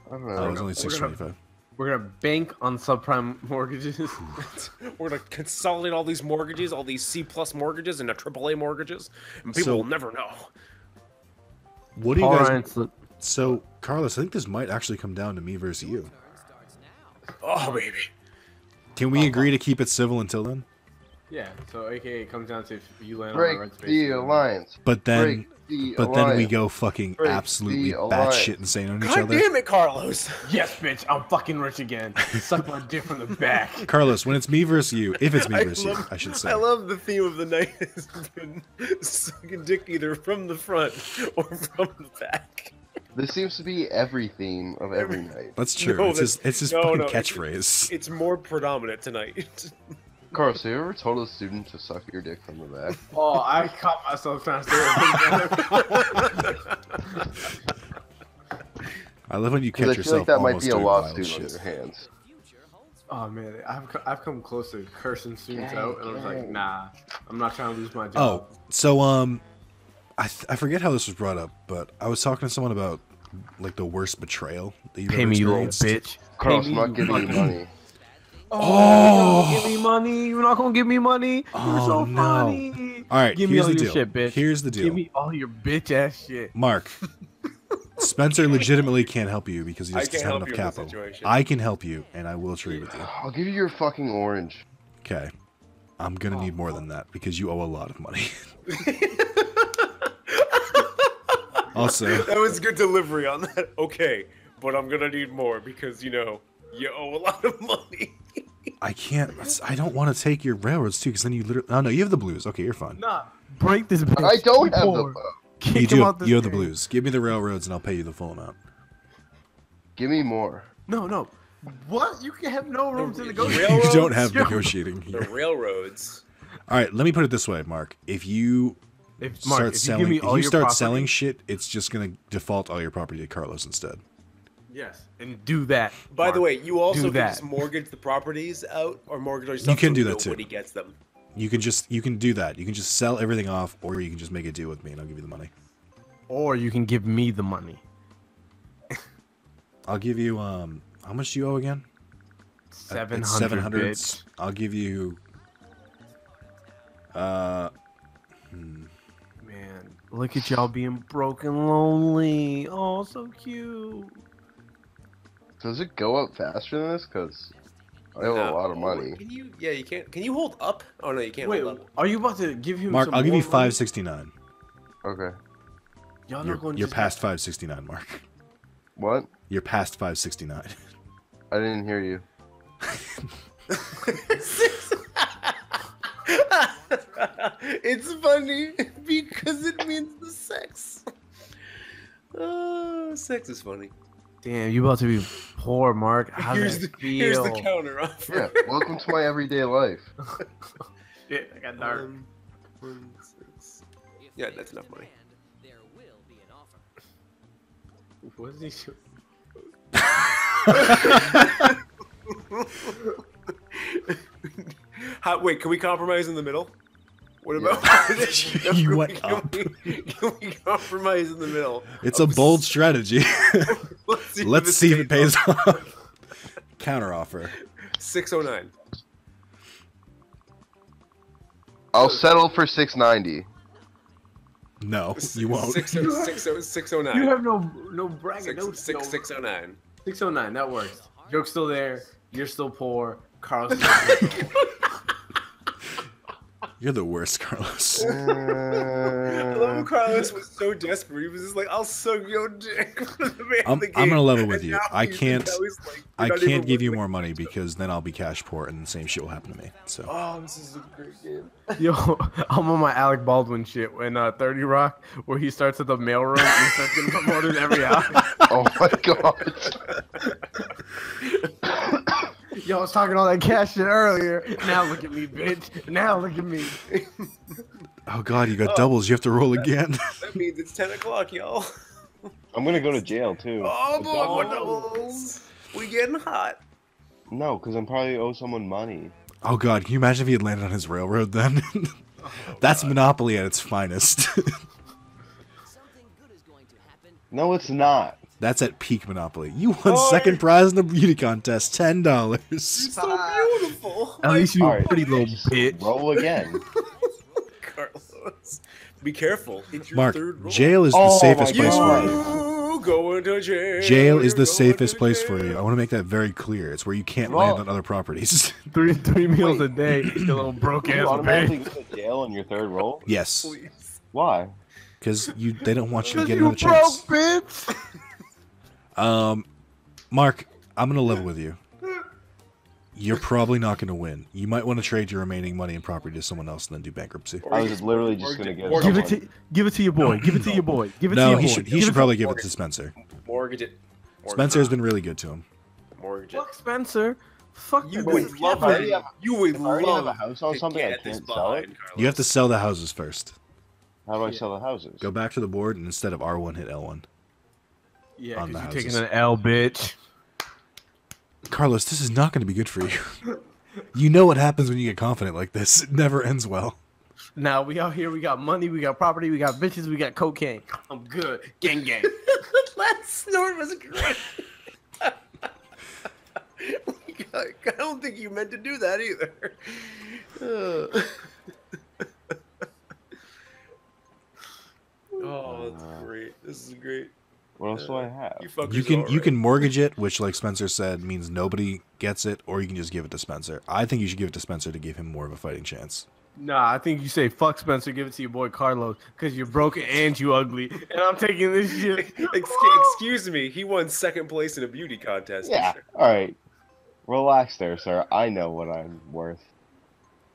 I don't Oh, it know. was only 625. We're gonna bank on subprime mortgages. We're gonna consolidate all these mortgages, all these C+ mortgages, into AAA mortgages, and people So- will never know. What do you Paul guys? Ryan's So, Carlos, I think this might actually come down to me versus you. Oh baby. Can we agree to keep it civil until then? yeah. So AKA it comes down to if you land on Break the red space. the alliance. But then, Break the but then we alliance. go fucking Break absolutely the alliance. batshit insane on each God other. damn it, Carlos. Yes, bitch. I'm fucking rich again. Suck my dick from the back. Carlos, when it's me versus you, if it's me I versus you, love- I should say. I love the theme of the night has been sucking dick either from the front or from the back. This seems to be every theme of every night. That's true. No, it's his no, fucking no, catchphrase. It's more predominant tonight. Carlos, have you ever told a student to suck your dick from the back? Oh, I caught myself trying to say it. I love when you Because catch I feel yourself like that might almost be a doing wild lawsuit on shit. your hands. Oh man, I've come close to cursing students Dang, out, and I was like, dang. nah, I'm not trying to lose my Oh, job. so I forget how this was brought up, but I was talking to someone about like the worst betrayal that you've Pay ever me, you little experienced. bitch. Carlos, Pay I'm me, not you giving you fucking- money. Oh, you're not gonna give me money. You're not gonna give me money. You're Oh, so no. funny. All right, give me here's all the your deal. shit, bitch. Here's the deal. Give me all your bitch ass shit. Mark, Spencer legitimately can't help you because he I just doesn't can't have help enough you in this capital. situation. I can help you, and I will trade with you. I'll give you your fucking orange. Okay. I'm gonna need more than that because you owe a lot of money. Also, That was good delivery on that. Okay, but I'm gonna need more because you owe a lot of money. I can't. I don't want to take your railroads too, because then you literally. Oh no, you have the blues. Okay, you're fine. Nah, break this bitch. I don't have Poor. the. Kick You him do. out this You have the game. blues. Give me the railroads, and I'll pay you the full amount. Give me more. No. What? You can have no room to The negotiate. railroads- You don't have Yo. negotiating The here. railroads. All right, let me put it this way, Mark. If you If, start Mark, if selling, you give me if all you your start property, selling shit, it's just gonna default all your property to Carlos instead. yes, and do that. By the Mark. way, you also Do can that. just mortgage the properties out or mortgage yourself. can so do that too. Nobody gets them. You can do that. You can just sell everything off, or you can just make a deal with me, and I'll give you the money. or you can give me the money. I'll give you how much do you owe again? 700. It's 700. bitch. I'll give you Man, look at y'all being broken lonely. Oh, so cute. Does it go up faster than this? Because I owe a lot of money. Can you? Yeah, you can't. Can you hold up? Oh no, you can't Wait, hold up. are you about to give him Mark, some I'll give you more money? 569. Okay. Y'all not going to You're just past 569, Mark. What? You're past 569. I didn't hear you. It's funny because it means the sex. Oh, sex is funny. Damn, you about to be poor, Mark. How Here's does the it feel? counter offer. Yeah, welcome to my everyday life. Shit, I got dark. 1, 6. If Yeah, they that's enough money. demand, there will be an offer. What is he shooting? Wait, can we compromise in the middle? What about? You went up. Can we compromise in the middle? It's a bold strategy. Let's see if it pays off. off. Counter offer. 609. I'll settle for 690. No, you won't. 609. You have no bracket. No, 609. 609. That works. Joke's still there. You're still poor. Carl's still poor. You're the worst, Carlos. I love how Carlos was so desperate. He was just like, "I'll suck your dick." For the man I'm of the I'm game. gonna level And with you. now I he's can't like, "You're not even give you worth more it." money because then I'll be cash poor and the same shit will happen to me. So Oh, this is a great game. Yo, I'm on my Alec Baldwin shit when 30 Rock, where he starts at the mailroom and he starts getting promoted every hour. Oh my god. Yo, I was talking all that cash shit earlier. Now look at me, bitch. Now look at me. oh god, you got doubles. You have to roll again. That means it's 10 o'clock, y'all. I'm gonna go to jail too. Oh boy, what doubles? We getting hot. No, because I'm probably owe someone money. oh god, can you imagine if he had landed on his railroad then? That's Monopoly at its finest. Something good is going to happen. No, it's not. That's at peak Monopoly. You won second prize in the beauty contest, $10. So beautiful. At least you All a right, pretty little just bitch. roll again. Carlos, be careful. It's your Mark, third roll. jail is the Oh safest my place for God. you. You going to jail. Jail is You're the going safest to place for you. jail. I want to make that very clear. It's where you can't Well- land on other properties. Three meals a day, you little broke You ass automatically bitch. go to jail on your third roll? yes, Please. Why? because they don't want you to Cause get you another broke, chance. bitch. Mark, I'm gonna level with you. You're probably not gonna win. You might want to trade your remaining money and property to someone else and then do bankruptcy. I was literally just gonna get Give it someone. give it to your boy. Give it to your boy. Give it to No, your he boy. should Give it to- probably give it to Spencer. Mortgage it. Spencer's been really good to him. Mortgage it. Fuck Spencer. Fuck You that would bitch. love I already it. have- You would if I already have a love house on to something, I get this can't sell it. behind, You have to Carlos. sell the houses first. How do I sell the houses? Go back to the board and instead of R1, hit L1. Yeah, on because the you're taking houses. an L, bitch. Carlos, this is not going to be good for you. You know what happens when you get confident like this. It never ends well. Now we out here. We got money. We got property. We got bitches. We got cocaine. I'm good. Gang, gang. Last snort was great. I don't think you meant to do that either. Oh, that's great. This is great. What else do I have? You fuckers You can are you right. can mortgage it, which like Spencer said means nobody gets it, or you can just give it to Spencer. I think you should give it to Spencer to give him more of a fighting chance. Nah, I think you say fuck Spencer. Give it to your boy Carlos because you're broken and you ugly. And I'm taking this shit. Excuse me. He won second place in a beauty contest. Yeah. All right. Relax there, sir. I know what I'm worth.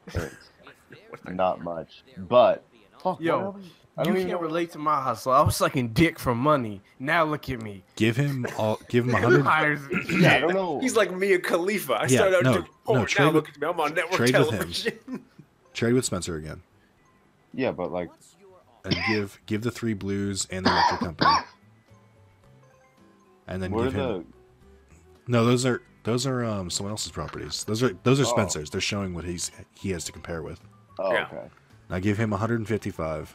It's not much, but fuck. Yo, what? you I don't even can't know- relate to my hustle. I was sucking dick for money. Now look at me. Give him Who 100. hires me? Yeah, I don't know. He's like Mia Khalifa. I Yeah, started out no, doing porn. no, trade now look with- at me. I'm on network trade with him. television. Trade with Spencer again, Yeah, but like, What's your offer? and give the 3 blues and the electric company, and then what are give him. the? No, those are someone else's properties. Those are Spencer's. They're showing what he has to compare with. Oh, Yeah. okay. Now give him 155.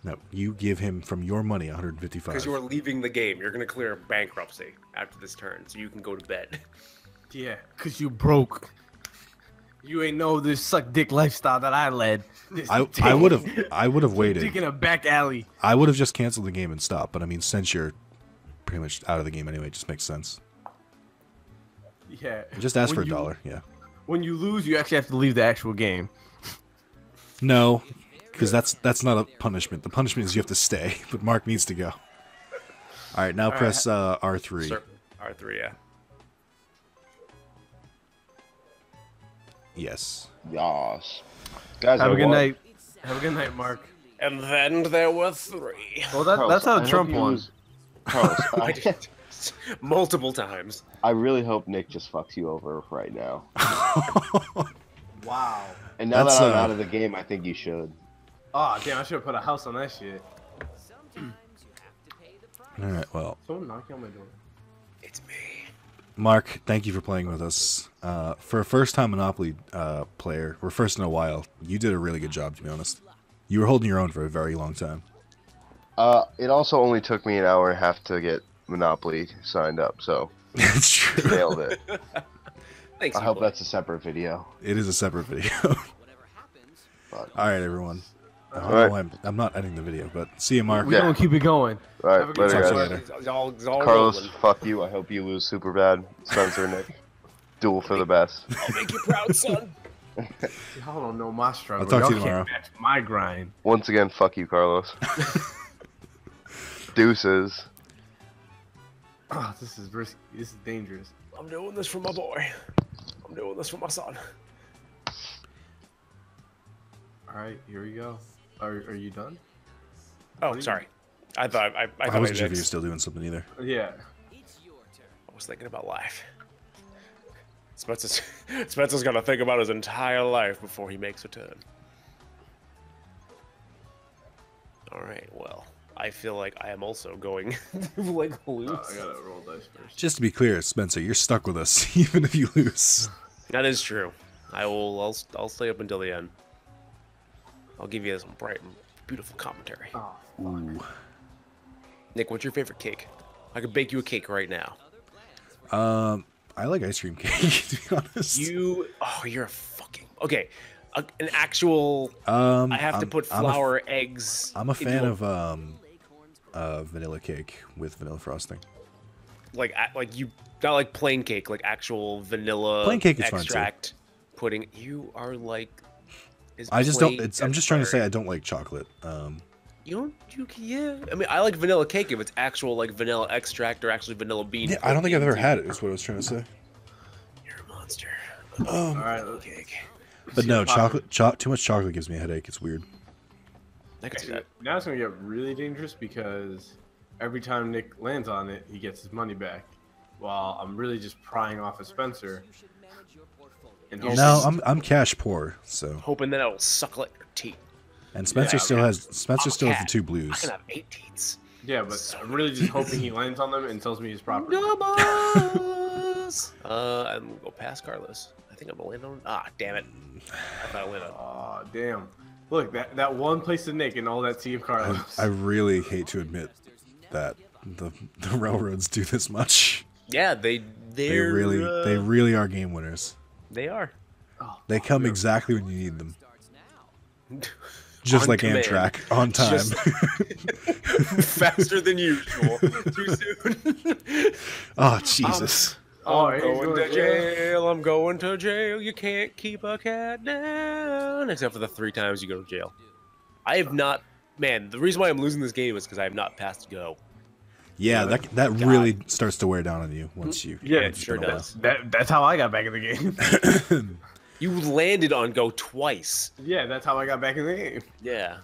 No, you give him from your money 155. Because you are leaving the game. You're going to clear bankruptcy after this turn, so you can go to bed. Yeah, because you broke. You ain't know this suck dick lifestyle that I led. This I dick- would have dick waited. in a back alley. I would have just canceled the game and stopped. But I mean, since you're pretty much out of the game anyway, it just makes sense. Yeah. Just ask for When a you- dollar. Yeah. When you lose, you actually have to leave the actual game. No, because that's not a punishment. The punishment is you have to stay, but Mark needs to go. All right, now right. press R3. Circle. R3, yeah. Yes. Yas. Guys, Have I a good won. night. Have a good night, Mark. And then there were 3. Well, Carlos, that's I how hope Trump you won. lose- Carlos, Multiple times. I really hope Nick just fucks you over right now. Wow. And now That's, that I'm out of the game, I think you should. Oh, damn, I should have put a house on that shit. Sometimes you have to pay the price. All right. Well, Someone knocking on my door. It's me. Mark, thank you for playing with us. For a first-time Monopoly player, or first in a while, you did a really good job, to be honest. You were holding your own for a very long time. It also only took me an hour and a half to get Monopoly signed up, so It's true. nailed it. Thanks. I you hope boy. that's a separate video. It is a separate video. Whatever happens, But, All right, everyone. I don't All right. know why I'm not editing the video, but see you, Mark. We're Yeah. gonna keep it going. all right, Have a good later, talk to guys. you later. It's all Carlos, rolling. fuck you. I hope you lose super bad. Spencer, Nick. Duel for the best. I'll make you proud, son. Y'all don't know my struggle. I'll talk to you Y'all tomorrow. can't match my grind. Once again, fuck you, Carlos. Deuces. Oh, this is risky. This is dangerous. I'm doing this for my boy. I'm doing this for my son. All right, here we go. Are you done? Oh, sorry. I thought I I thought wasn't sure if you were next. still doing something either. Yeah. it's your turn. I was thinking about life. Spencer's gonna think about his entire life before he makes a turn. All right. Well, I feel like I am also going like lose. I gotta roll dice first. Just to be clear, Spencer, you're stuck with us, even if you lose. That is true. I'll stay up until the end. I'll give you some bright and beautiful commentary. Oh, Ooh. Nick, what's your favorite cake? I could bake you a cake right now. I like ice cream cake, to be honest. You're a fucking okay. An actual. I have to put I'm a- flour, eggs. I'm a into fan of vanilla cake with vanilla frosting. like you not like plain cake, like actual vanilla Plain cake is fine, too. extract pudding. You are like. I just don't. I'm just trying to say I don't like chocolate. Yeah. I mean, I like vanilla cake if it's actual like vanilla extract or actually vanilla bean. Yeah, I don't think I've ever had it. Is what I was trying to say. You're a monster. all right. Cake. But no, too much chocolate gives me a headache. It's weird. I can see that. Now it's gonna get really dangerous because every time Nick lands on it, he gets his money back. While I'm really just prying off of Spencer. You should manage your portfolio. And No, I'm cash poor. So Hoping that it'll suckle at your teeth. and Spencer Yeah, still okay. has Spencer I'm a still has cat. the two I blues. can have 8 teats. Yeah, but I'm really just hoping he lands on them and tells me his property. Numbers. I'm gonna go past Carlos. I think I'm gonna land on. Ah, damn it! I thought I landed on. Oh, damn. Look, that one place to Nick and all that Team Carlos. I really hate to admit that the railroads do this much. Yeah, They they're really are game winners. they are. Oh, They come yeah. exactly when you need them. Starts now. Just On like command. Amtrak, on time. Just- Faster than usual. Too soon. Oh, Jesus. Oh, I'm he's going to to jail. jail. I'm going to jail. You can't keep a cat down. Except for the 3 times you go to jail. I have not. Man, the reason why I'm losing this game is because I have not passed go. Yeah, that really starts to wear down on you once you. Yeah, once it sure it's been a does. That's how I got back in the game. You landed on go twice. Yeah, that's how I got back in the game. Yeah. while.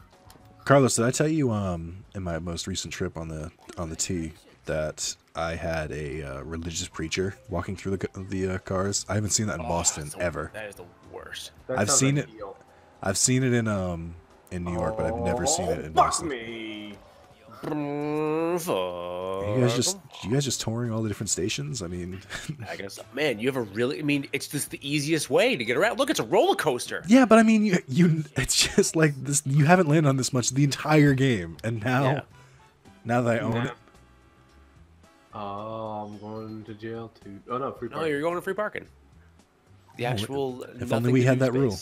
Carlos, did I tell you in my most recent trip on the T that I had a religious preacher walking through the cars? I haven't seen that in Boston ever. That is the worst. That I've sounds seen like it. Neil. I've seen it in New York, but I've never seen it in Fuck Boston. me. You guys just touring all the different stations? I mean, I guess, man, you have a really. I mean, it's just the easiest way to get around. Look, it's a roller coaster. yeah, but I mean, you it's just like this. You haven't landed on this much the entire game, and Yeah. now that I own it, Oh, I'm going to jail too. Oh no, free No, parking. you're going to free parking. The actual. if only we had that rule.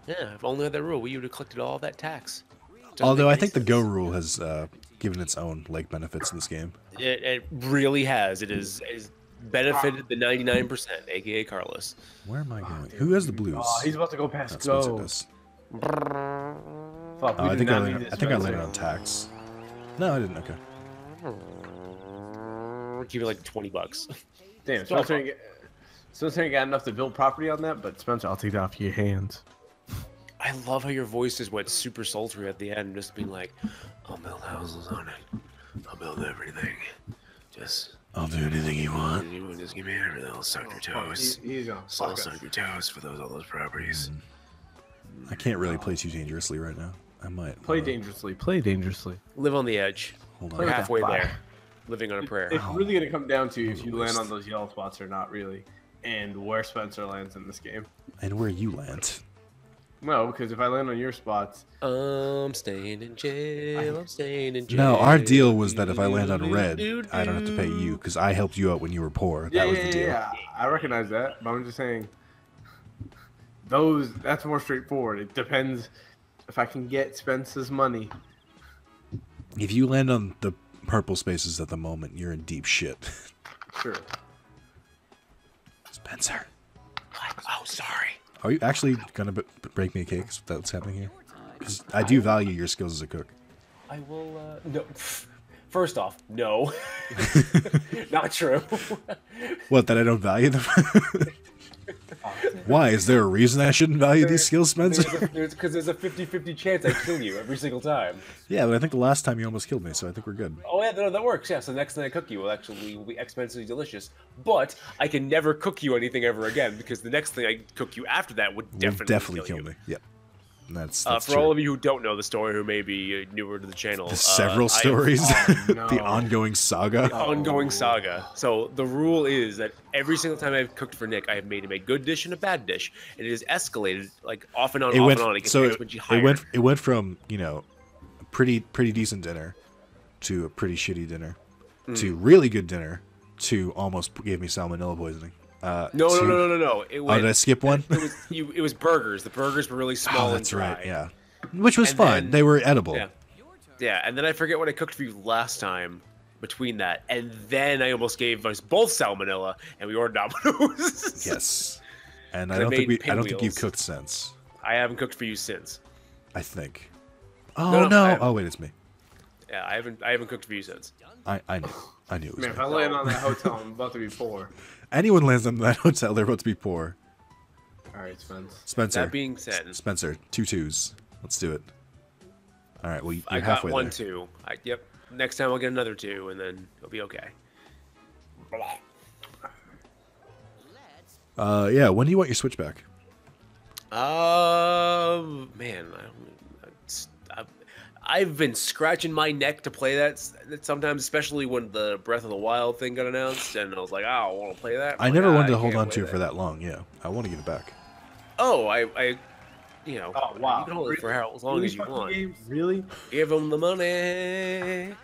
Yeah, if only had that rule, we would have collected all that tax. Doesn't Although make I any think the sense. Go rule has given its own benefits in this game. It really has. It is benefited the 99%, aka Carlos. Where am I going? Who has the blues? Oh, he's about to go past That's Spencer go. does. Fuck, Oh, we I do think not need this, I think I Spencer. landed on tax. No, I didn't. Okay. Give me like $20. Damn, Spencer ain't got enough to build property on that, but Spencer, I'll take that off your hands. I love how your voices went super sultry at the end, just being like, I'll build houses on it. I'll build everything. Just I'll do anything you want. you just give me everything. I'll suck your toes. He's gonna I'll fuck us. suck your toes for all those properties. I can't really play too dangerously right now. I might Play dangerously. Play dangerously. Live on the edge. Hold We're on. with halfway that fire. there. Living on a prayer. It's really gonna come down to if Those you are land waste. on those yellow spots or not, really, and where Spencer lands in this game. And where you land? No, because if I land on your spots, I'm staying in jail. I'm staying in jail. No, our deal was that if I land on red, I don't have to pay you because I helped you out when you were poor. That was the deal. yeah. I recognize that, but I'm just saying that's more straightforward. It depends if I can get Spencer's money. If you land on the purple spaces at the moment, you're in deep shit. Sure. Spencer, Oh, sorry. are you actually gonna break me a cake? Is that what's happening here? Because I do value your skills as a cook. I will, no. First off, no. Not true. What, that I don't value them? Why? Is there a reason I shouldn't value these skills, Spencer? Because there's a 50-50 chance I kill you every single time. Yeah, but I think the last time you almost killed me, so I think we're good. Oh, yeah, no, that works. Yeah, so the next time I cook you will be exponentially delicious. But I can never cook you anything ever again because the next thing I cook you after that would Will definitely, kill you. me. Yep. That's For true. all of you who don't know the story, who may be newer to the channel, The several I- stories, no. the ongoing saga. ongoing saga. So the rule is that every single time I've cooked for Nick, I have made him a good dish and a bad dish, and it has escalated like off and on, It off went and on. It gets so exponentially higher. it went from a pretty decent dinner to a pretty shitty dinner to really good dinner to almost gave me salmonella poisoning. No. It Oh, went, did I skip one? It was burgers. The burgers were really small Oh, and that's dry. right. Yeah, which was And fine. then- They were edible. Yeah. Yeah, and then I forget what I cooked for you last time between that, and then I almost gave us both salmonella, and we ordered Domino's. Yes. And I I don't think made I don't think you've pinwheels. cooked since. I haven't cooked for you since. I think. Oh No, no! I haven't. Oh wait, it's me. Yeah, I haven't cooked for you since. I knew. I knew it was Man, if me. I land on that hotel, I'm about to be poor. Anyone lands on that hotel, they're about to be poor. All right, Spence. Spencer. That being said, Spencer, 2 2s. Let's do it. All right. Well, you're I got halfway one there. 2. Yep. Next time I'll get another 2, and then it'll be okay. Yeah. When do you want your Switch back? Man, I've been scratching my neck to play that sometimes, especially when the Breath of the Wild thing got announced, and I was like, oh, I want to play that. I I'm never like, wanted to I hold can't on play to it for that long. Yeah, I want to get it back. Oh, I Oh, wow. you can hold it for how long Really as you fucking want. games? Really? Give them the money.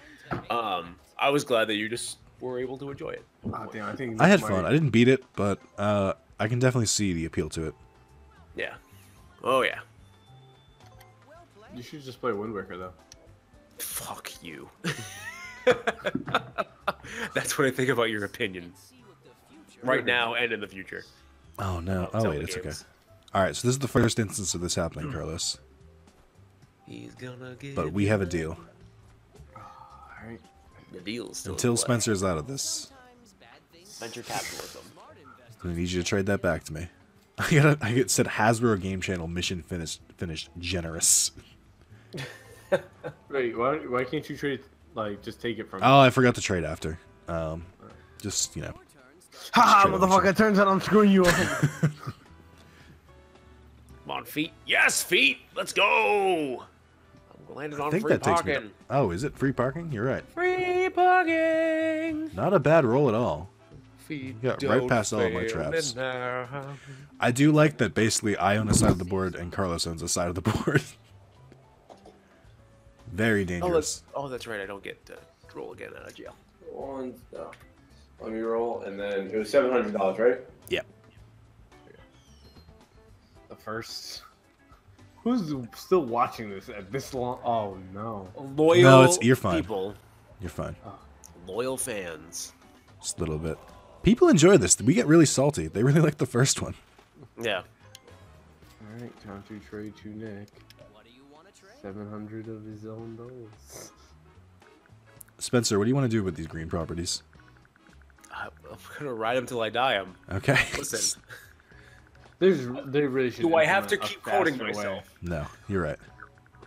I was glad that you just were able to enjoy it. Oh, damn, I think I had this fun. might- I didn't beat it, but I can definitely see the appeal to it. Yeah. Oh yeah. You should just play Wind Waker, though. Fuck you. That's what I think about your opinion. Right now and in the future. Oh no! Oh Zelda wait, it's okay. games. All right. So this is the first instance of this happening, Carlos. He's gonna get. But we have a deal. All right. The deal's still in Until play. Spencer is out of this, Venture capitalism. I need you to trade that back to me. It said Hasbro Game Channel mission finished generous. Wait, why can't you trade, just take it from Oh, I forgot to trade after. Just Ha straight over motherfucker, turns out I'm screwing you up. Come on, feet. Yes, feet. Let's go. I'm landed I on think free that takes me. parking. Oh, is it free parking? You're right. Free parking. Not a bad roll at all. Feet got right don't past all of my fail traps. me now. I do like that basically I own a side of the board and Carlos owns a side of the board. Very dangerous. That's right. I don't get to roll again out of jail. Let me roll, and then it was $700, right? Yep. The first. Who's still watching this at this long? Oh no. Loyal No, you're fine. people. You're fine. Loyal fans. Just a little bit. People enjoy this. We get really salty. They really like the first one. Yeah. All right, time to trade to Nick. What do you want to trade? 700 of his own dollars. Spencer, what do you want to do with these green properties? I'm gonna ride them till I die. Okay. Listen. They really should. Do I have to implement a keep quoting faster myself? way. No, you're right.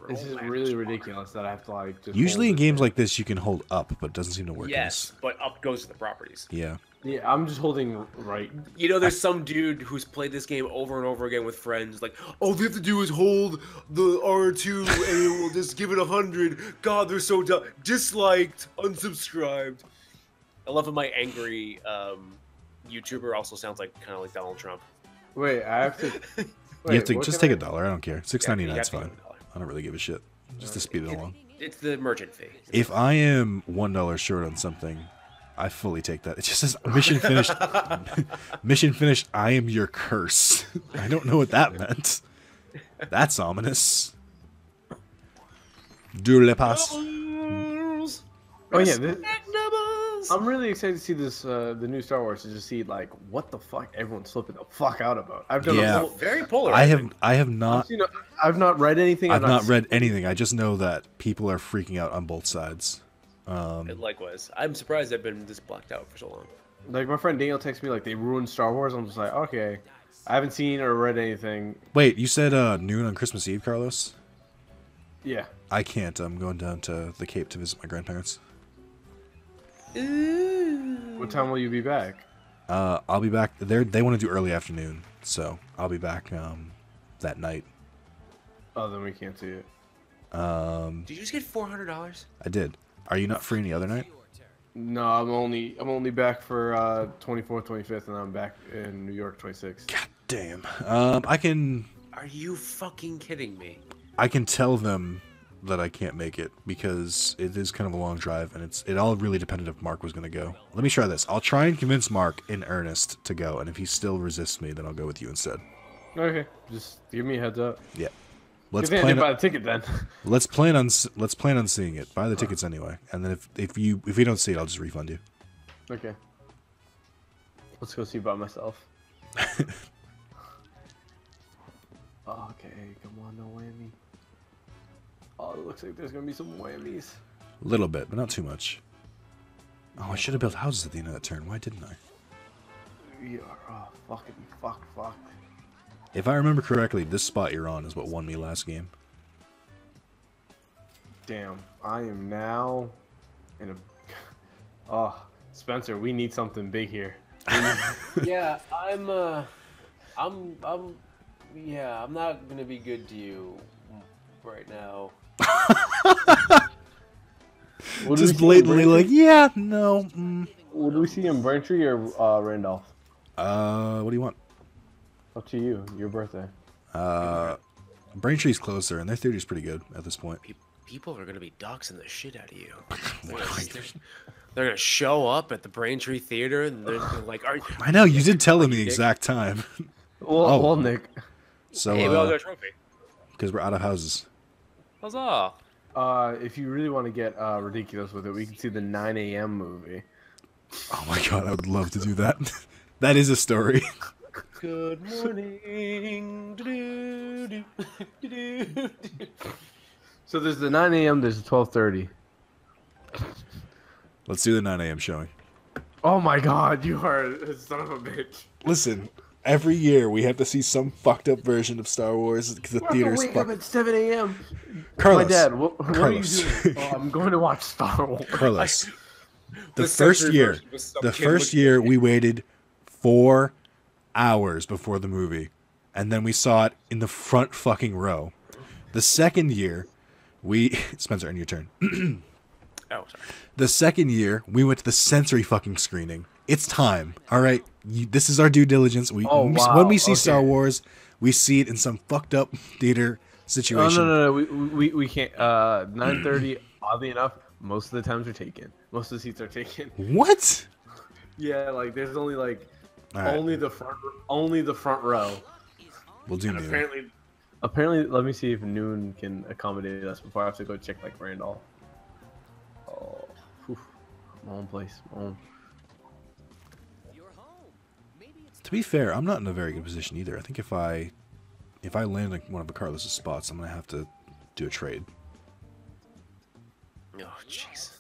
This is really ridiculous that I have to like just. Usually in hold it games there. like this, you can hold up, but it doesn't seem to work. in Yes, this. but up goes to the properties. Yeah. Yeah, I'm just holding right. You know, there's some dude who's played this game over and over again with friends. Like, all they have to do is hold the R2 and we'll just give it 100. God, they're so dumb. Disliked, unsubscribed. I love how my angry YouTuber also sounds like kind of like Donald Trump. Wait, I have to. You have to what just can take I- $1. I don't care. Yeah, $6.99 you is have to fine. give it $1. I don't really give a shit. Just to speed it along. It's the merchant fee. If I am $1 short on something, I fully take that. It just says mission finished. Mission finished. I am your curse. I don't know what that meant. That's ominous. Do le pass. Oh yeah, I'm really excited to see this the new Star Wars to just see like what the fuck everyone's flipping the fuck out about. I've done Yeah. Very polar. I have not I've not read anything. I've not read anything. I just know that people are freaking out on both sides. Likewise. I'm surprised I've been this blacked out for so long. Like my friend Daniel texted me like they ruined Star Wars. I'm just like, okay, I haven't seen or read anything. Wait, you said noon on Christmas Eve, Carlos? Yeah. I can't. I'm going down to the Cape to visit my grandparents. What time will you be back? I'll be back. They want to do early afternoon, so I'll be back that night. Oh, then we can't see it. Did you just get $400? I did. Are you not free any other night? No, I'm only back for 24th, 25th, and I'm back in New York 26th. God damn. I can Are you fucking kidding me? tell them that I can't make it because it is kind of a long drive, and it all really depended if Mark was going to go. Let me try this. I'll try and convince Mark in earnest to go, and if he still resists me, then I'll go with you instead. Okay, just give me a heads up. Yeah. Let's Let's plan. buy the ticket then. Let's plan on seeing it. Buy the tickets anyway, and then if you don't see it, I'll just refund you. Okay. Let's go see by myself. Okay, come on, no whammy. Oh, it looks like there's gonna be some whammies. A little bit, but not too much. Oh, I should have built houses at the end of that turn. Why didn't I? We are fuck. If I remember correctly, this spot you're on is what won me last game. Damn, I am now in a. Oh, Spencer, we need something big here. Yeah, I'm not gonna be good to you right now. Just blatantly like, yeah, no. Would we see in Braintree or Randolph? What do you want? Up to you. Your birthday. Braintree's closer, and their theater's pretty good at this point. People are gonna be doxing the shit out of you. They're gonna show up at the Braintree Theater and they're like, "Are I know you did tell them the exact time. Well, Nick. So, hey, we all got a trophy." because we're out of houses. Huzzah! If you really want to get ridiculous with it, we can see the 9 a.m. movie. Oh my god, I would love to do that. That is a story. Good morning. So there's the 9 a.m. There's the 12:30. Let's do the 9 a.m. showing. Oh my God, you are a son of a bitch. Listen, every year we have to see some fucked up version of Star Wars because the theater's wake up fucked. at 7 a.m. Carlos, My dad, what are you Carlos. doing? Oh, I'm going to watch Star Wars. Carlos, the The first censored year, version was some the kid first with- year we waited 4 hours before the movie, and then we saw it in the front fucking row. The second year, Spencer, in your turn. Oh, sorry. The second year, we went to the sensory fucking screening. It's time, all right. This is our due diligence. Wow, When we see okay. Star Wars, we see it in some fucked up theater Oh, situation. no. We can't. 9:30. Oddly enough, most of the times are taken. Most of the seats are taken. What? Yeah, like there's only like All right, only the front row. we'll do And noon. Apparently, let me see if noon can accommodate us before I have to go check like Randolph. Oh, whew. My own place. My own. To be fair, I'm not in a very good position either. I think if I land like one of Carlos's spots, I'm gonna have to do a trade Oh, jeez.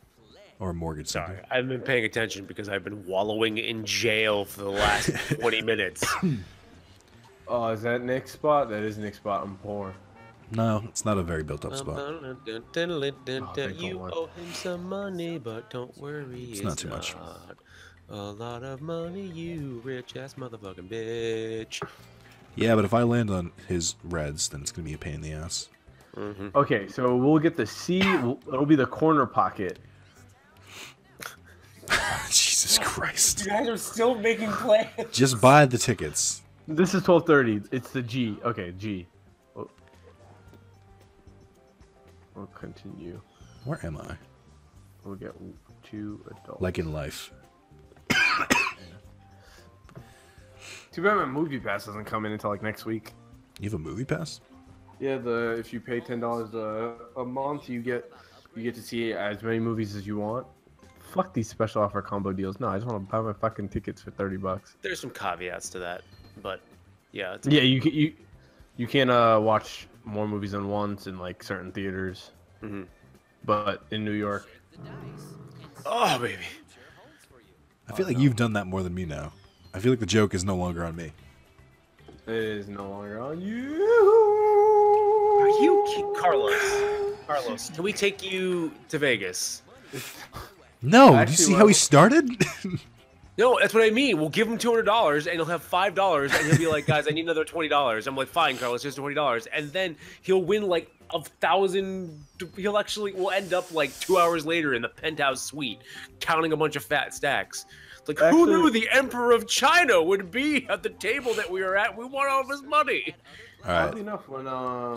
or a mortgage. Something. Sorry, I've been paying attention because I've been wallowing in jail for the last 20 minutes. Oh, is that Nick's spot? That is Nick's spot. I'm poor. No, it's not a very built-up spot. You owe him some money, but don't worry, It's not too much. A lot of money, you rich ass motherfucking bitch. Yeah, but if I land on his reds, then it's gonna be a pain in the ass. Okay, so we'll get the C. It'll be the corner pocket. Jesus Christ! You guys are still making plans. Just buy the tickets. This is 12:30. It's the G. Okay, G. We'll continue. Where am I? We'll get 2 adults. Like in life. Too bad my movie pass doesn't come in until like next week. You have a movie pass? Yeah, if you pay $10 a month, you get to see as many movies as you want. Fuck these special offer combo deals. No, I just want to buy my fucking tickets for $30. There's some caveats to that, but yeah. Yeah, you can watch more movies than once in like certain theaters. But in New York. Oh, baby. I feel like you've done that more than me now. I feel like the joke is no longer on me. It is no longer on you. Are you Carlos? Carlos, can we take you to Vegas? No, Actually, do you see how he started? No, that's what I mean. We'll give him $200, and he'll have $5, and he'll be like, "Guys, I need another $20." I'm like, "Fine, Carlos, just $20," and then he'll win like 1,000. We'll end up like 2 hours later in the penthouse suite, counting a bunch of fat stacks. It's like, who knew the Emperor of China would be at the table that we were at? We want all of his money. All right. Oddly enough, when,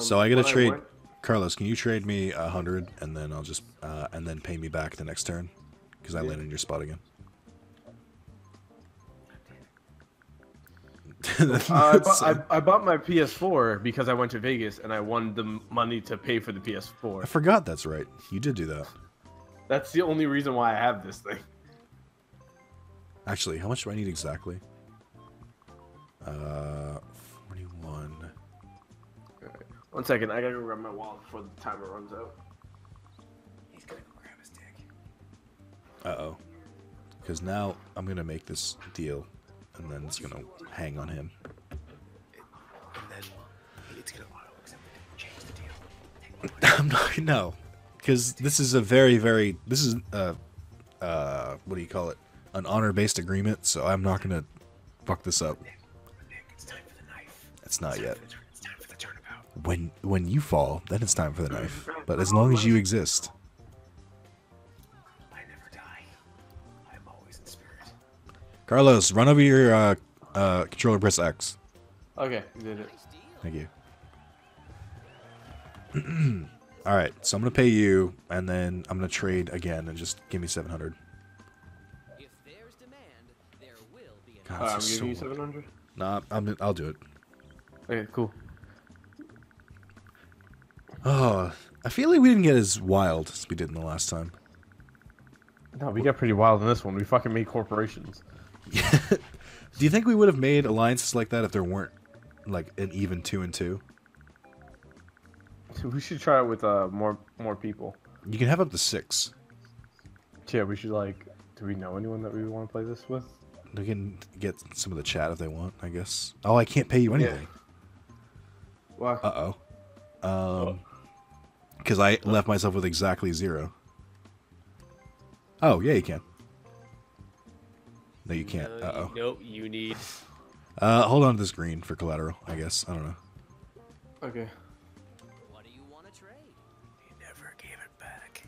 So I gotta when trade. went- Carlos, can you trade me 100 and then I'll just and then pay me back the next turn because I landed in your spot again. I bought my PS4 because I went to Vegas and I won the money to pay for the I PS4. forgot that's right. You did do that. That's the only reason why I have this thing. Actually, how much do I need exactly? 41. Alright. 1 second, I gotta go grab my wallet before the timer runs out. He's gonna go grab his dick. Uh-oh. Because now I'm gonna make this deal, and then it's gonna hang on him. And then it's gonna auto-accept it. Change the deal. Take my I'm not. No, because this is a very, very. This is what do you call it? An honor-based agreement. So I'm not gonna fuck this up. Nick, it's time for the knife. It's not yet. It's time for the turnabout. When you fall, then it's time for the knife. But as long as you exist. I never die. I'm always in spirit. Carlos, run over your controller, press X. Okay, you did it. Thank you. All right, so I'm gonna pay you, and then I'm gonna trade again, and just give me 700. If there's demand, there will be an God, I'm this is giving you so- 700. Nah, I'll do it. Okay, cool. Oh, I feel like we didn't get as wild as we did in the last time. No, we got pretty wild in this one. We fucking made corporations. Do you think we would have made alliances like that if there weren't like an even 2 and 2? We should try it with more people. You can have up to 6. Yeah, we should like. Do we know anyone that we want to play this with? We can get some of the chat if they want, I guess. Oh, I can't pay you anything. Why? Because I left myself with exactly 0. Oh, yeah, you can. No, you can't. Uh-oh. Nope, you need. Hold on to this green for collateral, I guess. I don't know. Okay. What do you want to trade? You never gave it back.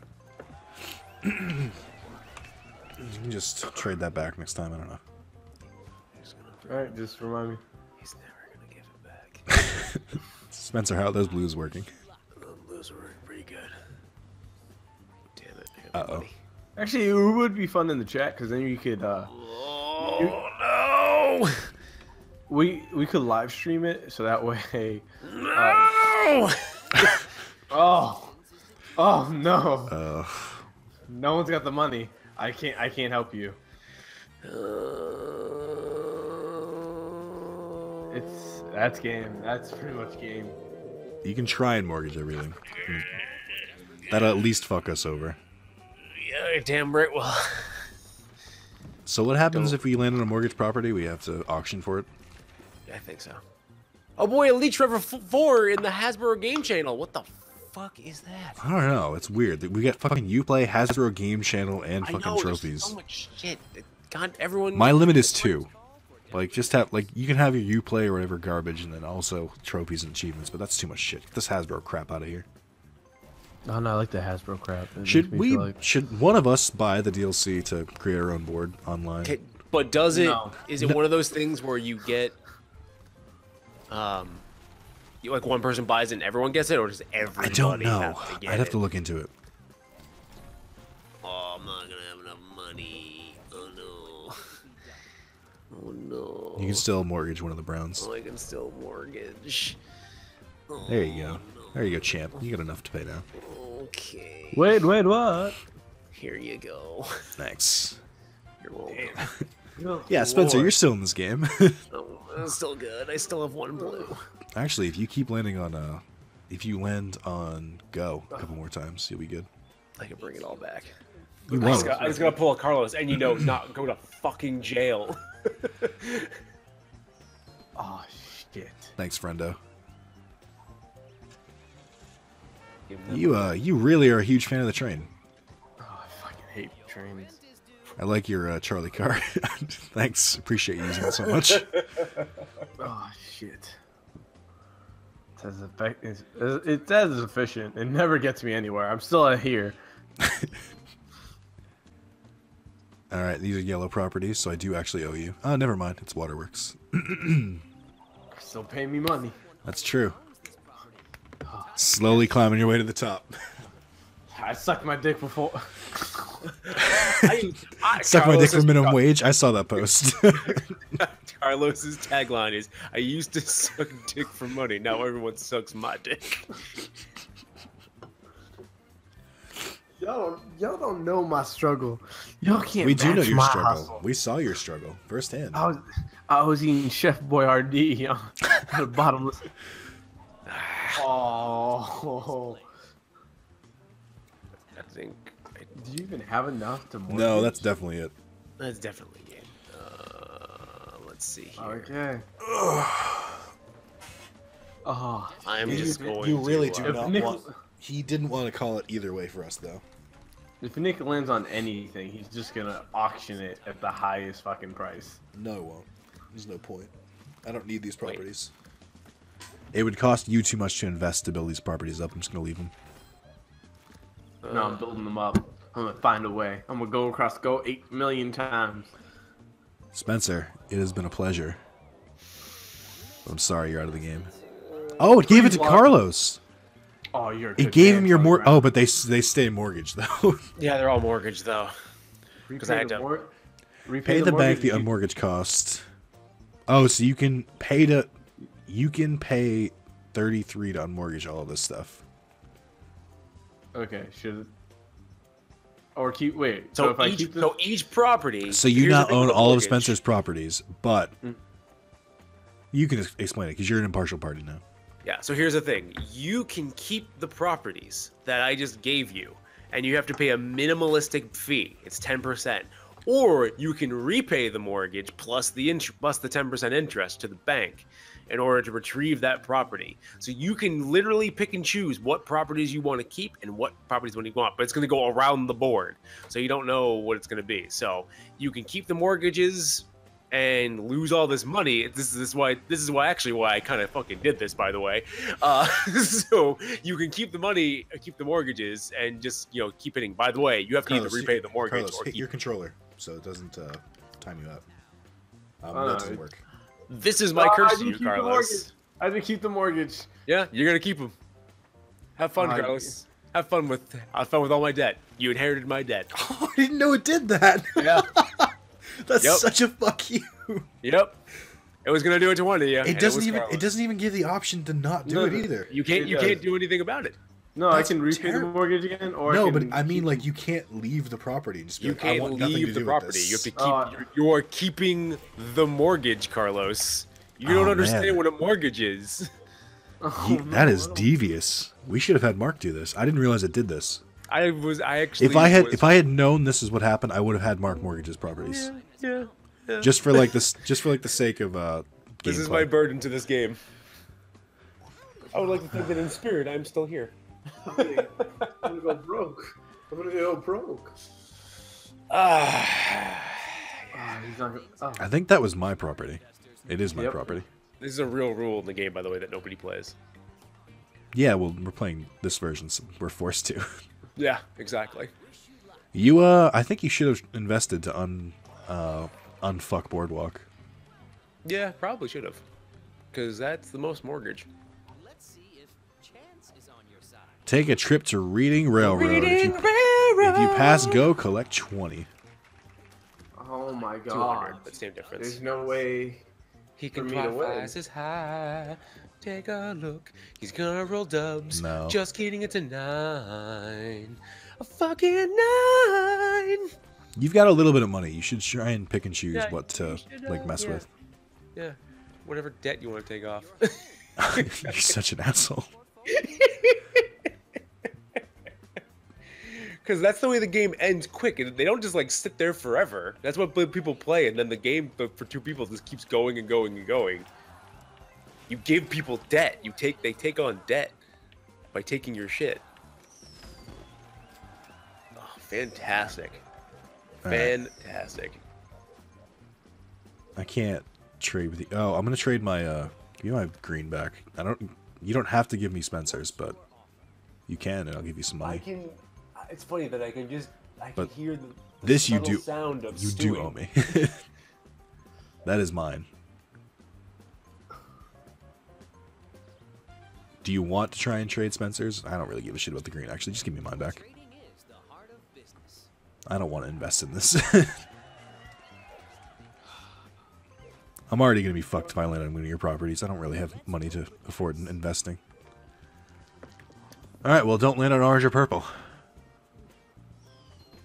You can just trade that back next time. I don't know. All right, just remind me. He's never gonna give it back. Spencer, how are those blues working? Those were pretty good. Damn it. Uh-oh. Actually, it would be fun in the chat because then you could. Oh no! We could live stream it so that way. No! Oh no! No one's got the money. I can't help you. That's game. That's pretty much game. You can try and mortgage everything. That'll at least fuck us over. Yeah, you're damn right. Well, So what happens if we land on a mortgage property? We have to auction for it? I think so. Oh boy, Elite Trevor 4 in the Hasbro Game Channel. What the fuck is that? I don't know. It's weird. We got fucking Uplay, Hasbro Game Channel, and fucking I know, trophies. There's so much shit. God, everyone. My limit is 2. Like, just have, like, you can have your Uplay or whatever garbage, and then also trophies and achievements, but that's too much shit. Get this Hasbro crap out of here. Oh no, I like the Hasbro crap. Should one of us buy the DLC to create our own board online? Okay, but does it? No. Is it one of those things where you get, like one person buys it and everyone gets it, or does everybody I don't know. have to get I'd have it? to look into it. Oh, I'm not gonna have enough money. Oh no. Oh no. You can still mortgage one of the Browns. Oh, I can still mortgage. Oh, There you go. There you go, champ. You got enough to pay now. Okay. Wait, what? Here you go. Thanks. You're welcome. Yeah, Spencer, you're still in this game. Oh, that's still good. I still have one blue. Actually, if you keep landing on if you land on Go a couple more times, you'll be good. I can bring it all back. You I won't. just gotta pull a Carlos, and not go to fucking jail. Oh shit. Thanks, friendo. Give them- You really are a huge fan of the train. Oh, I fucking hate trains. I like your Charlie car. Thanks. Appreciate you using it so much. Oh shit. It's as efficient. It never gets me anywhere. I'm still here. All right, these are yellow properties, so I do actually owe you. Oh, never mind. It's Waterworks. Still pay me money. That's true. Slowly climbing your way to the top. I sucked my dick before. Suck my dick for minimum wage. I saw that post. Carlos's tagline is, "I used to suck dick for money. Now everyone sucks my dick." Y'all don't know my struggle. Y'all can't. We do know match your my struggle. hustle. We saw your struggle firsthand. I was eating Chef Boyardee on the bottomless. Oh. I think Do you even have enough to mortgage? No, that's definitely it. that's definitely it. Let's see here. Okay. Oh. I'm just going You really to, do If not Nick- want. He didn't want to call it either way for us, though. If Nick lands on anything, he's just gonna auction it at the highest fucking price. No, it won't. There's no point. I don't need these properties. It would cost you too much to invest to build these properties up. I'm just gonna leave them. No, I'm building them up. I'm gonna find a way. I'm gonna go across Go 8 million times. Spencer, it has been a pleasure. I'm sorry you're out of the game. Oh, it gave it to Carlos. Oh, you're. A It good gave man, him your Tony Oh, but they stay mortgaged though. Yeah, they're all mortgaged though. Repay I had the to- mor- repay Pay the bank the mortgage. unmortgage cost. Oh, so you can pay 33 to unmortgage all of this stuff. Okay, should. Or keep. Wait. So, if I keep this. so each property. So you here's the not thing with own the all of mortgage. Spencer's properties, but you can explain it because you're an impartial party now. Yeah, so here's the thing. You can keep the properties that I just gave you, and you have to pay a minimalistic fee. It's 10%. Or you can repay the mortgage plus the 10% interest to the bank in order to retrieve that property. So you can literally pick and choose what properties you want to keep and what properties you want, but it's going to go around the board. So you don't know what it's going to be. So you can keep the mortgages and lose all this money. This is why I kind of fucking did this, by the way. So you can keep the money, keep the mortgages, and just keep hitting. By the way, you have to either repay the mortgage Carlos, or hit keep. your controller so it doesn't time you out. Oh, that doesn't work. This is my Oh, I curse to didn't you, keep the Carlos. mortgage. I didn't keep the mortgage. Yeah, you're gonna keep them. Have fun, Oh, Carlos. Have fun with all my debt. You inherited my debt. Oh, I didn't know it did that. Yeah. That's Yep. such a fuck you. Yep. It was gonna do it to one of you. and It doesn't was even. Carlos. It doesn't even give the option to not do No, it either. You can't. It You does. can't do anything about it. No, That's I can repay terrible. the mortgage again, or No, I but can I mean, keep like, them. you can't leave the property. And just be You like, I can't want nothing to leave the do with property. this. You have to keep. Oh. You're keeping the mortgage, Carlos. You don't Oh, understand man. what a mortgage is. That is devious. We should have had Mark do this. I didn't realize it did this. I actually. If I had known this is what happened, I would have had Mark mortgage his properties. Yeah. Just for like this, just for like the sake of This is gameplay. my burden to this game. I would like to think that in spirit, I'm still here. I'm gonna go broke. I'm gonna go broke. He's not gonna, I think that was my property. It is my Yep. property. This is a real rule in the game, by the way, that nobody plays. Yeah, well, we're playing this version, so we're forced to. Yeah, exactly. You, I think you should have invested to unfuck Boardwalk. Yeah, probably should have. Because that's the most mortgage. Let's see if chance is on your side. Take a trip to Reading Railroad. If you pass go, collect 20. oh my 200, god. but same difference. There's no way. He for can me to win. price is high. Take a look. He's gonna roll dubs. No. Just kidding, it's a 9. A fucking 9. You've got a little bit of money. You should try and pick and choose Yeah, what to you should, like mess yeah. with. Yeah. Whatever debt you want to take off. You're such an asshole. Because that's the way the game ends quick. They don't just like sit there forever. That's what people play, and then the game for two people just keeps going and going and going. You give people debt. They take on debt by taking your shit. Oh, fantastic. All right. Fantastic. I can't trade with you. Oh, I'm gonna trade my give me my green back. You don't have to give me Spencer's, but you can, and I'll give you some I money. can. It's funny that I can But hear the This you subtle do. sound of You stewing. do owe me. That is mine. Do you want to try and trade Spencer's? I don't really give a shit about the green. Actually, just give me mine back. Trading is the heart of business. I don't want to invest in this. I'm already going to be fucked if I land on one of your properties. I don't really have money to afford investing. Alright, well, don't land on orange or purple.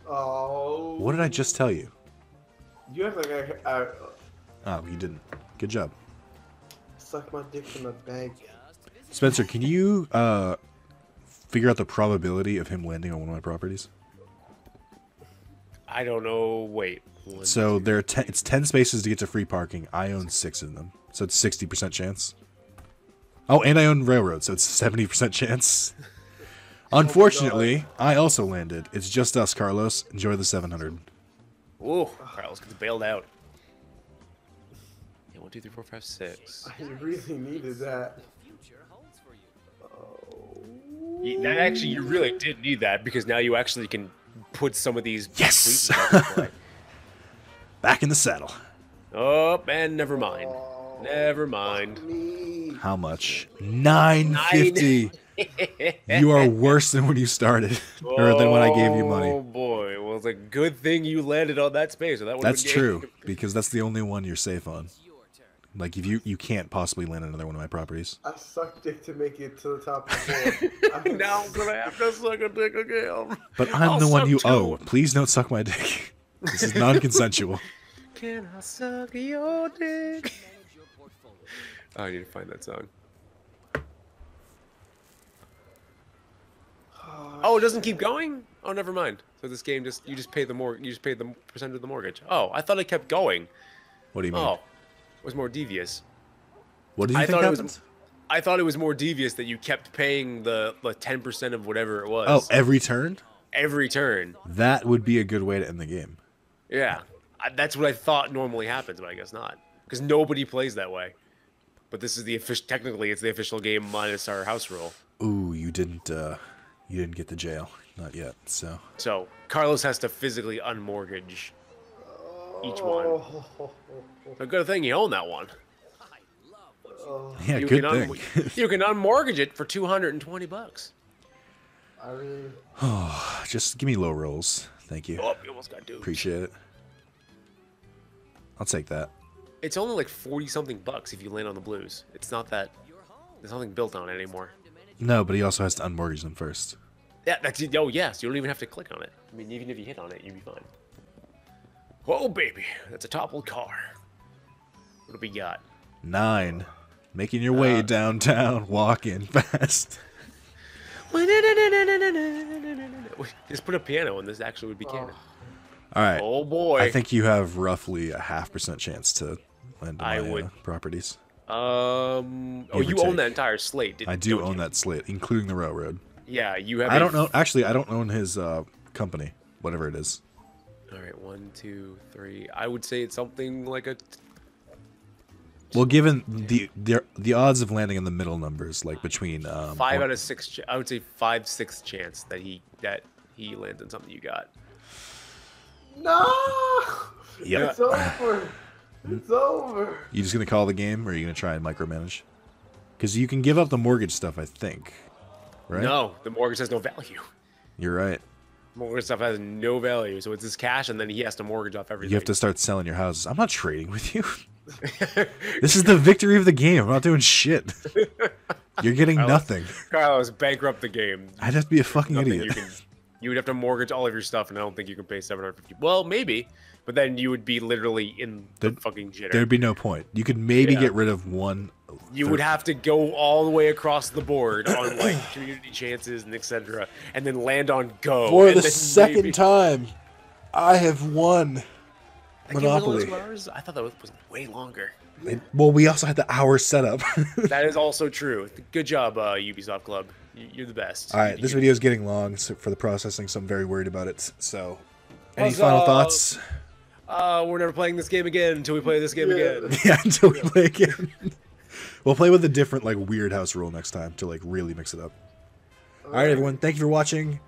Oh. What did I just tell you? You act like I Oh, you didn't. Good job. suck my dick in the bag. Spencer, can you figure out the probability of him landing on one of my properties? I don't know. Wait. So there are it's 10 spaces to get to free parking. I own 6 of them. So it's 60% chance. Oh, and I own railroad, so it's 70% chance. Unfortunately, I also landed. It's just us, Carlos. Enjoy the 700. Ooh, Carlos gets bailed out. Yeah, 1, 2, 3, 4, 5, 6. I really needed that. Future holds for you. That actually, you really did need that because now you actually can put some of these. Yes! fleets into play. Back in the saddle. Oh, and never mind. Never mind. Me. How much? 950. You are worse than when you started, or than when I gave you Oh money. boy, well, it's a good thing you landed on that space. Or that would've That's been true, because that's the only one you're safe on. Your turn. Like, if you can't possibly land another one of my properties. I sucked dick to make it to the top of the board. Now I'm gonna have to suck a dick again. But I'm I'll the one suck you two. owe. Please don't suck my dick. This is non-consensual. Can I suck your dick? Manage your portfolio. Oh, I need to find that song. Oh, it doesn't keep going? Oh, never mind. So this game you just pay the percent of the mortgage. Oh, I thought it kept going. What do you mean? Oh, it was more devious. What do you I think thought it happened? I thought it was more devious that you kept paying the 10% of whatever it was. Oh, every turn? every turn. That would be a good way to end the game. Yeah, that's what I thought normally happens, but I guess not, because nobody plays that way. But this is the official. Technically, it's the official game minus our house rule. Ooh, you didn't get the jail. Not yet, so. So Carlos has to physically unmortgage each one. Oh, A good thing you own that one. Yeah, You good can thing. you can unmortgage it for $220. I really. Just give me low rolls. Thank you. Oh, you almost got duped. Appreciate it. I'll take that. It's only like 40 something bucks if you land on the blues. It's not that. There's nothing built on it anymore. No, but he also has to unmortgage them first. Yeah, that's it. Oh yes, you don't even have to click on it. I mean, even if you hit on it, you'd be fine. Oh baby, that's a toppled car. What do we got? 9. Making your way downtown, walking fast. Just put a piano and this actually would be canon. All right. Oh boy. I think you have roughly a 0.5% chance to land on my properties. Oh, you own that entire slate. I do own that slate, including the railroad. Yeah, you have. I don't know. Actually, I don't own his company, whatever it is. All right, 1, 2, 3. I would say it's something like a. Well, given the odds of landing in the middle numbers, like between 5 out of 6. I would say 5/6 chance that he lands on something you got. No! Yep. It's over. It's over. You just gonna call the game, or are you gonna try and micromanage? Because you can give up the mortgage stuff, I think. Right? No, the mortgage has no value. You're right. Mortgage stuff has no value, so it's his cash, and then he has to mortgage off everything. You have to start selling your houses. I'm not trading with you. This is the victory of the game. I'm not doing shit. You're getting nothing. Carlos, bankrupt the game. I'd have to be a fucking idiot. You would have to mortgage all of your stuff, and I don't think you can pay $750. Well, maybe, but then you would be literally in the fucking jitter. There'd be no point. You could maybe get rid of one. You would have to go all the way across the board on like community chances and etc., and then land on go. For the second time, I have won Monopoly. I thought that was way longer. Well, we also had the hour setup. That is also true. Good job, Ubisoft Club. You're the best. All right, this video is getting long for the processing, so I'm very worried about it. So, any final thoughts? We're never playing this game again until we play this game again. Yeah, until we play again. We'll play with a different, like, weird house rule next time to, like, really mix it up. All right, everyone. Thank you for watching.